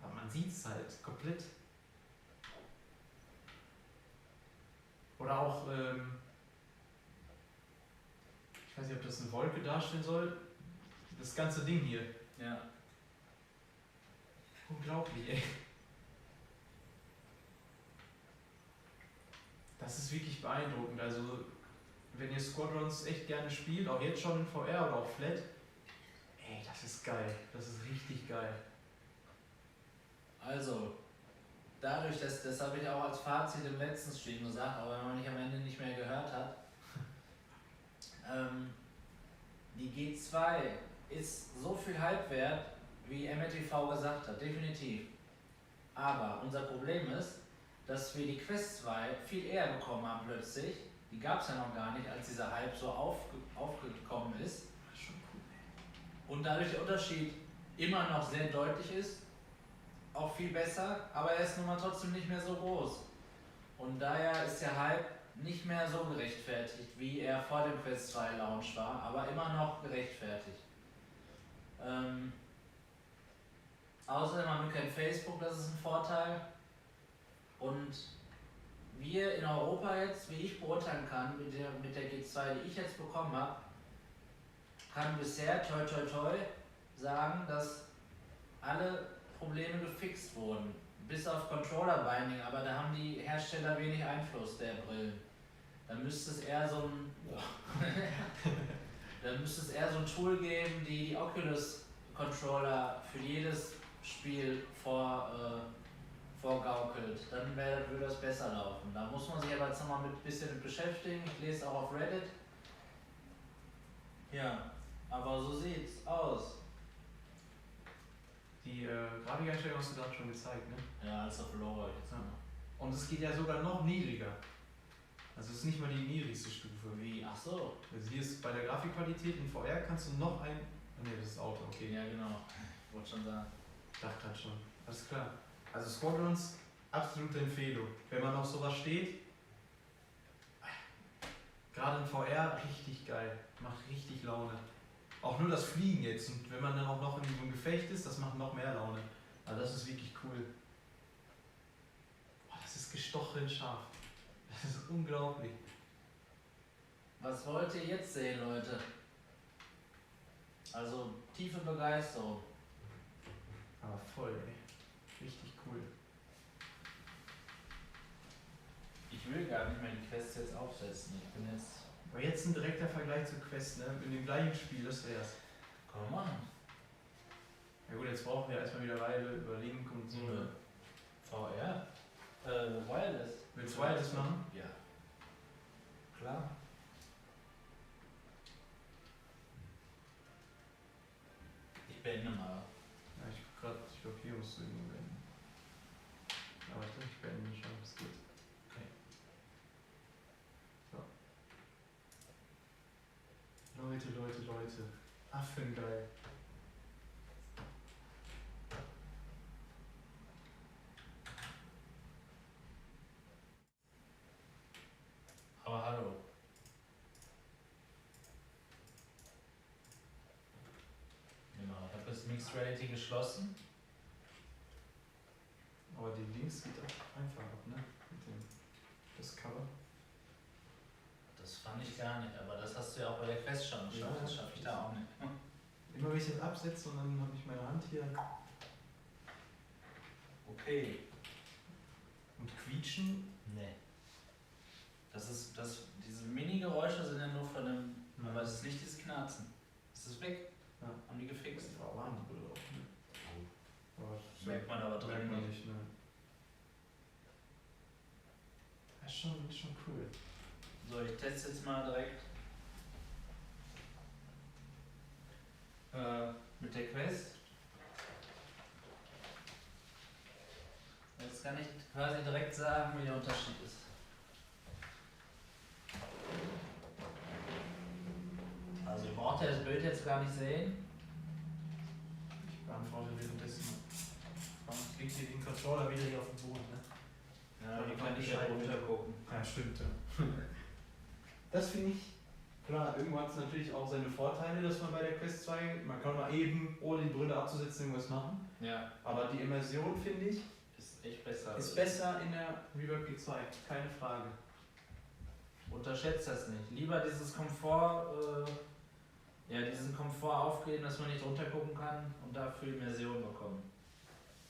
Aber man sieht es halt komplett. Oder auch, ich weiß nicht, ob das eine Wolke darstellen soll, das ganze Ding hier. Ja. Unglaublich, ey. Das ist wirklich beeindruckend. Also, wenn ihr Squadrons echt gerne spielt, auch jetzt schon in VR oder auch Flat, ey, das ist geil. Das ist richtig geil. Also, dadurch, das habe ich auch als Fazit im letzten Stream gesagt, aber wenn man mich am Ende nicht mehr gehört hat, die G2 ist so viel Hype wert, wie MRTV gesagt hat, definitiv. Aber unser Problem ist, dass wir die Quest 2 viel eher bekommen haben plötzlich. Die gab es ja noch gar nicht, als dieser Hype so aufgekommen ist. Schon cool, ey. Und dadurch der Unterschied immer noch sehr deutlich ist, auch viel besser, aber er ist nun mal trotzdem nicht mehr so groß. Und daher ist der Hype nicht mehr so gerechtfertigt, wie er vor dem Quest 2 Launch war, aber immer noch gerechtfertigt. Außerdem haben wir kein Facebook, das ist ein Vorteil. Und wir in Europa jetzt, wie ich beurteilen kann, mit der G2, die ich jetzt bekommen habe, kann bisher toi toi toi sagen, dass alle Probleme gefixt wurden. Bis auf Controller Binding, aber da haben die Hersteller wenig Einfluss, der Brillen. Dann müsste es eher so ein dann müsste es eher so ein Tool geben, die Oculus Controller für jedes Spiel vorgaukelt. Dann würde das besser laufen. Da muss man sich aber jetzt nochmal mit ein bisschen mit beschäftigen. Ich lese auch auf Reddit. Ja, aber so sieht's aus. Die Grafikeinstellung hast du gerade schon gezeigt, ne? Ja, alles auf Lower jetzt. Ja. Und es geht ja sogar noch niedriger. Also es ist nicht mal die niedrigste Stufe. Wie? Ach so. Also hier ist bei der Grafikqualität in VR kannst du noch ein... Ne, das ist Auto, okay. Ja, genau. Ich wollte schon sagen. Ich dachte gerade schon. Alles klar. Also Squadrons, absolute Empfehlung. Wenn man auf sowas steht, gerade in VR, richtig geil. Macht richtig Laune. Auch nur das Fliegen jetzt. Und wenn man dann auch noch in so einem Gefecht ist, das macht noch mehr Laune. Also das ist wirklich cool. Boah, das ist gestochen scharf. Das ist unglaublich. Was wollt ihr jetzt sehen, Leute? Also tiefe Begeisterung. Aber voll, ey. Richtig cool. Ich will gar nicht mehr die Quests jetzt aufsetzen. Ich bin jetzt. Aber jetzt ein direkter Vergleich zur Quest, ne? In dem gleichen Spiel, das wär's. Kann man machen. Ja gut, jetzt brauchen wir erstmal wieder Weile über Link und so. Ja. VR? Wireless. Willst du Wireless machen? Ja. Klar. Ich beende mal. Ja, ich glaube hier musst du irgendwo beenden. Ja, warte, ich beende schon, ob es geht. Okay. Leute. Affengeil. Aber hallo. Genau, ich habe das Mixed Reality geschlossen. Aber die Links geht auch einfach ab, ne? Mit dem das Cover. Das fand ich gar nicht, aber das hast du ja auch bei der Quest schon geschafft. Ja, Das schaffe ich da auch nicht. Immer wenn ich das absetze und dann habe ich meine Hand hier. Okay. Und quietschen. Nee. Diese Mini-Geräusche sind ja nur von einem. Aber es ist nicht dieses Knarzen. Es ist weg. Ja. Haben die gefixt. Das war warm, die Brille auch, ne? Aber Merkt man aber drin merkt man nicht. nicht, ne? Das ist schon cool. So, ich teste jetzt mal direkt mit der Quest. Jetzt kann ich quasi direkt sagen, wie der Unterschied ist. Also ihr braucht ja das Bild jetzt gar nicht sehen. Ich beantworte währenddessen. Sonst liegt hier den Controller wieder hier auf dem Boden, ne? Ja, hier kann ich ja runter gucken. Ja, stimmt. Ja. Das finde ich, klar, irgendwo hat es natürlich auch seine Vorteile, dass man bei der Quest 2, man kann mal eben, ohne die Brille abzusetzen, irgendwas machen. Ja, Aber die Immersion, finde ich, ist echt besser. ist besser in der Reverb G2, keine Frage. Unterschätzt das nicht. Lieber dieses Komfort, diesen Komfort aufgeben, dass man nicht runter gucken kann und dafür Immersion bekommen.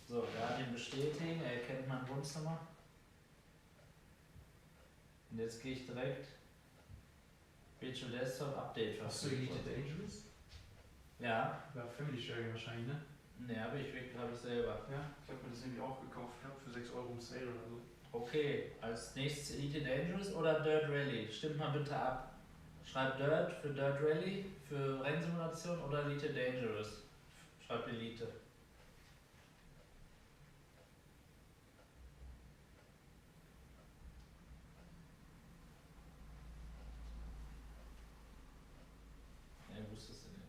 So, Guardian bestätigen, er erkennt mein Wohnzimmer. Und jetzt gehe ich direkt Virtual Desktop Update Hast du Elite Dangerous? Ja. Ja, Family Sharing wahrscheinlich, ne? Ne, habe ich selber. Ja, ich habe mir das nämlich auch gekauft, für 6 Euro im Sale oder so. Okay, als nächstes Elite Dangerous oder Dirt Rally? Stimmt mal bitte ab. Schreibt Dirt für Dirt Rally, für Rennsimulation oder Elite Dangerous? Schreibt Elite. Ja, wusstest du nicht.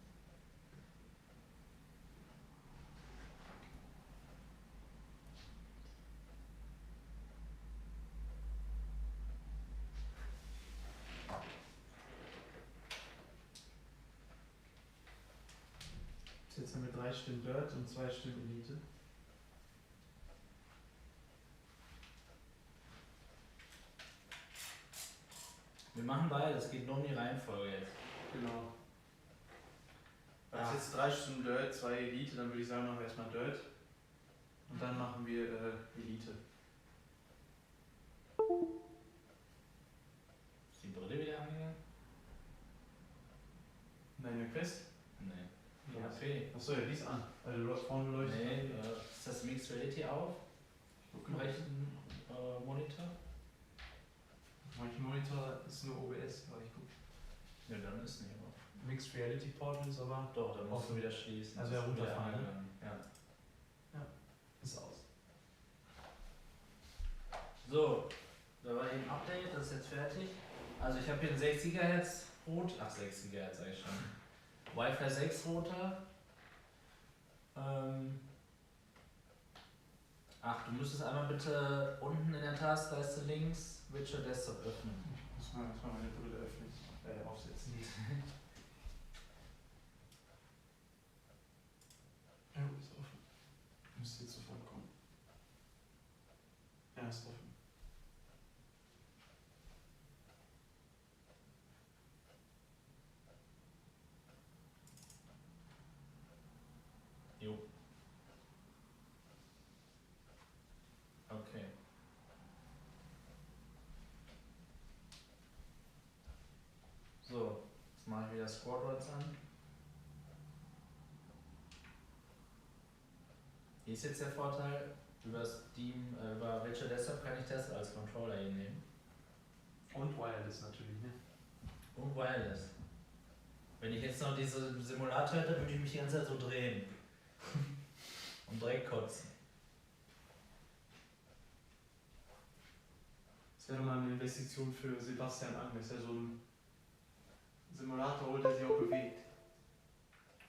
Jetzt haben wir 3 Stimmen Dirt und 2 Stimmen Elite. Wir machen beides, es geht nur um die Reihenfolge jetzt. Genau. Also jetzt 3 Stunden Dirt, 2 Elite, dann würde ich sagen, machen wir erstmal Dirt. Und dann machen wir Elite. Ist die Brille wieder angegangen? Deine Quest? Nee. Ja. Okay. Achso, ja, die ist an. Also vorne leuchtet. Nee, ist das Mixed Reality auf? Im rechten Monitor? Manchen Monitor ist nur OBS, aber ich gucke. Ja, dann ist nicht auf. Mixed Reality Portal ist aber. Doch, dann musst offen. du wieder schließen. Also Das ja, ist wieder runterfahren, ne? angegangen. Ja. Ist aus. So, da war eben Update, das ist jetzt fertig. Also ich habe hier einen 6 GHz Router, ach 6 GHz sag ich schon. Wi-Fi 6 Router. Ach, du müsstest einmal bitte unten in der Taskleiste links Virtual Desktop öffnen. Ich muss mal erstmal meine Brille öffnen. Aufsetzen. Ja, ist offen. Müsste jetzt sofort kommen. Ja, ist offen. Jo. wieder Squadrons an. Hier ist jetzt der Vorteil, über Steam, über Virtual Desktop kann ich das als Controller hier nehmen. Und Wireless natürlich, ne? Und Wireless. Wenn ich jetzt noch diese Simulator hätte, würde ich mich die ganze Zeit so drehen. Und direkt kotzen. Das wäre mal eine Investition für Sebastian Ang, dass er so einen Simulator holt, der sich auch bewegt.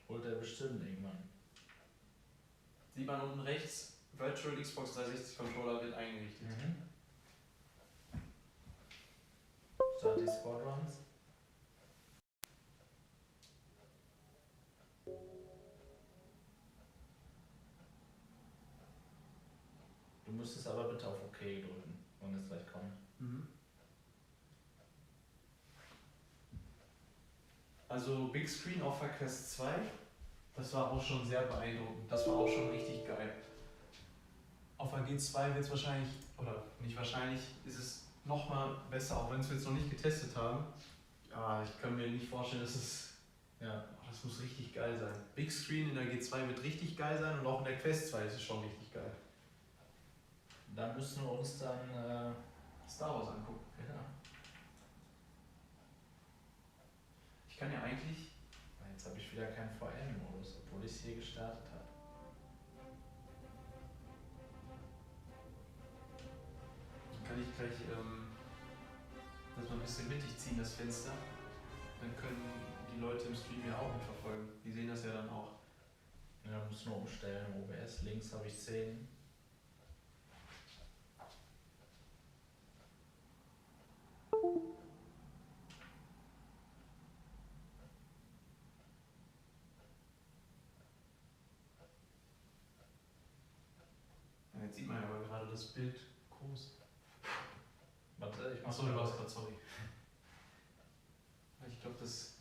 Holt er bestimmt irgendwann. Sieht man unten rechts, Virtual Xbox 360 Controller wird eingerichtet. Start die Squadrons. Du müsstest aber bitte auf OK drücken, wenn es gleich kommt. Also Big Screen auf der Quest 2, das war auch schon sehr beeindruckend. Das war auch schon richtig geil. Auf der G2 wird es wahrscheinlich, oder nicht wahrscheinlich, ist es nochmal besser, auch wenn wir es jetzt noch nicht getestet haben. Aber ich kann mir nicht vorstellen, dass es, Ja. das muss richtig geil sein. Big Screen in der G2 wird richtig geil sein und auch in der Quest 2 ist es schon richtig geil. Dann müssen wir uns dann Star Wars angucken. ja. Ich kann ja eigentlich, Jetzt habe ich wieder keinen VM-Modus, obwohl ich es hier gestartet habe. kann ich gleich das mal ein bisschen mittig ziehen, das Fenster. Dann können die Leute im Stream ja auch mitverfolgen. Die sehen das ja dann auch. Ja, muss nur umstellen. OBS, links habe ich 10. Ja, jetzt sieht man ja aber gerade das Bild groß. Warte, ich mach Achso, du warst gerade, sorry. Ich glaube, das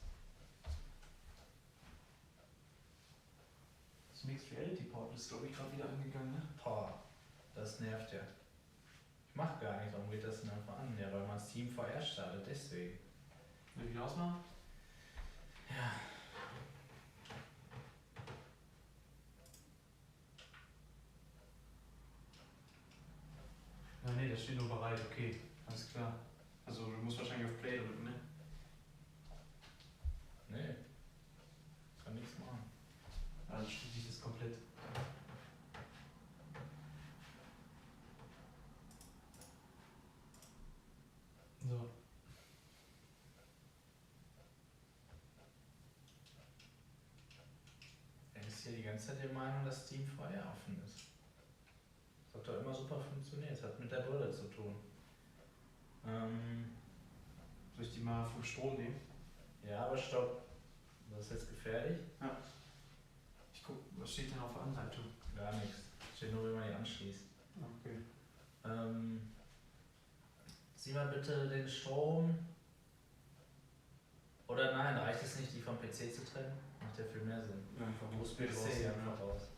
Mixed Reality Port ist, glaube ich, gerade wieder angegangen, ne? Boah, das nervt ja. Ich mach gar nicht, warum geht das denn einfach an? Ja, weil man Steam VR startet, deswegen. Will ich wieder ausmachen? Ja. Ja, nee, das steht nur bereit, okay. Alles klar. Also du musst wahrscheinlich auf Play drücken, ne? Nee. Kann nichts machen. Ja, dann schließe ich das komplett. So. Er ist hier die ganze Zeit der Meinung, dass Steam VR offen ist. Das hat doch immer super funktioniert. Das hat mit der Brille zu tun. Soll ich die mal vom Strom nehmen? Ja, aber stopp. Das ist jetzt gefährlich? Ja. Ich guck, was steht denn auf der Anleitung? Gar nichts. Steht nur, wie man die anschließt. Okay. Sieh mal bitte den Strom. Oder nein, reicht es nicht, die vom PC zu trennen? Macht ja viel mehr Sinn. Ja, einfach USB-C einfach raus.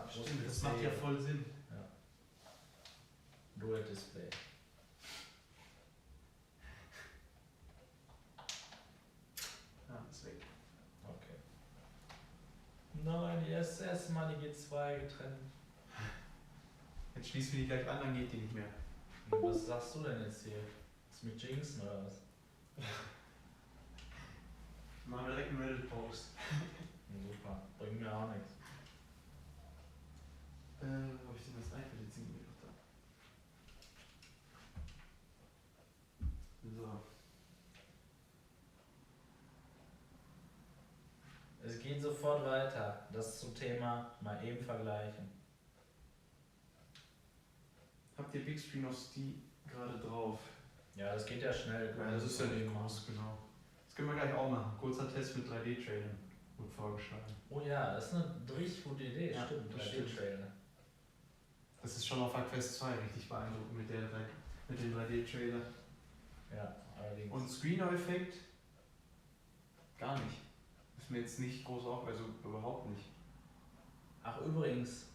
Stimmt, das macht ja voll Sinn. Ja. Dual Display. Ja, ist weg. Okay. Nein, das erste Mal die G2 getrennt. Jetzt schließen wir die gleich an, dann geht die nicht mehr. Was sagst du denn jetzt hier? Ist mit Jinxen oder was? Machen wir direkt einen Reddit-Post. Super, bringt mir auch nichts. Wo hab ich denn das iPad jetzt hingebracht? So. Es geht sofort weiter. Das zum Thema mal eben vergleichen. Habt ihr Big Screen auf Steam gerade drauf? Ja, das geht ja schnell. Ja, das ist ja nicht groß, genau. Das können wir gleich auch machen. Kurzer Test mit 3D-Trailern. Gut vorgeschlagen. Oh ja, das ist eine richtig gute Idee. Ja, Stimmt, das 3D-Trailer. Das ist schon auf der Quest 2 richtig beeindruckend mit dem 3D-Trailer. Ja, allerdings. Und Screener-Effekt? Gar nicht. Ist mir jetzt nicht groß auf, also überhaupt nicht. Ach übrigens,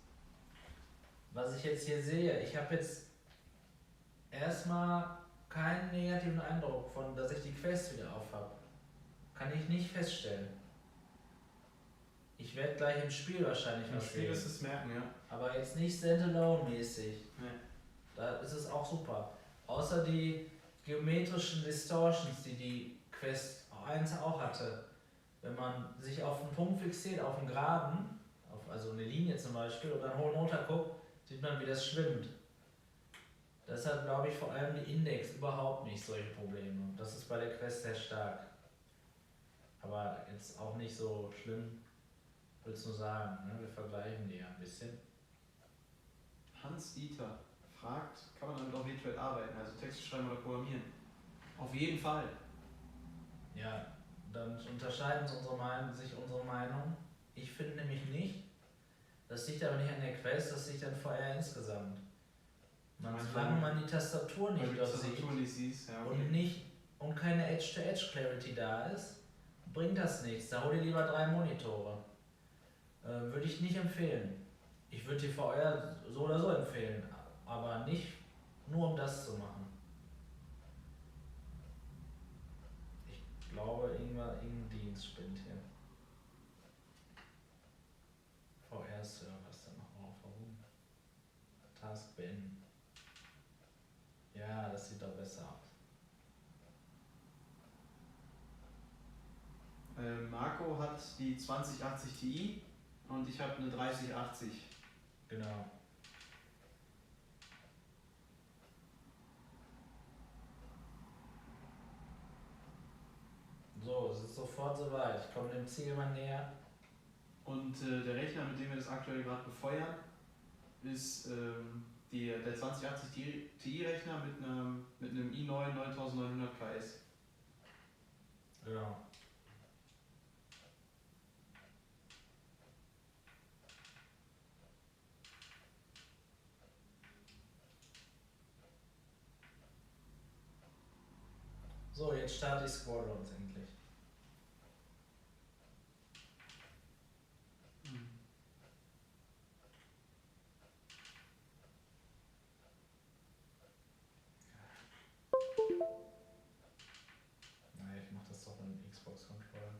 was ich jetzt hier sehe, ich habe jetzt erstmal keinen negativen Eindruck von, dass ich die Quest wieder auf habe. Kann ich nicht feststellen. Ich werde gleich im Spiel wahrscheinlich Im was Spiel sehen. ist es merken, ja. Aber jetzt nicht Standalone-mäßig. Nee. Da ist es auch super. Außer die geometrischen Distortions, die die Quest 1 auch hatte. Wenn man sich auf einen Punkt fixiert, auf einen Geraden, also eine Linie zum Beispiel, oder einen hohen runter guckt, sieht man, wie das schwimmt. Deshalb glaube ich vor allem die Index überhaupt nicht solche Probleme. Das ist bei der Quest sehr stark. Aber jetzt auch nicht so schlimm, würde ich nur sagen. Ne? Wir vergleichen die ja ein bisschen. Hans Dieter fragt, kann man damit auch virtuell arbeiten, also Texte schreiben oder programmieren? Auf jeden Fall. Ja, dann unterscheiden sich unsere Meinungen. Ich finde nämlich nicht. Das liegt aber nicht an der Quest, das liegt an VR insgesamt. Solange man die Tastatur nicht dort sieht ja, okay. und keine Edge-to-Edge-Clarity da ist, bringt das nichts. Da hol dir lieber 3 Monitore. Würde ich nicht empfehlen. Ich würde die VR so oder so empfehlen, aber nicht nur um das zu machen. Ich glaube, irgendein Dienst spinnt hier. VR-Server ist dann noch auf. Warum? Task beenden. Ja, das sieht doch besser aus. Marco hat die 2080 Ti und ich habe eine 3080. Genau. So, es ist sofort soweit. Ich komme dem Ziel mal näher. Und der Rechner, mit dem wir das aktuell gerade befeuern, ist der 2080 Ti-Rechner mit einem i9 9900 KS. Genau. So, jetzt starte ich Squadrons endlich. Naja, ich mach das doch mit dem Xbox-Controller.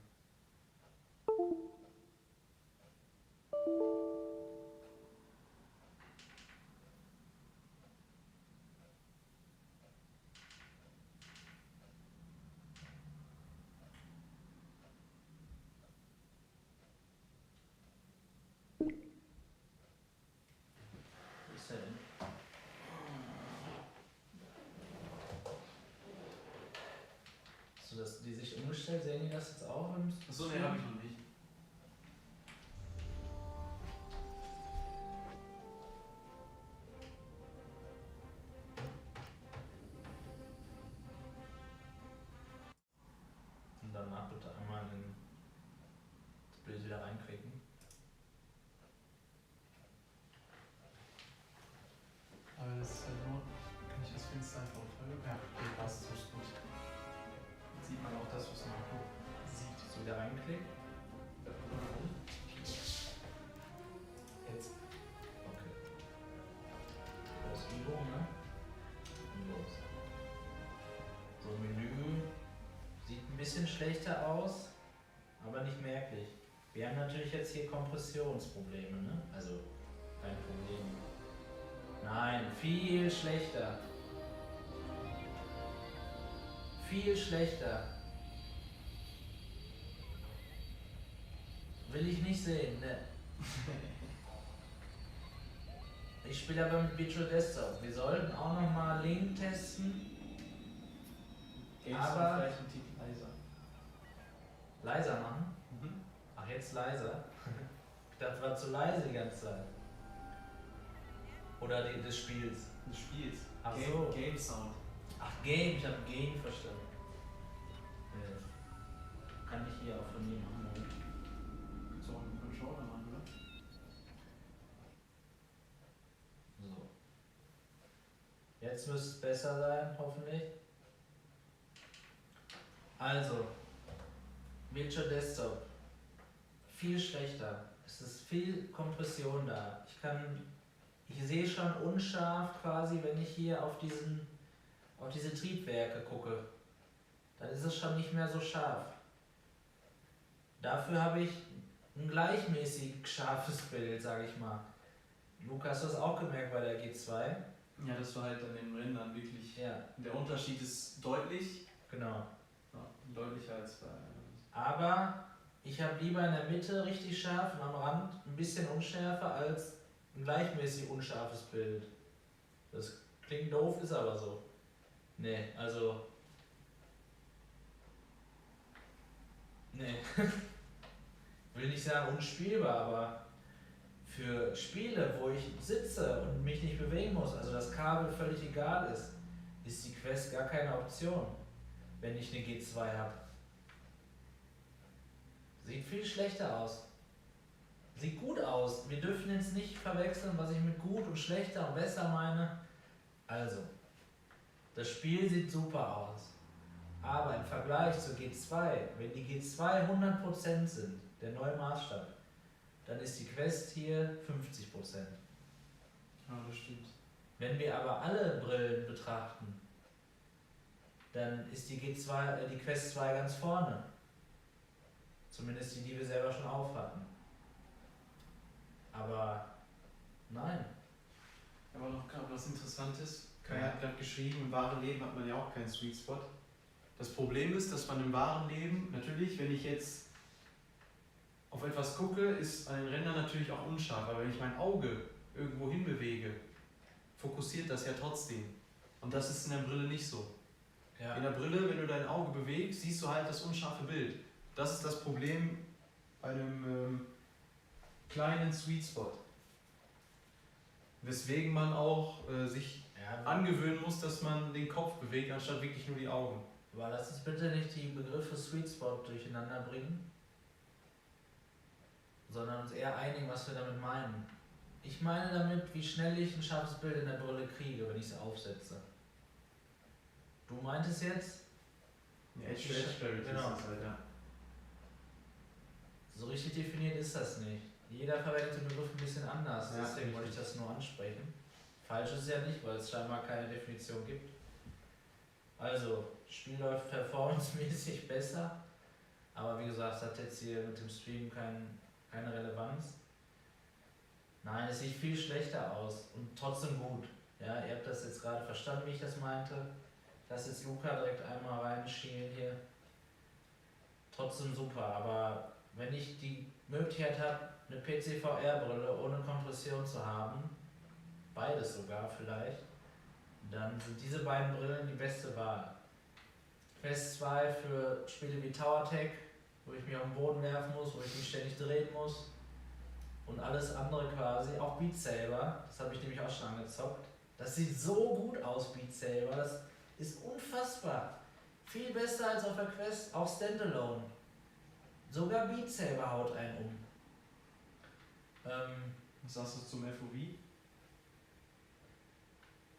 Wo ist der denn? Hast du die sich umgestellt? Sehen die das jetzt auch? Achso, ne, habe ich noch nicht. Und danach bitte einmal in das Bild wieder reinklicken. Aber das ist halt nur, kann ich das Fenster einfach aufhören? Ja, okay, passt, so ist gut. Jetzt sieht man auch das, was Marco sieht. So wieder reinklicken. Jetzt. Okay. Das ist Übung, ne? Und los. So, Menü sieht ein bisschen schlechter aus, aber nicht merklich. Wir haben natürlich jetzt hier Kompressionsprobleme, ne? Also, kein Problem. Nein, viel schlechter. Viel schlechter. Will ich nicht sehen, ne? Ich spiele aber mit Virtual Desktop. Wir sollten auch nochmal Link testen. Aber vielleicht ein Tick leiser. leiser machen. Mhm. Ach, jetzt leiser. Das war zu leise die ganze Zeit. Oder des Spiels. Des Spiels. Ach so. Game Sound. Ach, Game. Ich habe Game verstanden. Kann ich hier auch von mir machen, oder? Kannst du auch einen Controller machen, oder? So. Jetzt müsste es besser sein, hoffentlich. Also, Virtual Desktop. Viel schlechter. Es ist viel Kompression da. Ich sehe schon unscharf quasi, wenn ich hier auf diese Triebwerke gucke. Dann ist es schon nicht mehr so scharf. Dafür habe ich ein gleichmäßig scharfes Bild, sage ich mal. Lukas, hast du das auch gemerkt bei der G2? Ja, das war halt an den Rändern wirklich. Ja, Der Unterschied ist deutlich. genau. Ja, deutlicher als bei. Aber ich habe lieber in der Mitte richtig scharf und am Rand ein bisschen unschärfer als ein gleichmäßig unscharfes Bild. Das klingt doof, ist aber so. Nee, also. Nee. Will nicht sagen unspielbar, aber für Spiele, wo ich sitze und mich nicht bewegen muss, also das Kabel völlig egal ist die Quest gar keine Option, wenn ich eine G2 habe. Sieht viel schlechter aus. Sieht gut aus. Wir dürfen jetzt nicht verwechseln, was ich mit gut und schlechter und besser meine. Also, das Spiel sieht super aus. Aber im Vergleich zur G2, wenn die G2 100% sind, der neue Maßstab, dann ist die Quest hier 50%. Ja, das stimmt. Wenn wir aber alle Brillen betrachten, dann ist die Quest 2 ganz vorne. Zumindest die wir selber schon auf hatten. Aber nein. Aber noch gerade was Interessantes. Kai hat gerade geschrieben, im wahren Leben hat man ja auch keinen Sweet Spot. Das Problem ist, dass man im wahren Leben, natürlich, wenn ich jetzt auf etwas gucke, ist an den Rändern natürlich auch unscharf. Aber wenn ich mein Auge irgendwo hinbewege, fokussiert das ja trotzdem. Und das ist in der Brille nicht so. Ja. In der Brille, wenn du dein Auge bewegst, siehst du halt das unscharfe Bild. Das ist das Problem bei einem kleinen Sweet Spot. Weswegen man auch sich angewöhnen muss, dass man den Kopf bewegt, anstatt wirklich nur die Augen. Aber lass uns bitte nicht die Begriffe Sweet Spot durcheinander bringen, sondern uns eher einigen, was wir damit meinen. Ich meine damit, wie schnell ich ein scharfes Bild in der Brille kriege, wenn ich sie aufsetze. Du meintest jetzt? Ja, Edge Clarity Genau. ist das halt, ja. So richtig definiert ist das nicht. Jeder verwendet den Begriff ein bisschen anders, Ja, deswegen wollte ich das nur ansprechen. Falsch ist es ja nicht, weil es scheinbar keine Definition gibt. Also, Spiel läuft performancemäßig besser, aber wie gesagt, es hat jetzt hier mit dem Stream keine Relevanz. Nein, es sieht viel schlechter aus und trotzdem gut. Ja, ihr habt das jetzt gerade verstanden, wie ich das meinte. Ich lasse jetzt Luca direkt einmal reinschielen hier. Trotzdem super, aber wenn ich die Möglichkeit habe, eine PC-VR-Brille ohne Kompression zu haben, beides sogar vielleicht, dann sind diese beiden Brillen die beste Wahl. Quest 2 für Spiele wie Tower Tech, wo ich mich auf den Boden werfen muss, wo ich mich ständig drehen muss und alles andere quasi, auch Beat Saber, das habe ich nämlich auch schon angezockt. Das sieht so gut aus, Beat Saber, das ist unfassbar. Viel besser als auf der Quest, auch Standalone. Sogar Beat Saber haut einen um. Was sagst du zum FOV?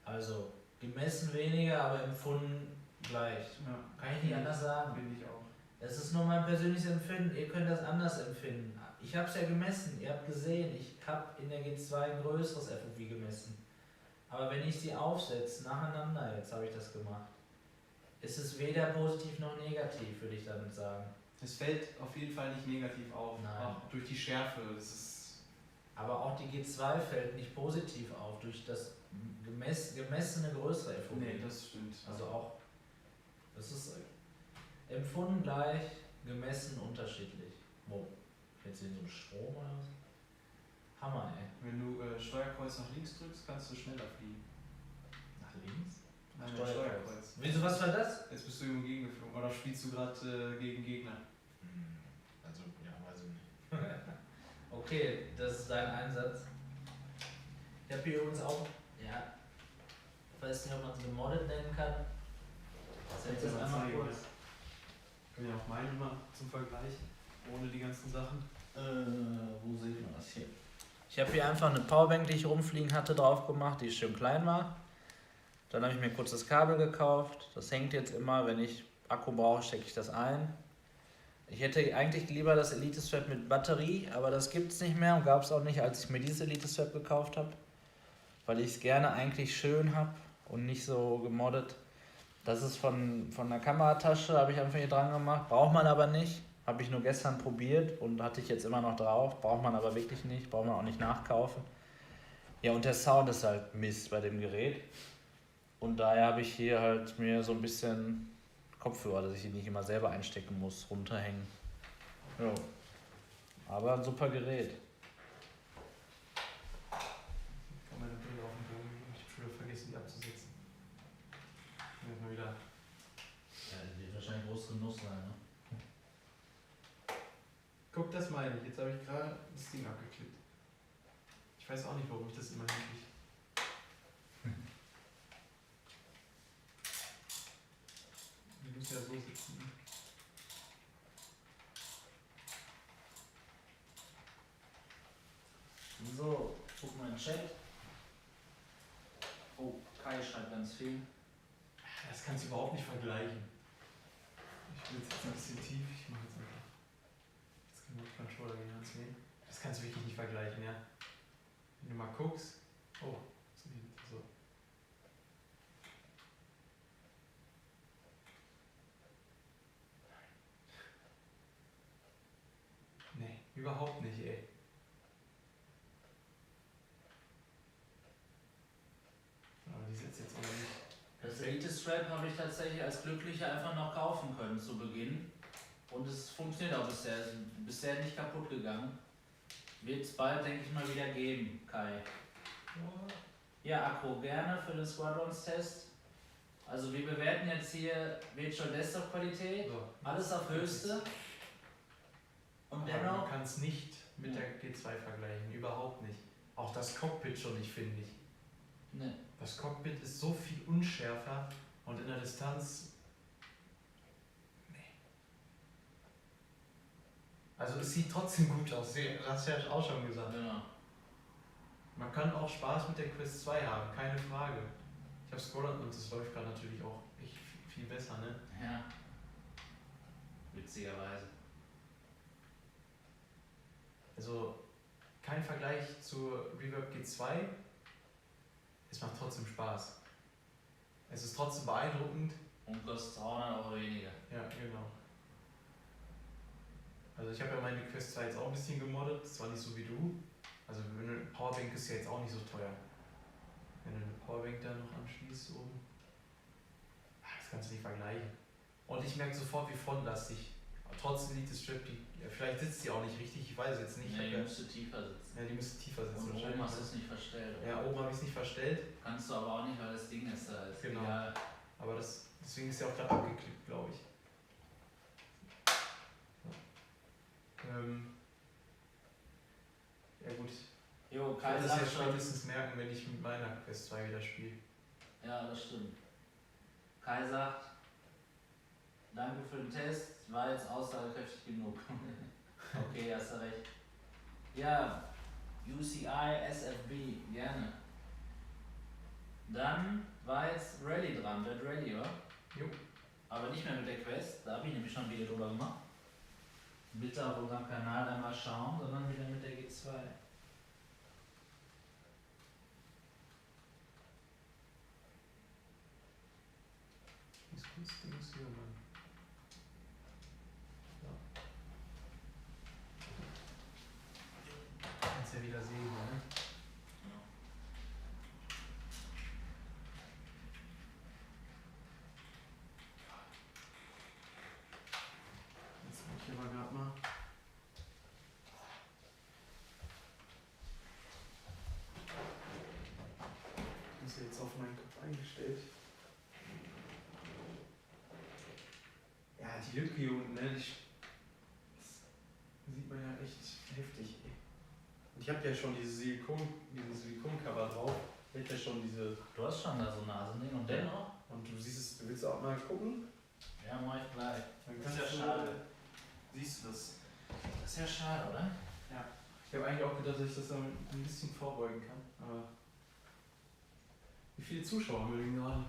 Also, gemessen weniger, aber empfunden gleich. Ja. Kann ich nicht anders sagen. Finde ich auch. Das ist nur mein persönliches Empfinden. Ihr könnt das anders empfinden. Ich habe es ja gemessen. Ihr habt gesehen, ich habe in der G2 ein größeres FOV gemessen. Aber wenn ich sie aufsetze, nacheinander, jetzt habe ich das gemacht, ist es weder positiv noch negativ, würde ich damit sagen. Es fällt auf jeden Fall nicht negativ auf. Nein. Auch durch die Schärfe. Das ist Aber auch die G2 fällt nicht positiv auf, durch das gemessene größere FOV. nee, das stimmt. Also auch, das ist empfunden gleich, gemessen unterschiedlich. Wo? Jetzt hier so ein Strom oder was? Hammer, ey. Wenn du Steuerkreuz nach links drückst, kannst du schneller fliegen. Nach links? Nein, Steuerkreuz. Wieso, was war das? Jetzt bist du irgendwo gegengeflogen. Oder spielst du gerade gegen Gegner? Also, ja, weiß ich nicht. Okay, das ist dein Einsatz. Ich habe hier übrigens auch, ja, ich weiß nicht, ob man es gemoddet nennen kann. Das Kannst jetzt du mal einmal zeigen, kurz. Können ja auch meine mal zum Vergleich. Ohne die ganzen Sachen. Wo sieht man das hier? Ich habe hier einfach eine Powerbank, die ich rumfliegen hatte, drauf gemacht, die schön klein war. Dann habe ich mir kurz das Kabel gekauft. Das hängt jetzt immer, wenn ich Akku brauche, stecke ich das ein. Ich hätte eigentlich lieber das Elite Strap mit Batterie, aber das gibt es nicht mehr und gab es auch nicht, als ich mir dieses Elite Strap gekauft habe. Weil ich es gerne eigentlich schön habe und nicht so gemoddet. Das ist von der Kameratasche, habe ich einfach hier dran gemacht. Braucht man aber nicht. Habe ich nur gestern probiert und hatte ich jetzt immer noch drauf. Braucht man aber wirklich nicht, braucht man auch nicht nachkaufen. Ja, und der Sound ist halt Mist bei dem Gerät. Und daher habe ich hier halt mir so ein bisschen Kopfhörer, dass ich die nicht immer selber einstecken muss, runterhängen. Jo. Aber ein super Gerät. Ich kann meine Brille auf den Boden legen. Ich habe schon wieder vergessen, die abzusetzen. Jetzt mal wieder. Ja, die wird wahrscheinlich groß genug sein, ne? Guck, das meine ich. Jetzt habe ich gerade das Ding abgeklippt. Ich weiß auch nicht, warum ich das immer hinkriege. Die muss ja so sitzen. So, guck mal in den Chat. Oh, Kai schreibt ganz viel. Das kannst du überhaupt nicht vergleichen. Ich will jetzt ein bisschen tief. Ich mache jetzt einfach. Jetzt kann man Controller gegen Hand nehmen. Das kannst du wirklich nicht vergleichen, ja. Wenn du mal guckst. Oh, so. Nee, überhaupt nicht, ey. Aber die sitzt jetzt auch noch nicht. Das Elite Strap habe ich tatsächlich als Glücklicher einfach noch kaufen können zu Beginn. Und es funktioniert auch bisher. Ist bisher nicht kaputt gegangen. Wird es bald, denke ich mal, wieder geben, Kai. Ja, Akku, gerne für den Squadrons-Test. Also wir bewerten jetzt hier Virtual Desktop Qualität, So. alles auf höchste. Und Aber dennoch, man kann es nicht mit der G2 vergleichen, überhaupt nicht. Auch das Cockpit schon nicht, finde ich. ne, Das Cockpit ist so viel unschärfer und in der Distanz. Nee. Also es sieht trotzdem gut aus, das hast du ja auch schon gesagt. genau. Man kann auch Spaß mit der Quest 2 haben, keine Frage. Ich habe scrollert und es läuft gerade natürlich auch echt viel besser, ne? Ja. Witzigerweise. Also kein Vergleich zur Reverb G2. Es macht trotzdem Spaß. Es ist trotzdem beeindruckend. Und kostet 300 € weniger. Ja, genau. Also ich habe ja meine Quest 2 jetzt auch ein bisschen gemoddet, zwar nicht so wie du. Also eine Powerbank ist ja jetzt auch nicht so teuer. Wenn du eine Powerbank da noch anschließt oben. Das kannst du nicht vergleichen. Und ich merke sofort, wie frontlastig. Aber trotzdem liegt das Strap, vielleicht sitzt die auch nicht richtig, ich weiß es jetzt nicht. Nee, die müsste tiefer sitzen. Ja, die müsste tiefer sitzen. Und oben hast du es nicht verstellt. Ja, oben habe ich es nicht verstellt. Kannst du aber auch nicht, weil das Ding ist da. Ist Genau. egal. Aber deswegen ist ja auch gerade abgeklippt, glaube ich. Ja gut. Jo, Ich Kai werde das sagt ja schon. spätestens merken, wenn ich mit meiner Quest 2 wieder spiele. Ja, das stimmt. Kai sagt, danke für den Test, war jetzt aussagekräftig genug. Okay, hast du recht. Ja, UCI SFB, gerne. Dann war jetzt Rally dran, Red Rally, oder? Jo. Aber nicht mehr mit der Quest, da habe ich nämlich schon ein Video drüber gemacht. Bitte auf unserem Kanal einmal schauen, sondern wieder mit der G2. Ist gut, Dings hier, Mann. Ja. Kannst ja wieder sehen, ne? Jetzt mach ich aber gerade mal. Das ist jetzt auf meinen Kopf eingestellt. Ja, die Lücke hier unten, ne? Das sieht man ja echt heftig, ey. Und ich habe ja schon dieses Silikoncover drauf. Ich hab ja schon diese. Du hast schon da so ein Nasending und dennoch? Und du siehst es, du willst auch mal gucken? Ja, mach ich gleich. Dann Das ist kannst ja du- schade. Siehst du das? Das ist ja schade, oder? Ja. Ich habe eigentlich auch gedacht, dass ich das dann ein bisschen vorbeugen kann. Aber. Wie viele Zuschauer haben wir denn gerade?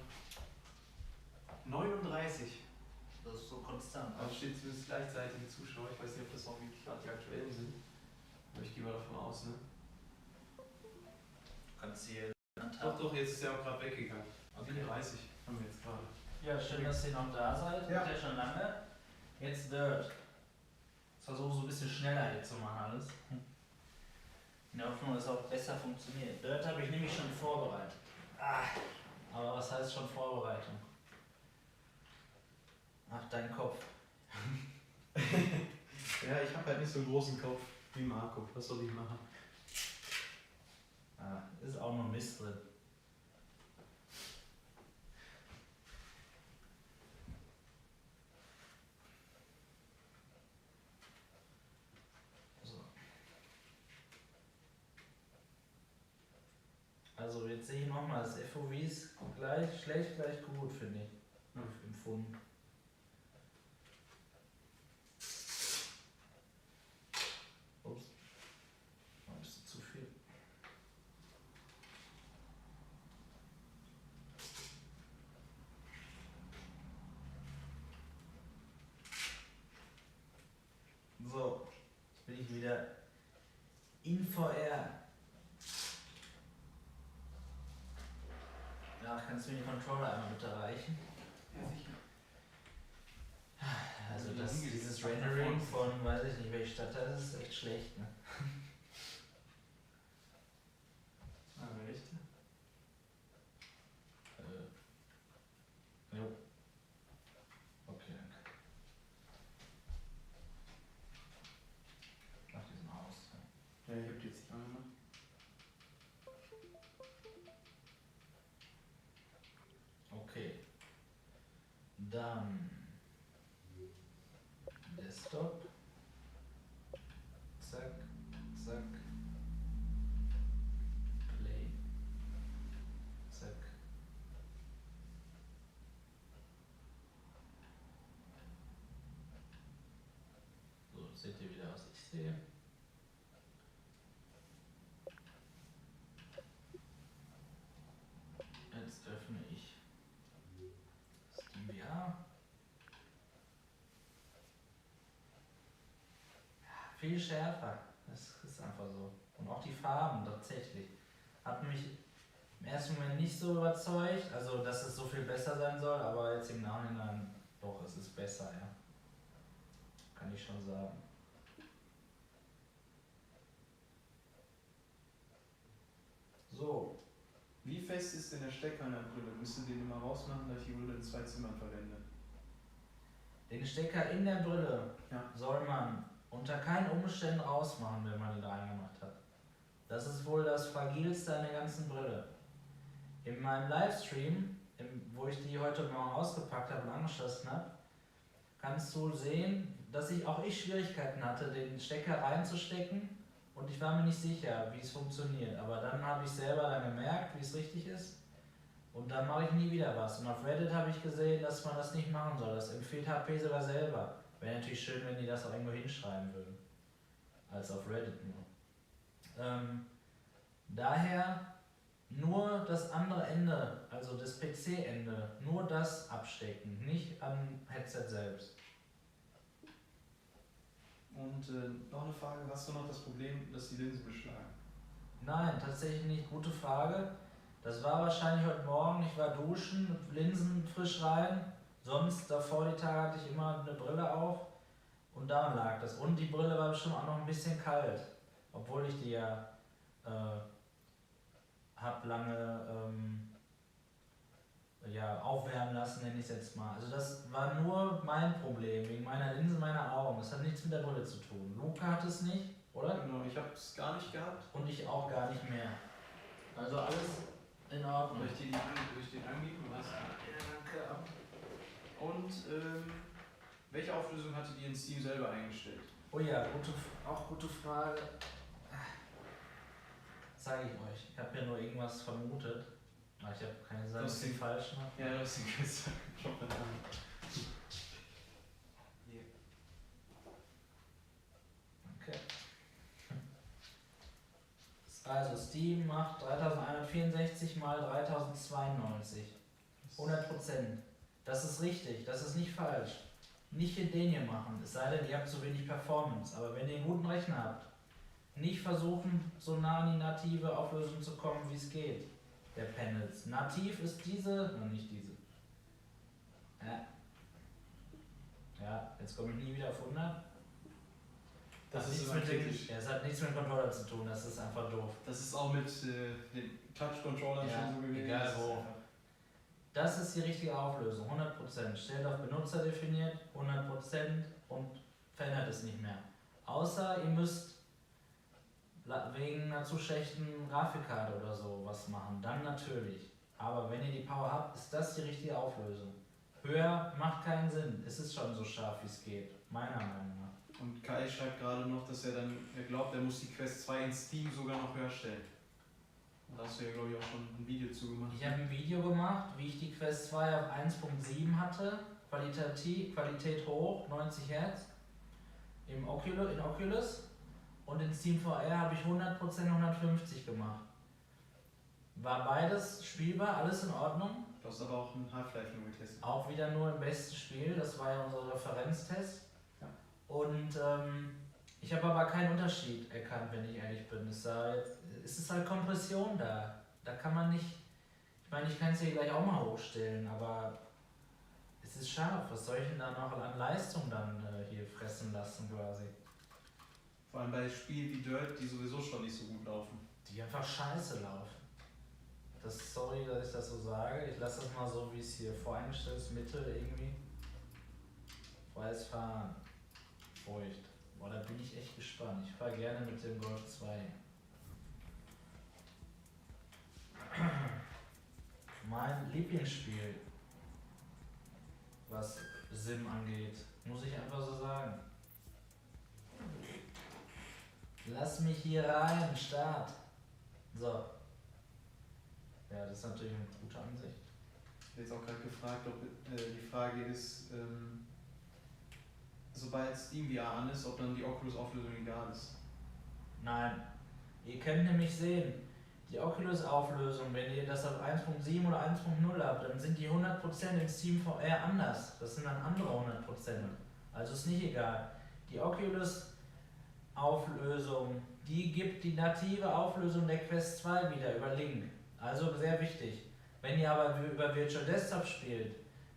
39. Das ist so konstant. Da steht zumindest gleichzeitige Zuschauer. Ich weiß nicht, ob das auch wirklich gerade die aktuellen sind. Aber ich gehe mal davon aus, ne? Du kannst hier Doch, jetzt ist er auch gerade weggegangen. Also 30 haben wir jetzt gerade. Ja, schön, dass ihr noch da seid. Ja. Seid ja schon lange. Jetzt Dirt. versuche so ein bisschen schneller hier zu machen alles. In der Hoffnung, dass es auch besser funktioniert. Dirt habe ich nämlich schon vorbereitet. Aber was heißt schon Vorbereitung? Ach, dein Kopf. Ja, ich habe halt nicht so einen großen Kopf wie Marco. Was soll ich machen? Ist auch noch Mist drin. So. Also jetzt sehe ich nochmal, das FOV ist gleich schlecht, gleich gut, finde ich. Empfunden. Ups. War ein bisschen zu viel. So, jetzt bin ich wieder in VR. Ja, kannst du mir den Controller einmal bitte reichen? Ja, sicher. Also dieses Rendering von, weiß ich nicht, welche Stadt das ist echt schlecht, ne? Echt? Jo. Okay, danke. Mach diesen aus. Ja, ich hab die jetzt nicht angemacht. Okay. Dann Desktop. Zack, zack. Play. Zack. So, seht ihr wieder, was ich sehe. Jetzt öffne ich SteamVR. Viel schärfer. Das ist einfach so. Und auch die Farben tatsächlich. Hat mich im ersten Moment nicht so überzeugt, also dass es so viel besser sein soll, aber jetzt im Nachhinein doch, es ist besser, ja. Kann ich schon sagen. So. Wie fest ist denn der Stecker an der Brille? Müsst ihr den immer rausmachen, da ich die Brille in 2 Zimmern verwende? Den Stecker in der Brille Ja. soll man unter keinen Umständen rausmachen, wenn man ihn reingemacht hat. Das ist wohl das Fragilste an der ganzen Brille. In meinem Livestream, wo ich die heute Morgen ausgepackt habe und angeschlossen habe, kannst du sehen, dass auch ich Schwierigkeiten hatte, den Stecker reinzustecken und ich war mir nicht sicher, wie es funktioniert. Aber dann habe ich selber dann gemerkt, wie es richtig ist und dann mache ich nie wieder was. Und auf Reddit habe ich gesehen, dass man das nicht machen soll. Das empfiehlt HP sogar selber. Wäre natürlich schön, wenn die das auch irgendwo hinschreiben würden. Als auf Reddit nur. Daher nur das andere Ende, also das PC-Ende, nur das abstecken, nicht am Headset selbst. Und noch eine Frage, hast du noch das Problem, dass die Linsen beschlagen? Nein, tatsächlich nicht. Gute Frage. Das war wahrscheinlich heute Morgen, ich war duschen, Linsen frisch rein, sonst davor die Tage hatte ich immer eine Brille auf und daran lag das. Und die Brille war bestimmt auch noch ein bisschen kalt, obwohl ich die ja habe lange aufwärmen lassen, nenne ich es jetzt mal. Also das war nur mein Problem, wegen meiner Linse, meiner Augen. Das hat nichts mit der Brille zu tun. Luca hat es nicht, oder? Genau, ich habe es gar nicht gehabt. Und ich auch gar nicht mehr. Also alles in Ordnung. Soll ich den angeben? Was? Ja, danke. Und welche Auflösung hatte die in Steam selber eingestellt? Oh ja, gute Frage. Sage ich euch. Ich habe ja nur irgendwas vermutet. Aber ich habe keine Sache, dass ich falsch mache. Ja, du hast den gesagt. Okay. Also Steam macht 3164 mal 3092. 100%. Das ist richtig, das ist nicht falsch. Nicht in den hier machen, es sei denn, ihr habt zu wenig Performance. Aber wenn ihr einen guten Rechner habt, nicht versuchen, so nah an die native Auflösung zu kommen, wie es geht, der Panels. Nativ ist diese, nicht diese. Ja, jetzt komme ich nie wieder auf 100. Das ist nichts immer mit dem, kritisch. ja, es hat nichts mit dem Controller zu tun, das ist einfach doof. Das ist auch mit den Touch-Controllern Ja, schon so gewesen. egal Das ist wo. einfach- Das ist die richtige Auflösung, 100%. Stellt auf Benutzer definiert, 100% und verändert es nicht mehr. Außer ihr müsst wegen einer zu schlechten Grafikkarte oder so was machen, dann natürlich. Aber wenn ihr die Power habt, ist das die richtige Auflösung. Höher macht keinen Sinn. Es ist schon so scharf, wie es geht, meiner Meinung nach. Und Kai schreibt gerade noch, dass er glaubt, er muss die Quest 2 in Steam sogar noch höher stellen. Und da hast du ja, glaube ich, auch schon ein Video zu gemacht. Ich habe ein Video gemacht, wie ich die Quest 2 auf 1.7 hatte, Qualität hoch, 90 Hertz, in Oculus und in SteamVR habe ich 100% 150 gemacht. War beides spielbar, alles in Ordnung, Du hast aber auch ein Half-Life nur getestet. auch wieder nur im besten Spiel, das war ja unser Referenztest. Ja. Und ich habe aber keinen Unterschied erkannt, wenn ich ehrlich bin. Es ist halt Kompression da. Da kann man nicht. Ich meine, ich kann es hier gleich auch mal hochstellen, aber es ist scharf. Was soll ich denn da noch an Leistung dann hier fressen lassen quasi? Vor allem bei Spielen wie Dirt, die sowieso schon nicht so gut laufen. Die einfach scheiße laufen. Sorry, dass ich das so sage. Ich lasse das mal so, wie es hier voreingestellt ist, Mitte irgendwie. Freies Fahren. Feucht. Boah, da bin ich echt gespannt. Ich fahre gerne mit dem Golf 2. Mein Lieblingsspiel, was Sim angeht, muss ich einfach so sagen. Lass mich hier rein, Start. So. Ja, das ist natürlich eine gute Ansicht. Ich habe jetzt auch gerade gefragt, ob die Frage ist, sobald Steam VR an ist, ob dann die Oculus-Auflösung egal ist. Nein. Ihr könnt nämlich sehen, die Oculus-Auflösung, wenn ihr das auf 1.7 oder 1.0 habt, dann sind die 100% im SteamVR anders. Das sind dann andere 100%. Also ist nicht egal. Die Oculus-Auflösung, die gibt die native Auflösung der Quest 2 wieder über Link. Also sehr wichtig. Wenn ihr aber über Virtual Desktop spielt,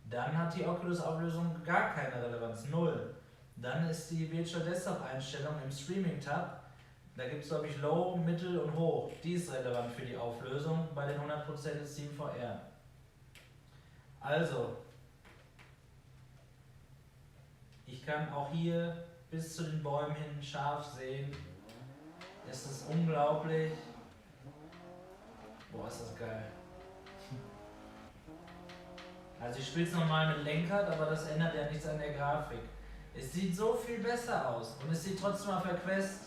dann hat die Oculus-Auflösung gar keine Relevanz, null. Dann ist die Virtual Desktop-Einstellung im Streaming-Tab, da gibt es glaube ich Low, Mittel und Hoch. Die ist relevant für die Auflösung bei den 100% des SteamVR. Also, ich kann auch hier bis zu den Bäumen hin scharf sehen. Es ist unglaublich. Boah, ist das geil. Also ich spiele es nochmal mit Lenkrad, aber das ändert ja nichts an der Grafik. Es sieht so viel besser aus und es sieht trotzdem auf der Quest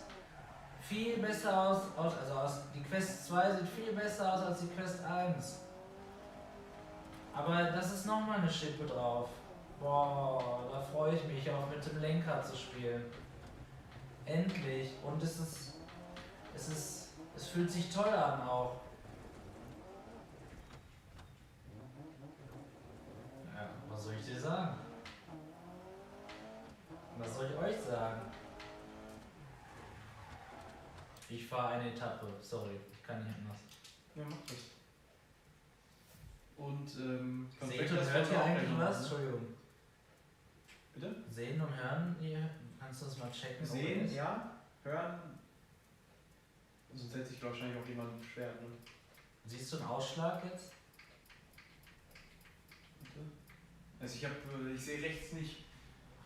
viel besser aus. Die Quest 2 sieht viel besser aus als die Quest 1. Aber das ist nochmal eine Schippe drauf. Boah, da freue ich mich auch mit dem Lenkrad zu spielen. Endlich. Und es fühlt sich toll an auch. Ja, was soll ich dir sagen? Was soll ich euch sagen? Ich fahre eine Etappe, sorry, ich kann nicht anders. Ja, mach das. Und Seht und hört ihr eigentlich was? Entschuldigung. Bitte? Sehen und hören, kannst du das mal checken? Sehen, OBS? ja. Hören. Sonst hätte sich wahrscheinlich auch jemand beschwert. Ne? Siehst du einen Ausschlag jetzt? Also ich sehe rechts nicht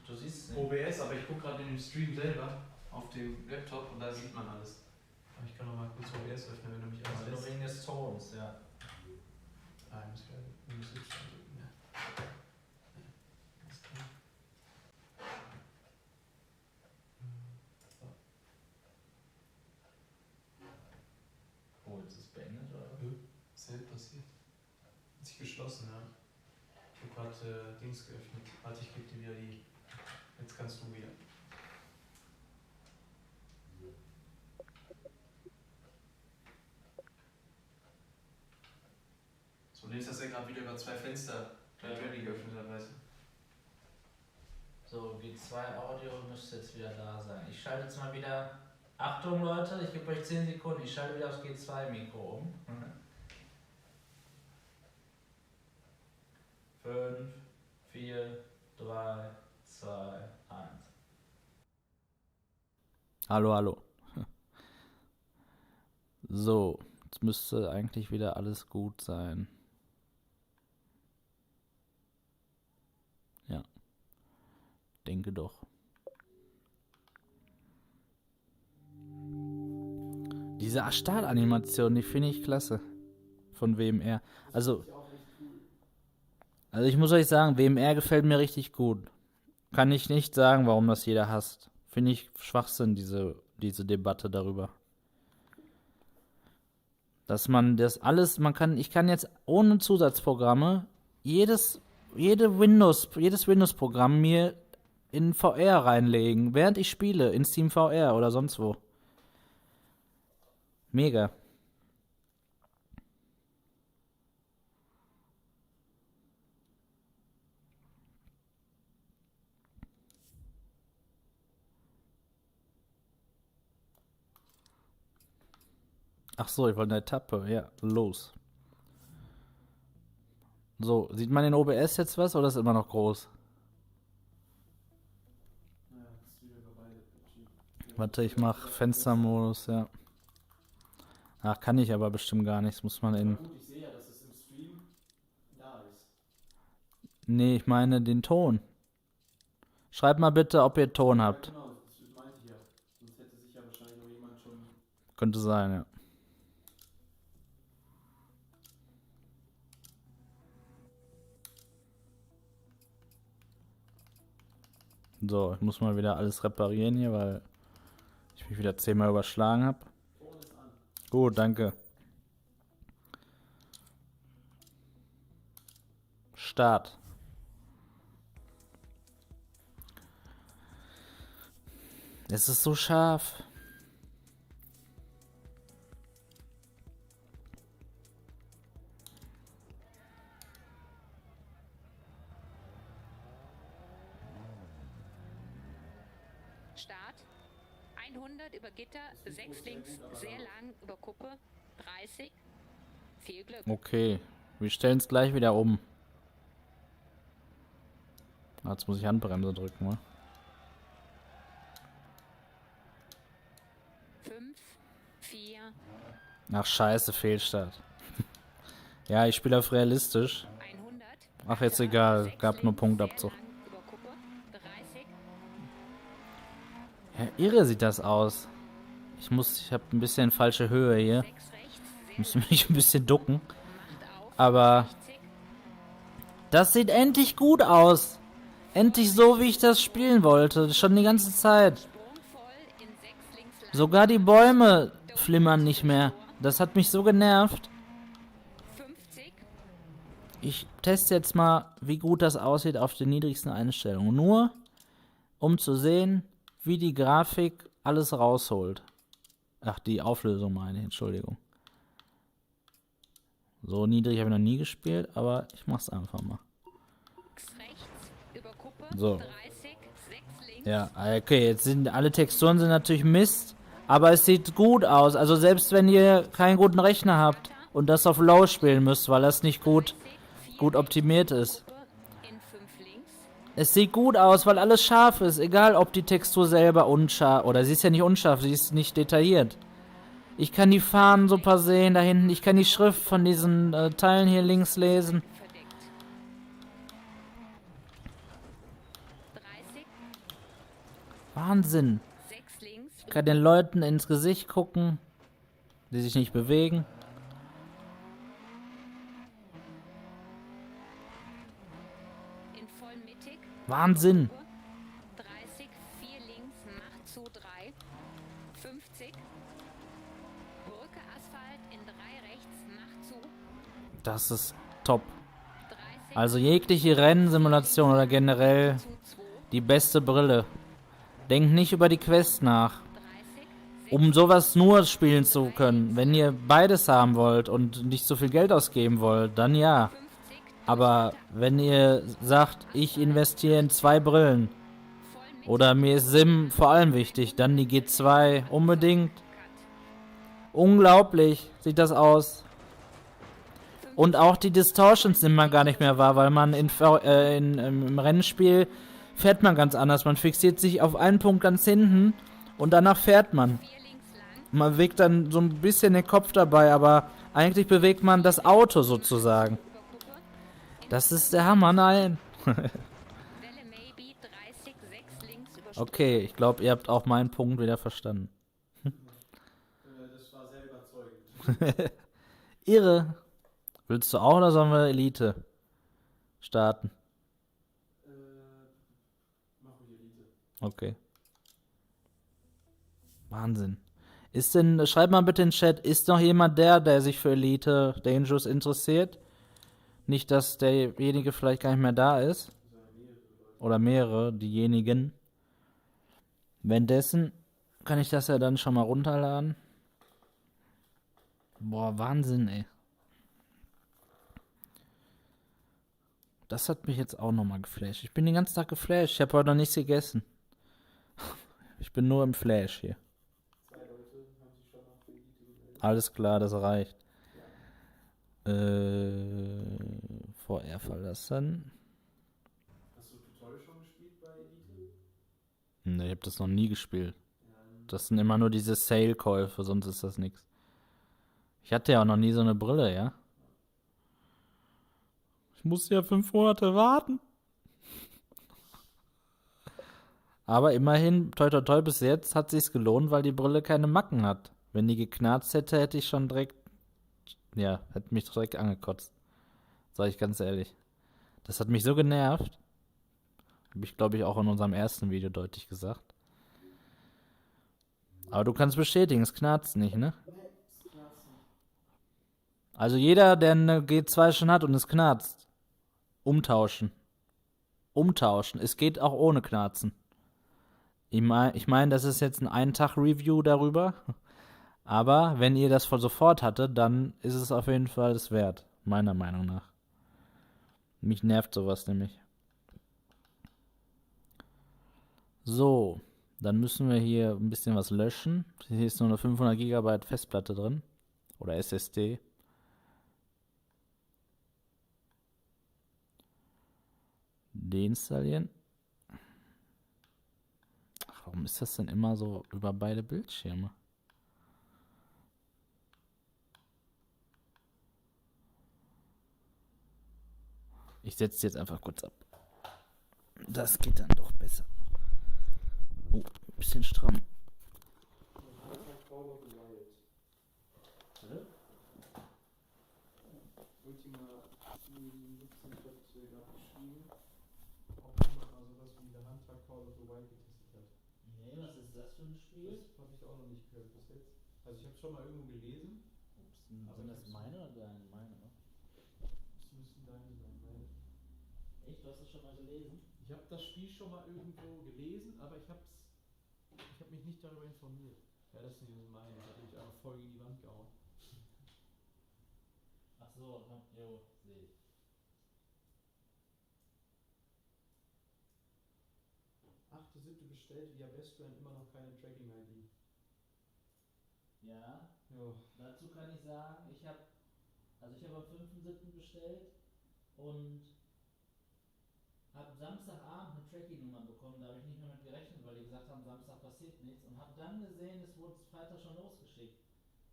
Ach, du siehst es nicht. OBS, aber ich gucke gerade in dem Stream selber auf dem Laptop und da sieht man alles. Aber ich kann noch mal kurz OBS öffnen, wenn du mich Also nur wegen des Tons, ja. Ah, ich muss jetzt drücken, ja. Alles klar. Oh, jetzt ist es beendet, oder? Selten passiert. Hat sich geschlossen, ja. Ich habe gerade Dings geöffnet. Warte, ich gebe dir wieder die. Jetzt kannst du wieder. Das Problem ist, dass er gerade wieder über zwei Fenster gleichzeitig geöffnet hat, weißt du? So, G2 Audio müsste jetzt wieder da sein. Ich schalte jetzt mal wieder. Achtung Leute, ich gebe euch 10 Sekunden. Ich schalte wieder aufs G2 Mikro um. 5, 4, 3, 2, 1. Hallo, hallo. So, jetzt müsste eigentlich wieder alles gut sein. Ja, denke doch. Diese Startanimation, die finde ich klasse. Von WMR. Also ich muss euch sagen, WMR gefällt mir richtig gut. Kann ich nicht sagen, warum das jeder hasst. Finde ich Schwachsinn, diese Debatte darüber. Dass man das alles, ich kann jetzt ohne Zusatzprogramme jedes Windows-Programm mir in VR reinlegen, während ich spiele, in Steam VR oder sonst wo. Mega. Ach so, ich wollte eine Etappe. Ja, los. So, sieht man in OBS jetzt was oder ist immer noch groß? Warte, ich mach Fenstermodus, ja. Ach, kann ich aber bestimmt gar nicht. Das muss man in. Gut, ich sehe ja, dass es im Stream da ist. Nee, ich meine den Ton. Schreibt mal bitte, ob ihr Ton habt. Genau, das meinte ich ja. Sonst hätte sich ja wahrscheinlich noch jemand schon. Könnte sein, ja. So, ich muss mal wieder alles reparieren hier, weil ich mich wieder 10-mal überschlagen habe. Gut, danke. Start. Es ist so scharf. Start. 100 über Gitter, 6 links, sehr lang über Kuppe, 30. Viel Glück. Okay, wir stellen es gleich wieder um. Jetzt muss ich Handbremse drücken, wa? 5, 4, Ach scheiße, Fehlstart. Ja, ich spiele auf realistisch. 100. Ach, jetzt egal, gab nur Punktabzug. Sehr lang über Kuppe, 30. Ja, irre sieht das aus. Ich habe ein bisschen falsche Höhe hier. 6 rechts, sehr Muss mich ein bisschen ducken. macht auf. Aber 60. das sieht endlich gut aus. Endlich so, wie ich das spielen wollte. Schon die ganze Zeit. Sprungvoll in 6 links lang. Sogar die Bäume flimmern nicht mehr. Das hat mich so genervt. 50. Ich teste jetzt mal, wie gut das aussieht auf den niedrigsten Einstellungen. Nur, um zu sehen, wie die Grafik alles rausholt. Ach, die Auflösung meine ich, Entschuldigung. So niedrig habe ich noch nie gespielt, aber ich mach's einfach mal. Rechts über Kuppe, So. 30. 6 links. Ja, okay, jetzt sind alle Texturen sind natürlich Mist, aber es sieht gut aus. Also selbst wenn ihr keinen guten Rechner habt und das auf Low spielen müsst, weil das nicht gut optimiert ist. In 5 links. Es sieht gut aus, weil alles scharf ist, egal ob die Textur selber unscharf, oder sie ist ja nicht unscharf, sie ist nicht detailliert. Ich kann die Fahnen super sehen da hinten, ich kann die Schrift von diesen Teilen hier links lesen. Verdeckt. 30. Wahnsinn. 6 links. Ich kann den Leuten ins Gesicht gucken, die sich nicht bewegen. In voll mittig. Wahnsinn. 30. 4 links. Macht zu 3. 50. Brücke Asphalt in 3 rechts. Macht zu. Das ist top. 30. Also jegliche Rennsimulation oder generell zu 2. die beste Brille. Denkt nicht über die Quest nach. 30. Um sowas nur spielen zu können. Wenn ihr beides haben wollt und nicht so viel Geld ausgeben wollt, dann ja. 50. Aber wenn ihr sagt, ich investiere in 2 Brillen Voll mittig. oder mir ist Sim vor allem wichtig, dann die G2 unbedingt. Unglaublich sieht das aus. Und auch die Distortions nimmt man gar nicht mehr wahr, weil man im Rennspiel fährt man ganz anders. Man fixiert sich auf einen Punkt ganz hinten und danach fährt man. 4 links lang. Man bewegt dann so ein bisschen den Kopf dabei, aber eigentlich bewegt man das Auto sozusagen. Über Kuppe. Das ist der Hammer, nein. Welle maybe 30, 6 links über Okay, ich glaube, ihr habt auch meinen Punkt wieder verstanden. Das war sehr überzeugend. Irre. Willst du auch oder sollen wir Elite starten? Mach ruhig Elite. Okay. Wahnsinn. Schreibt mal bitte in den Chat, ist noch jemand der sich für Elite Dangerous interessiert? Nicht, dass derjenige vielleicht gar nicht mehr da ist. Oder mehrere, diejenigen. Währenddessen kann ich das ja dann schon mal runterladen. Boah, Wahnsinn, ey. Das hat mich jetzt auch nochmal geflasht. Ich bin den ganzen Tag geflasht. Ich habe heute noch nichts gegessen. Ich bin nur im Flash hier. 2 Leute haben sich schon mal für Elite gemeldet. Alles klar, das reicht. VR verlassen. Hast du Tutorial schon gespielt bei Elite? Ne, ich habe das noch nie gespielt. Das sind immer nur diese Sale-Käufe, sonst ist das nichts. Ich hatte ja auch noch nie so eine Brille, ja? Ich musste ja 5 Monate warten. Aber immerhin, toi toi toi, bis jetzt hat sich's gelohnt, weil die Brille keine Macken hat. Wenn die geknarzt hätte, hätte ich schon direkt, ja, hätte mich direkt angekotzt. Sag ich ganz ehrlich. Das hat mich so genervt. Habe ich, glaube ich, auch in unserem ersten Video deutlich gesagt. Aber du kannst bestätigen, es knarzt nicht, ne? Also jeder, der eine G2 schon hat und es knarzt, umtauschen. Umtauschen. Es geht auch ohne Knarzen. Ich meine, das ist jetzt ein Ein-Tag-Review darüber. Aber wenn ihr das von sofort hattet, dann ist es auf jeden Fall es wert. Meiner Meinung nach. Mich nervt sowas nämlich. So, dann müssen wir hier ein bisschen was löschen. Hier ist nur eine 500 GB Festplatte drin. Oder SSD. Deinstallieren. Ach, warum ist das denn immer so über beide Bildschirme? Ich setze jetzt einfach kurz ab. Das geht dann doch besser. Oh, ein bisschen stramm. Ultima 17 hat gerade geschrieben, ob jemand mal sowas wie The Hunter Call of the Wild getestet hat. Nee, was ist das für ein Spiel? Das habe ich auch noch nicht gehört bis jetzt. Also ich habe es schon mal irgendwo gelesen. Ups, sind das meine oder deine? Meine, ne? Das müssten deine sein, weil Echt? Du hast das schon mal gelesen? ich habe das Spiel schon mal irgendwo gelesen, aber ich habe mich nicht darüber informiert. Ja, das ist nicht meine. Da habe ich einfach voll gegen die Wand gehauen. Ach so, jo, sehe ich. Achte, siebte bestellt, via Bestfriend immer noch keine Tracking-ID. Ja, Ja. dazu kann ich sagen, ich habe am 5.7. bestellt und habe Samstagabend eine Tracking-Nummer bekommen. Da habe ich nicht mehr mit gerechnet, weil die gesagt haben, Samstag passiert nichts. Und habe dann gesehen, es wurde Freitag schon losgeschickt.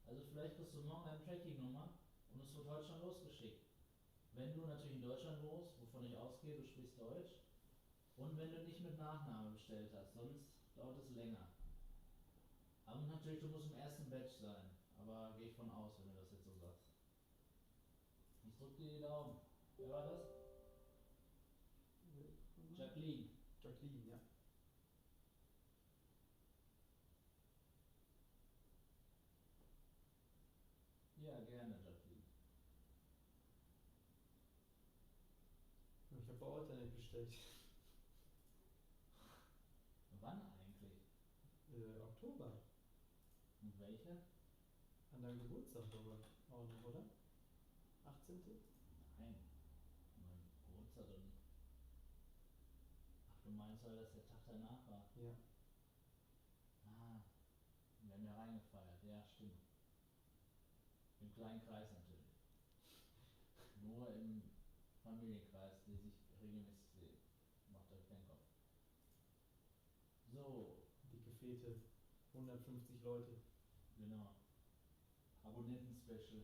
Also vielleicht kriegst du morgen eine Tracking-Nummer und es wird heute schon losgeschickt. Wenn du natürlich in Deutschland wohnst, wovon ich ausgehe, du sprichst Deutsch. Und wenn du nicht mit Nachname bestellt hast, sonst dauert es länger. Aber natürlich, du musst im ersten Batch sein. Aber gehe ich von aus, wenn du das jetzt so sagst. Ich drück dir die Daumen. Wer war das? Jacqueline. Jacqueline, ja. Ja, gerne, Jacqueline. Ich habe bei Alternate bestellt. Wann eigentlich? Oktober. Und welche? An deinem Geburtstag sogar. Auch noch, oder? 18. Nein. Mein Geburtstag doch nicht. Ach, du meinst, weil das der Tag danach war? Ja. Ah, wir haben ja reingefeiert. Ja, stimmt. Im kleinen Kreis natürlich. Nur im Familienkreis, die sich regelmäßig sehen. Macht euch keinen Kopf. So. Dicke Fete. 150 Leute. Genau. Abonnenten-Special.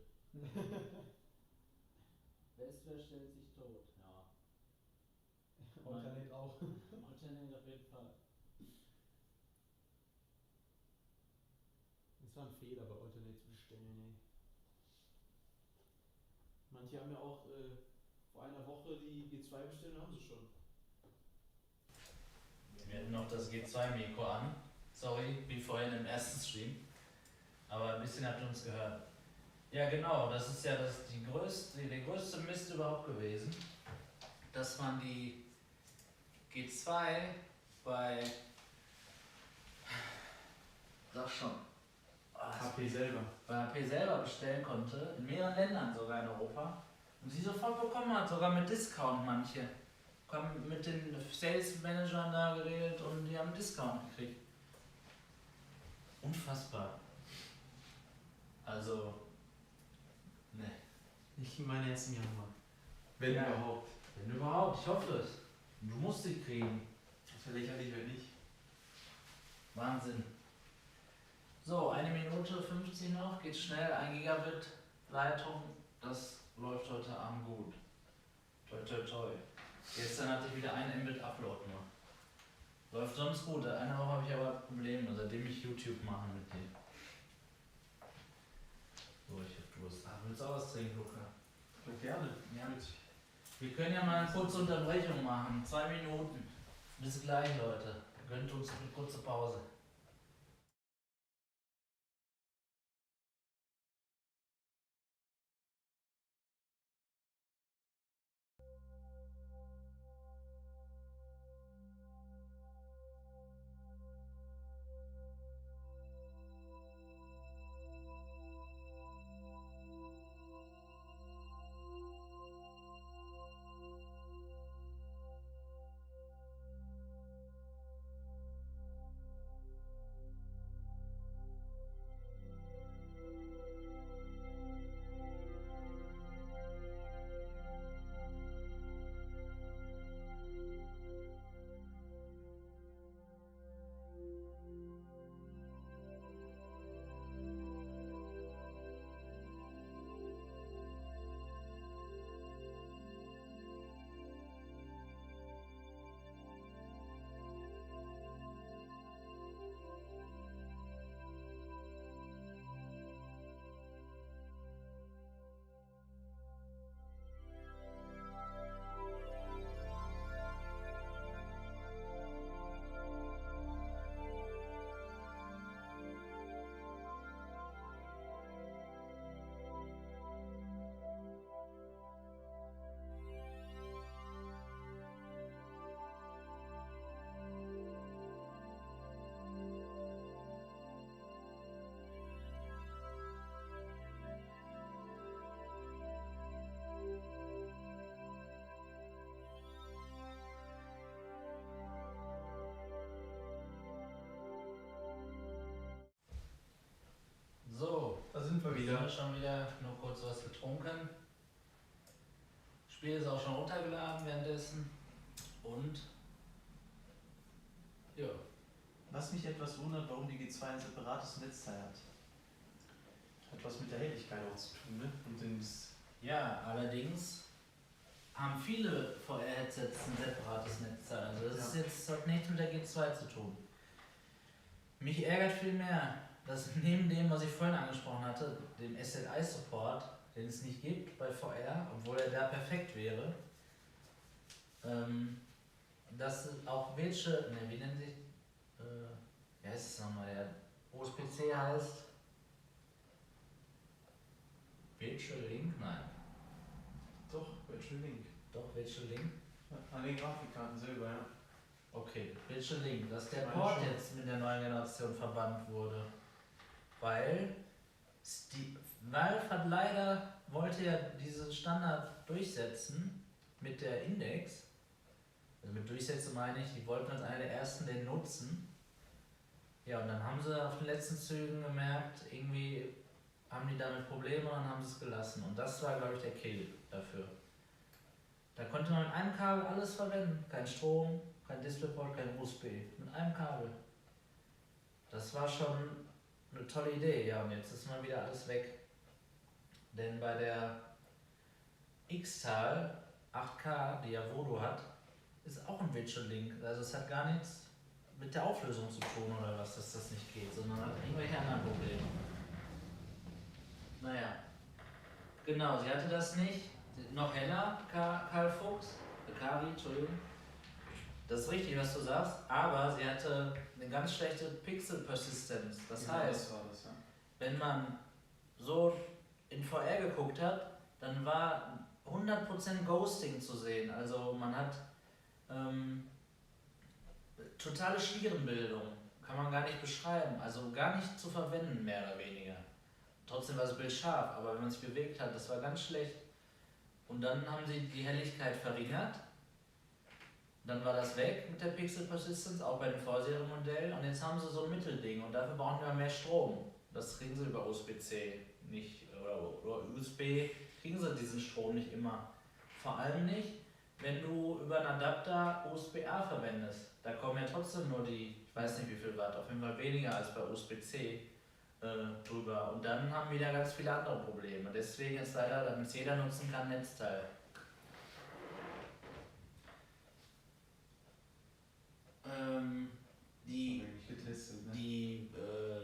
Bestware stellt sich tot. Ja. Alternate auch. Alternate auf jeden Fall. Es war ein Fehler, bei Alternate zu bestellen, ey. Manche haben ja auch vor einer Woche die G2 bestellt, haben sie schon. Wir hatten noch das G2-Mikro an. Sorry, wie vorhin im ersten Stream. Aber ein bisschen habt ihr uns gehört. Ja genau, das ist ja der größte Mist überhaupt gewesen, dass man die G2 bei... Sag schon. HP selber. Bei HP selber bestellen konnte, in mehreren Ländern sogar in Europa. Und sie sofort bekommen hat, sogar mit Discount manche. Haben mit den Sales Managern da geredet und die haben Discount gekriegt. Unfassbar. Also, ne. Ich meine jetzt im Januar. Wenn Ja. überhaupt. Wenn überhaupt, ich hoffe es. Du musst sie kriegen. Das wäre lächerlich, wenn nicht. Wahnsinn. So, 1 Minute 50 noch, geht schnell, 1 Gigabit Leitung, das läuft heute Abend gut. Toi toi toi. Gestern hatte ich wieder 1 Mbit Upload nur. Läuft sonst gut, eine Woche habe ich aber Probleme, seitdem ich YouTube mache mit dir. So, ich hab Durst. Ah, willst du auch was trinken, Luca? Gerne. Ja. Wir können ja mal eine kurze Unterbrechung machen, 2 Minuten. Bis gleich, Leute. Gönnt uns eine kurze Pause. So, Da sind wir wir wieder. haben schon wieder nur kurz was getrunken. Spiel ist auch schon runtergeladen währenddessen. Und ja, Was mich etwas wundert, warum die G2 ein separates Netzteil hat. Hat was mit der Helligkeit auch zu tun, ne? Und ja, allerdings haben viele VR-Headsets ein separates Netzteil. Also das ist jetzt, hat nichts mit der G2 zu tun. Mich ärgert vielmehr, dass neben dem, was ich vorhin angesprochen hatte, dem SLI-Support, den es nicht gibt bei VR, obwohl er da perfekt wäre, dass auch welche, ne, wie nennen sich, wie heißt es nochmal, der USB-C heißt Virtual Link? Nein. doch, Virtual Link. Doch, Virtual Link? An den Grafikkarten selber, ja. Okay, Virtual Link, dass der Ich meine Port schon. jetzt mit der neuen Generation verbannt wurde. Weil Valve hat leider, wollte ja diesen Standard durchsetzen mit der Index. Also mit Durchsetzen meine ich, die wollten als einer der ersten den nutzen. Ja, und dann haben sie auf den letzten Zügen gemerkt, irgendwie haben die damit Probleme und dann haben sie es gelassen. Und das war, glaube ich, der Kill dafür. Da konnte man mit einem Kabel alles verwenden. Kein Strom, kein Displayport, kein USB. Mit einem Kabel. Das war schon eine tolle Idee, ja, und jetzt ist mal wieder alles weg. Denn bei der X-Tal 8K, die ja Voodoo hat, ist auch ein Virtual Link. Also es hat gar nichts mit der Auflösung zu tun oder was, dass das nicht geht, sondern hat irgendwelche anderen Probleme. Naja, genau, sie hatte das nicht. Noch heller, Karl Fuchs, Kari, Entschuldigung. Das ist richtig, was du sagst, aber sie hatte eine ganz schlechte Pixel Persistence. Das heißt, war das, ja. wenn man so in VR geguckt hat, dann war 100% Ghosting zu sehen. Also man hat totale Schlierenbildung, kann man gar nicht beschreiben, also gar nicht zu verwenden, mehr oder weniger. Trotzdem war das Bild scharf, aber wenn man sich bewegt hat, das war ganz schlecht. Und dann haben sie die Helligkeit verringert. Dann war das weg mit der Pixel Persistence, auch bei dem Vorserienmodell. Und jetzt haben sie so ein Mittelding und dafür brauchen wir mehr Strom. Das kriegen sie über USB-C nicht, oder USB kriegen sie diesen Strom nicht immer. Vor allem nicht, wenn du über einen Adapter USB-A verwendest. Da kommen ja trotzdem nur die, ich weiß nicht wie viel Watt, auf jeden Fall weniger als bei USB-C drüber. Und dann haben wieder ganz viele andere Probleme. Deswegen ist leider, damit es jeder nutzen kann, Netzteil. Die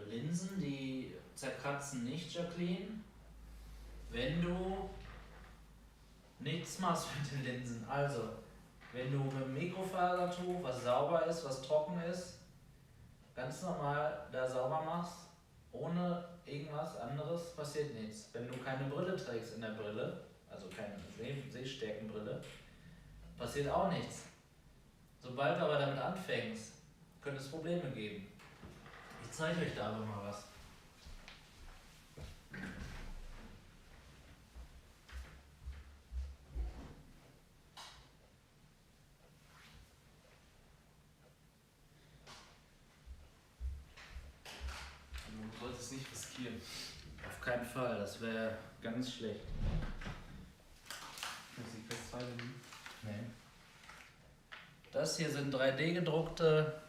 Linsen, die zerkratzen nicht, Jacqueline, wenn du nichts machst mit den Linsen. Also, wenn du mit dem Mikrofasertuch, was sauber ist, was trocken ist, ganz normal da sauber machst, ohne irgendwas anderes, passiert nichts. Wenn du keine Brille trägst in der Brille, also keine Sehstärkenbrille, passiert auch nichts. Sobald du aber damit anfängst, könnte es Probleme geben. Ich zeige euch da aber mal was. Du solltest nicht riskieren. Auf keinen Fall, das wäre ganz schlecht. Das ist die Quest 2 denn? Nee. Das hier sind 3D gedruckte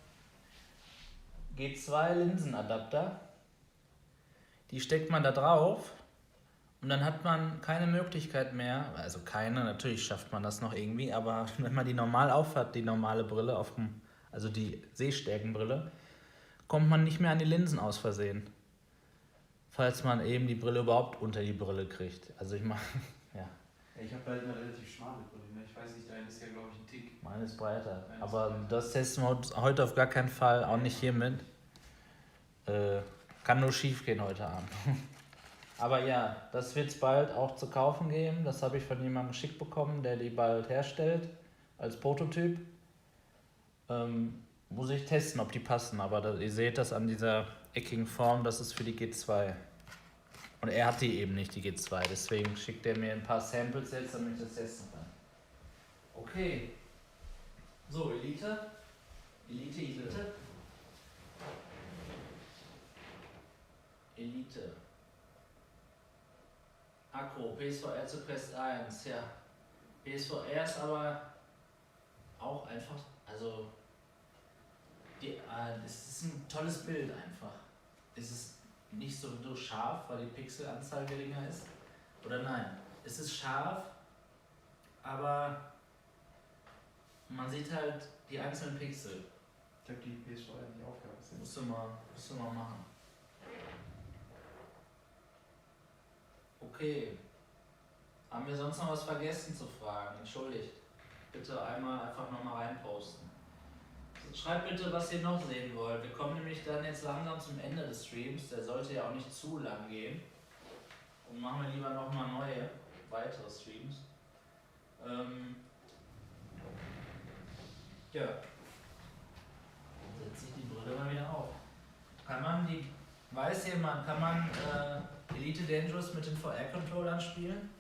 G2 Linsenadapter. Die steckt man da drauf und dann hat man keine Möglichkeit mehr, also keine, natürlich schafft man das noch irgendwie, aber wenn man die normal aufhat, die normale Brille, also die Sehstärkenbrille, kommt man nicht mehr an die Linsen aus Versehen. Falls man eben die Brille überhaupt unter die Brille kriegt. Also ich meine, ja. Ich habe halt eine relativ schmale Brille, ne? Ich weiß nicht, deine ist ja glaube ich ein Tick. Meine ist breiter. Meine ist Aber breiter. das testen wir heute auf gar keinen Fall, auch nicht hiermit. Kann nur schief gehen heute Abend. Aber ja, das wird es bald auch zu kaufen geben. Das habe ich von jemandem geschickt bekommen, der die bald herstellt, als Prototyp. Muss ich testen, ob die passen. Aber ihr seht das an dieser eckigen Form, das ist für die G2. Und er hat die eben nicht, die G2. Deswegen schickt er mir ein paar Samples jetzt, damit ich das testen kann. Okay. So, Elite. Elite. Akku, PSVR zu Quest 1, ja. PSVR ist aber auch einfach, also, es ist ein tolles Bild einfach. Es ist nicht so scharf, weil die Pixelanzahl geringer ist. Oder nein, es ist scharf, aber man sieht halt die einzelnen Pixel. Ich habe die PS4 nicht aufgehört. Musst du mal machen. Okay. Haben wir sonst noch was vergessen zu fragen? Entschuldigt. Bitte einmal einfach nochmal reinposten. Schreibt bitte, was ihr noch sehen wollt. Wir kommen nämlich dann jetzt langsam zum Ende des Streams. Der sollte ja auch nicht zu lang gehen. Und machen wir lieber nochmal neue, weitere Streams. Ja. Dann setze ich die Brille mal wieder auf. Kann man Elite Dangerous mit den VR-Controllern spielen?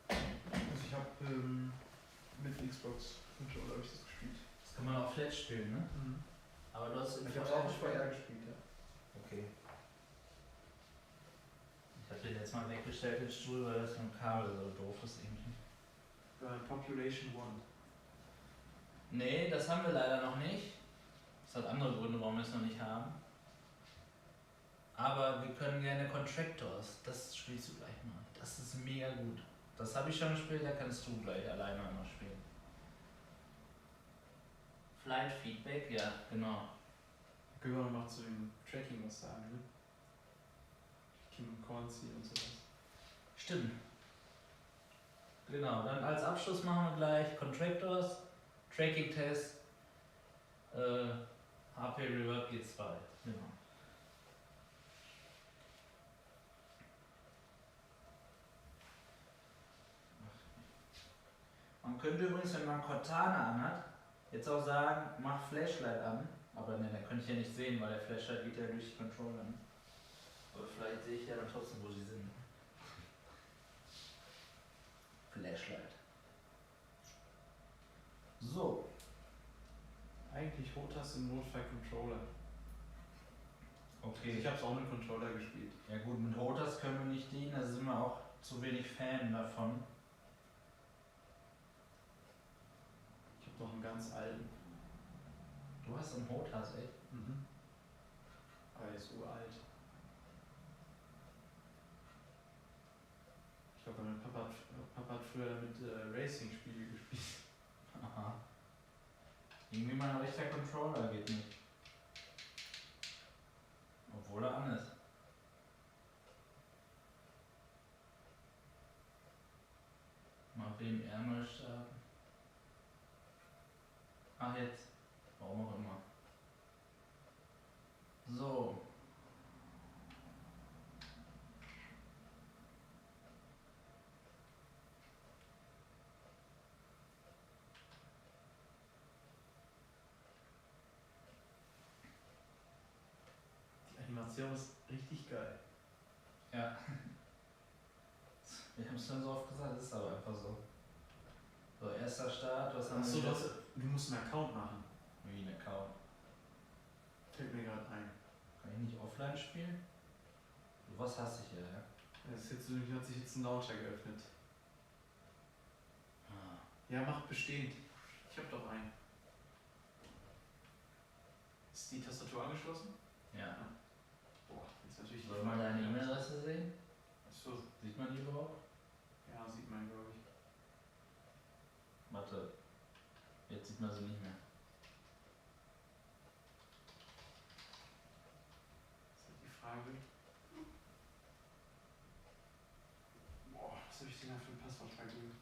Also ich habe mit Xbox Controller habe ich das gespielt. Das kann man auch flat spielen, ne? Mhm. Aber du hast Ich habe es auch auf VR gespielt, ja. Okay. Ich habe den jetzt mal weggestellt, den Stuhl, weil das mit dem Kabel so doof ist irgendwie. Population 1. Nee, das haben wir leider noch nicht. Das hat andere Gründe, warum wir es noch nicht haben. Aber wir können gerne Contractors. Das spielst du gleich mal. Das ist mega gut. Das habe ich schon gespielt, da kannst du gleich alleine noch spielen. Flight Feedback, ja, genau. Können wir noch mal zu dem Tracking was sagen, ne? King Cornsey und sowas. Stimmt. Genau, dann als Abschluss machen wir gleich Contractors, Tracking Test, HP Reverb G2. Genau. Man könnte übrigens, wenn man Cortana anhat, jetzt auch sagen, mach Flashlight an. Aber ne, da könnte ich ja nicht sehen, weil der Flashlight geht ja durch die Controller an. Aber vielleicht sehe ich ja dann trotzdem, wo sie sind. Flashlight. So. Eigentlich Hotas im Notfall Controller. Okay. Ich habe es auch mit Controller gespielt. Ja gut, mit Hotas können wir nicht dienen, da sind wir auch zu wenig Fan davon. Ich habe noch einen ganz alten. Du hast einen Hotas, ey. Mhm. Aber er ist uralt. Ich glaube, mein Papa hat früher damit Racing-Spiele gespielt. Aha. Irgendwie mein rechter Controller geht nicht. Obwohl er an ist. Mal BMR mal starten. Ach jetzt. Warum auch immer. So. Die Animation ist richtig geil. Ja. Wir haben es schon so oft gesagt, das ist aber einfach so. So, erster Start, was haben Achso, wir? du musst einen Account machen. Wie ein Account. Fällt mir gerade ein. Kann ich nicht offline spielen? Was hasse ich hier, ja? Hier hat sich jetzt ein Launcher geöffnet. Ah. Ja, macht bestehend. Ich habe doch einen. Ist die Tastatur angeschlossen? Ja. Boah, jetzt natürlich die Soll man Frage. deine E-Mail-Adresse sehen? Achso, Sieht man die überhaupt? ja, sieht man, glaube ich. Warte. Jetzt sieht man sie nicht mehr. Das ist die Frage. Boah, was habe ich denn da für ein Passwort vergeben?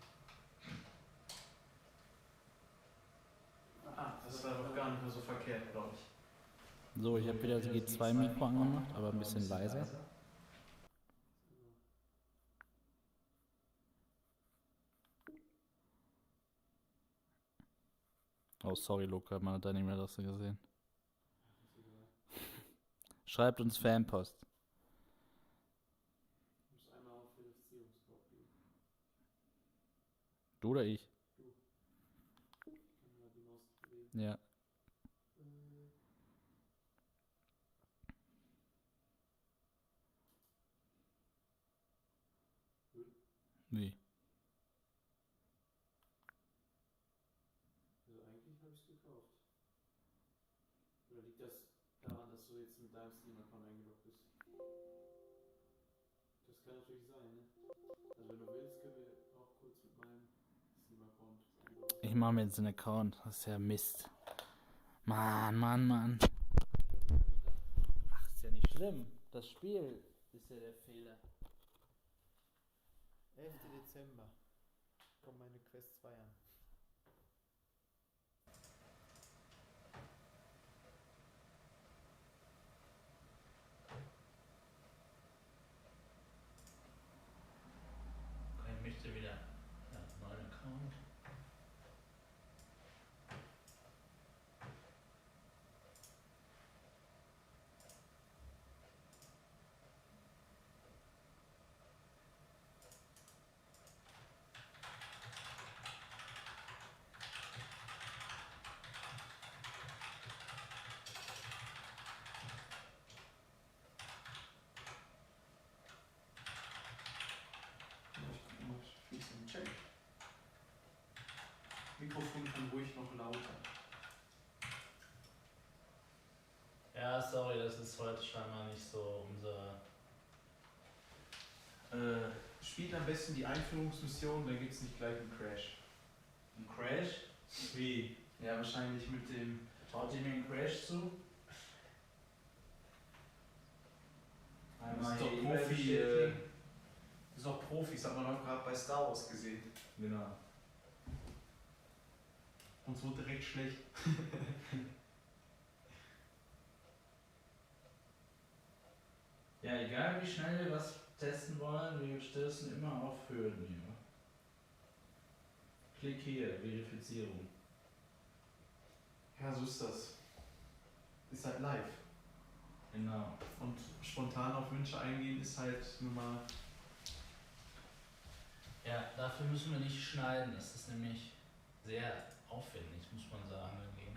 Ah, das war doch gar nicht mehr so verkehrt, glaube ich. So, ich habe wieder das G2-Mikro angemacht, aber ein bisschen leiser. Oh, sorry, Luca, man hat deine E-Mail-Adresse gesehen. Schreibt uns Fanpost. Ich muss einmal auf Verifizierungscode gehen. Du oder ich? Ich kann mal die Maus bewegen. Ja. Wie? Also eigentlich habe ich es gekauft. Oder liegt das daran, dass du jetzt mit deinem Steam-Account eingeloggt bist? Das kann natürlich sein, ne? Also wenn du willst, können wir auch kurz mit meinem Steam-Account einloggen. Ich mache mir jetzt einen Account. Das ist ja Mist. Mann. Ach, ist ja nicht schlimm. Das Spiel ist ja der Fehler. 11. Dezember kommt meine Quest 2 an. Ich möchte wieder. Ja, neuen Account. Ich gucke mal, wie es im Check. Mikrofon kann ruhig noch lauter. sorry, das ist heute scheinbar nicht so unser... Spielt am besten die Einführungsmission, dann gibt es nicht gleich einen Crash. Ein Crash? Wie? Ja, wahrscheinlich mit dem... Traut ihr mir einen Crash zu? Das ist hier doch E-Mail Profi, bestätigen. das ist auch Profis, hat man auch gerade bei Star Wars gesehen. Genau. Und so direkt schlecht. Ja, egal wie schnell wir was testen wollen, wir stößen immer auf Hürden hier. Klick hier, Verifizierung. Ja, so ist das. Ist halt live. Genau. Und spontan auf Wünsche eingehen ist halt nun mal... Ja, dafür müssen wir nicht schneiden. Das ist nämlich sehr aufwendig, muss man sagen. Dagegen.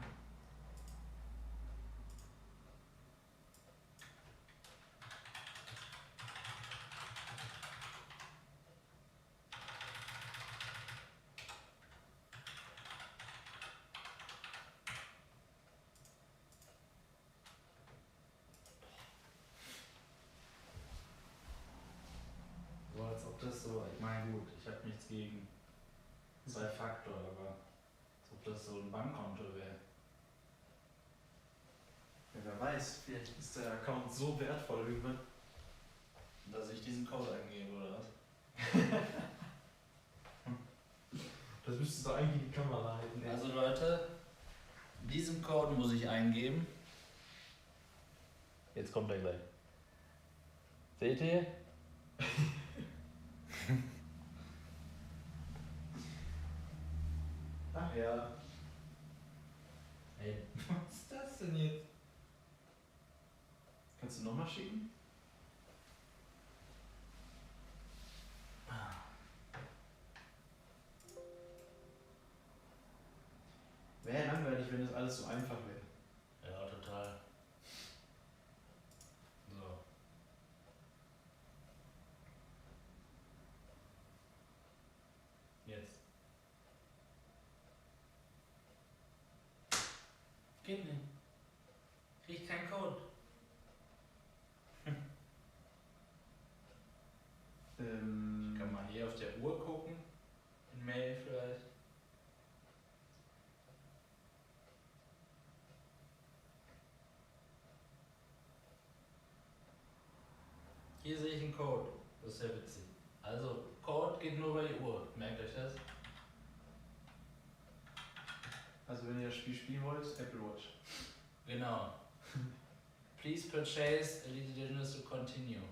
So als ob das so, ich meine gut, ich habe nichts gegen Zwei-Faktor, aber als ob das so ein Bankkonto wäre. Ja, wer weiß, vielleicht ist der Account so wertvoll irgendwann. Dass ich diesen Code eingebe, oder was? Das müsstest du eigentlich in die Kamera halten. Also Leute, diesen Code muss ich eingeben. Jetzt kommt er gleich. Seht ihr? Ach ja. Ey, was ist das denn jetzt? Kannst du nochmal schicken? Wäre ja langweilig, wenn das alles so einfach wäre. Ja, total. So. Jetzt. Geht nicht. Krieg keinen Code. Ich kann mal hier auf der Uhr gucken. In Mail vielleicht. Hier sehe ich einen Code. Das ist ja witzig. Also, Code geht nur über die Uhr. Merkt euch das? Also wenn ihr das Spiel spielen wollt, Apple Watch. Genau. Please purchase Elite Dangerous to continue.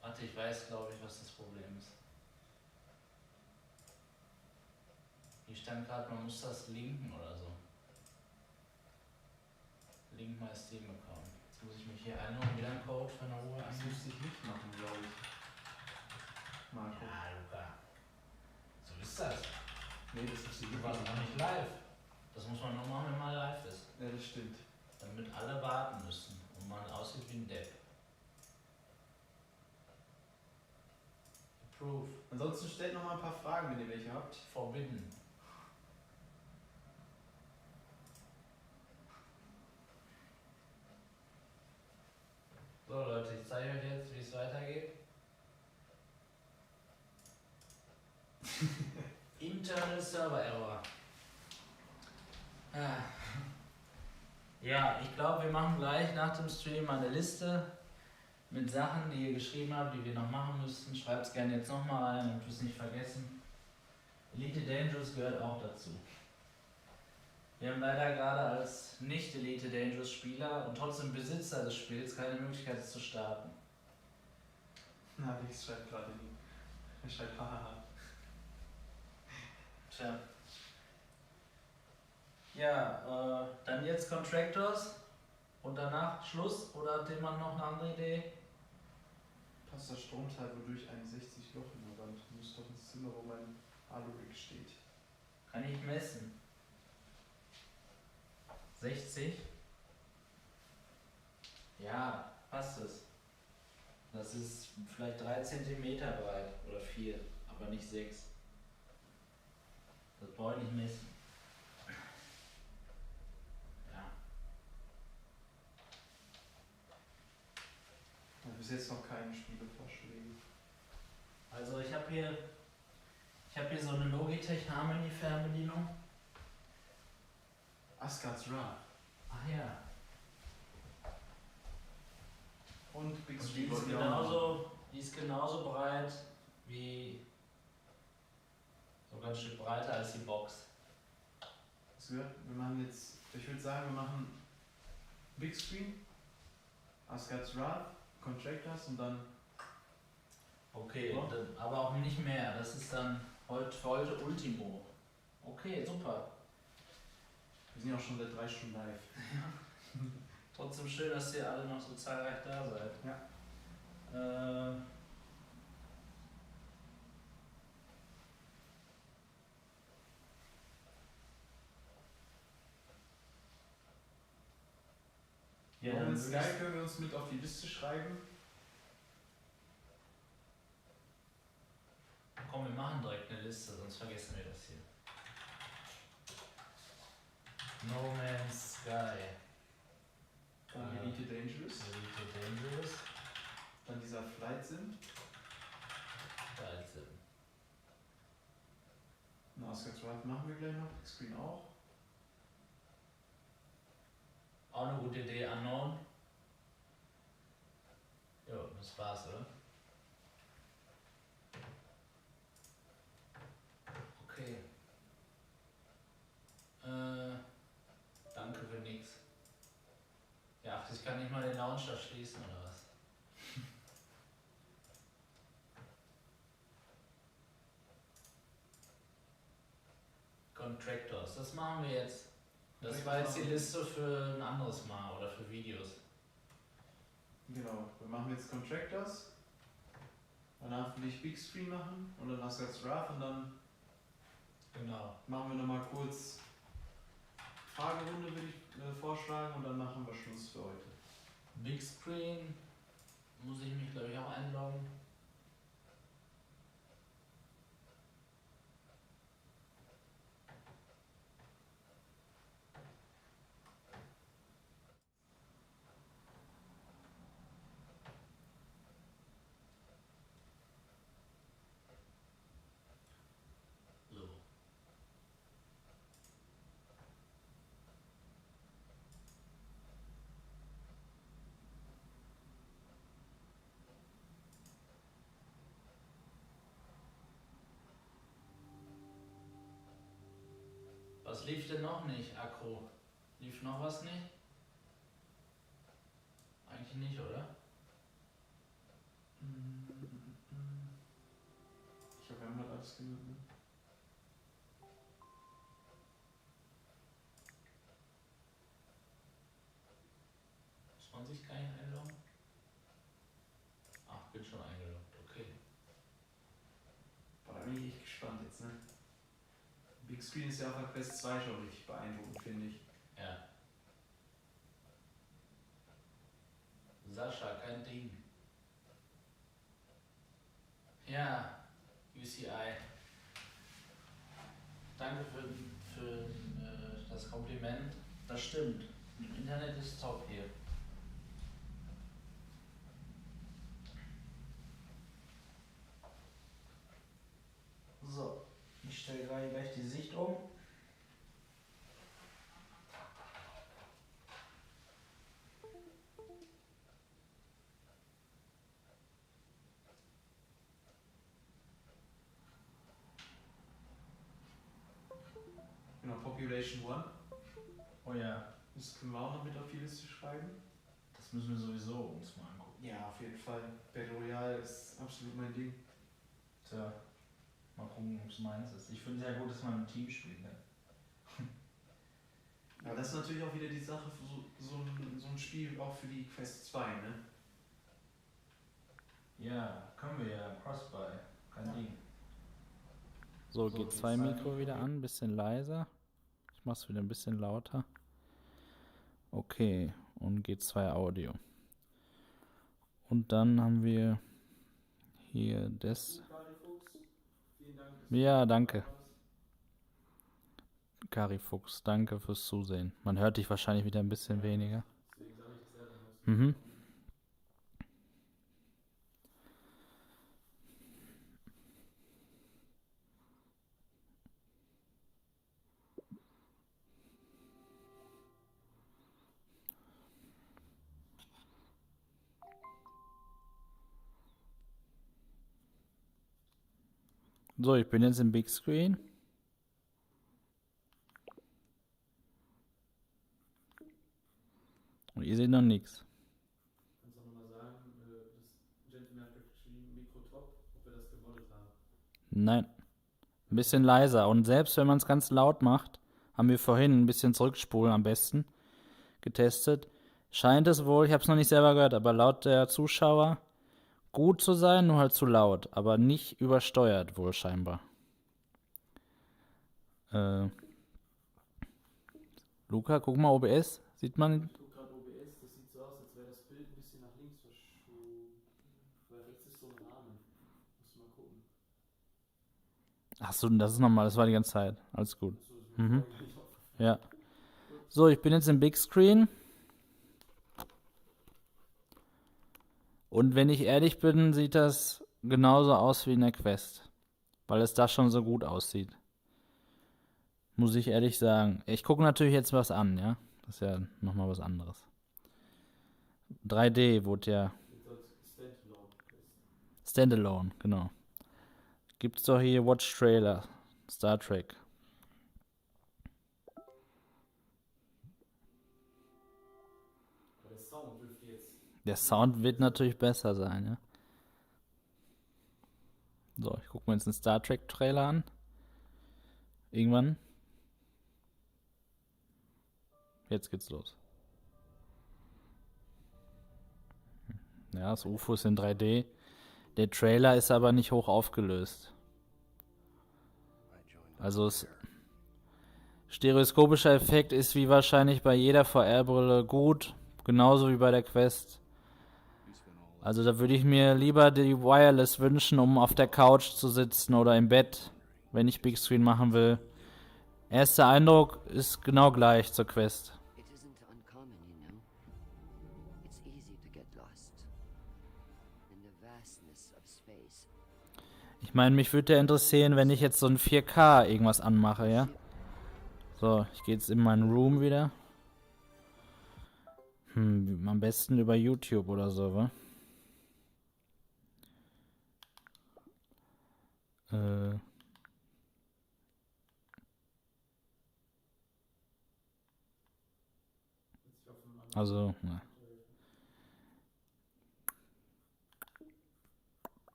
Warte, ich weiß, glaube ich, was das Problem ist. Hier stand gerade, man muss das linken oder so. Link my Steam Account. Jetzt muss ich mich hier einloggen, wieder einen Code für eine Ruhe Das müsste ich nicht machen, glaube ich. Marco. Ja, Luca. So ist das. Nee, das müsste ich Du nicht warst noch nicht live. Das muss man nur machen, wenn man live ist. Ja, das stimmt. Damit alle warten müssen und man aussieht wie ein Depp. Approve. Ansonsten stellt noch mal ein paar Fragen, wenn ihr welche habt. Forbidden. So Leute, ich zeige euch jetzt, wie es weitergeht. Internal Server Error. Ja, ich glaube, wir machen gleich nach dem Stream eine Liste mit Sachen, die ihr geschrieben habt, die wir noch machen müssten. Schreibt es gerne jetzt nochmal rein, damit wir es nicht vergessen. Elite Dangerous gehört auch dazu. Wir haben leider gerade als nicht Elite Dangerous Spieler und trotzdem Besitzer des Spiels keine Möglichkeit, es zu starten. Na, Alex schreibt gerade nie. Er schreibt hahaha. Tja. Ja, dann jetzt Contractors und danach Schluss, oder hat jemand noch eine andere Idee? Passt das Stromteil wodurch ein 60 Loch in der Wand? Muss doch ins Zimmer, wo mein Alurik steht. Kann ich messen. 60? Ja, passt es. Das ist vielleicht 3 cm breit oder 4, aber nicht 6. Das brauche ich nicht messen. Ja. bis jetzt noch keine Spielevorschläge. Also ich habe hier so eine Logitech Harmony Fernbedienung. Asgard's Wrath. Ach ja. Und Big Und Street wollen wir auch machen. die ist genauso breit wie, sogar ein Stück breiter als die Box. Hast du gehört? Wir machen jetzt, ich würde sagen, wir machen Big Screen, Asgard's Wrath, Contractors und dann. Okay, Ja. dann, aber auch nicht mehr. Das ist dann heute Ultimo. Okay, super. Wir sind ja auch schon seit 3 Stunden live. Trotzdem schön, dass ihr alle noch so zahlreich da seid. Ja. Ja, Moment, dann Sky können wir uns mit auf die Liste schreiben. komm, wir machen direkt eine Liste, sonst vergessen wir das hier. No Man's Sky. Dann Elite Dangerous. Elite Dangerous. Dann dieser Flight Sim. Geilste. Und Asgard's Wrath machen wir gleich noch. Big Screen auch. Auch eine gute Idee, Unknown. Jo, das war's, oder? Okay. Danke für nix. Ja, ach, ich kann nicht mal den Launcher schließen, oder was? Contractors, das machen wir jetzt. Das war jetzt die Liste für ein anderes Mal oder für Videos. Genau, wir machen jetzt Contractors. Danach will ich Big Screen machen und dann Asgard's Wrath und dann Genau. machen wir nochmal kurz Fragerunde, würde ich vorschlagen, und dann machen wir Schluss für heute. Big Screen muss ich mich, glaube ich, auch einloggen. So. Was lief denn noch nicht, Akku? Lief noch was nicht? Eigentlich nicht, oder? Ich glaube, wir haben halt alles genug. Ne? Muss man sich gar nicht einloggen? Ach, bin schon eingeloggt, okay. Boah, da bin ich echt gespannt jetzt, ne? Big Screen ist ja auf der Quest 2 schon richtig beeindruckend, finde ich. Ja. Sascha, kein Ding. Ja, UCI. Danke für das Kompliment. Das stimmt. Das Internet ist top hier. So, ich stelle gerade gleich die Sicht um. Genau, Population 1. Oh ja, Das können wir auch noch mit auf die Liste schreiben. das müssen wir sowieso uns mal angucken. Ja, auf jeden Fall. Battle Royale ist absolut mein Ding. Tja, mal gucken, ob es meins ist. Ich finde es ja gut, dass man im Team spielen kann. Aber das ist natürlich auch wieder die Sache für so ein Spiel auch für die Quest 2, ne? Ja, können wir ja. Crossbuy. Kein Ding. So, So, G2-Mikro wieder an, bisschen leiser. Ich mach's wieder ein bisschen lauter. Okay, und G2 Audio. Und dann haben wir hier das. Ja, danke. Kari Fuchs, danke fürs Zusehen. Man hört dich wahrscheinlich wieder ein bisschen weniger. Mhm. So, ich bin jetzt im Big Screen. Und ihr seht noch nichts. Kannst du nochmal sagen, das Gentleman hat geschrieben, Mikro top, ob wir das gemoddet haben. Nein. Ein bisschen leiser. Und selbst wenn man es ganz laut macht, haben wir vorhin ein bisschen zurückspulen am besten getestet. Scheint es wohl, ich habe es noch nicht selber gehört, aber laut der Zuschauer gut zu sein, nur halt zu laut. Aber nicht übersteuert wohl scheinbar. Luca, guck mal OBS. Sieht man? Ich gucke gerade OBS, das sieht so aus, als wäre das Bild ein bisschen nach links verschoben. Weil rechts ist so ein Rahmen. Musst du mal gucken. Achso, das ist normal, das war die ganze Zeit. Alles gut. Achso, das ist mir Mhm. vorher gar nicht aufgefallen. Ja. So, ich bin jetzt im Big Screen. Und wenn ich ehrlich bin, sieht das genauso aus wie in der Quest. Weil es da schon so gut aussieht. Muss ich ehrlich sagen. Ich gucke natürlich jetzt was an, ja. Das ist ja nochmal was anderes. 3D wurde ja. Standalone, genau. Gibt's doch hier Watch Trailer. Star Trek. Aber der Sound dürfte jetzt. Der Sound wird natürlich besser sein, ja. So, ich gucke mir jetzt einen Star Trek Trailer an. Irgendwann. Jetzt geht's los. Ja, das UFO ist in 3D. Der Trailer ist aber nicht hoch aufgelöst. Also das stereoskopischer Effekt ist wie wahrscheinlich bei jeder VR-Brille gut. Genauso wie bei der Quest. Also da würde ich mir lieber die Wireless wünschen, um auf der Couch zu sitzen oder im Bett, wenn ich Big Screen machen will. Erster Eindruck ist genau gleich zur Quest. It isn't uncommon, you know. It's easy to get lost in the vastness of space. Ich meine, mich würde ja interessieren, wenn ich jetzt so ein 4K irgendwas anmache, ja? So, ich gehe jetzt in meinen Room wieder. Am besten über YouTube oder so, wa? Also, ne.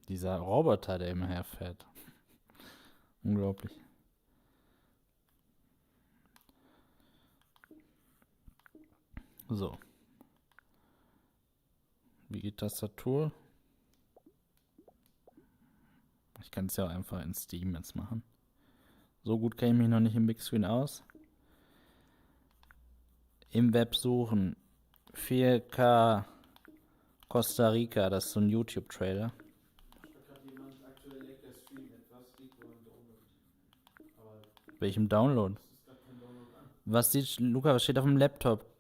Dieser Roboter, der immer herfährt. Unglaublich. So. Wie geht Tastatur? Ich kann es ja auch einfach in Steam jetzt machen. So gut kenne ich mich noch nicht im Big Screen aus. Im Web suchen. 4K Costa Rica, das ist so ein YouTube-Trailer. Da hat jemand aktuell leckt der Stream etwas, liegt wohl im Download. Aber Welchem Download? es ist gerade kein Download an. Was sieht, Luca, was steht auf dem Laptop?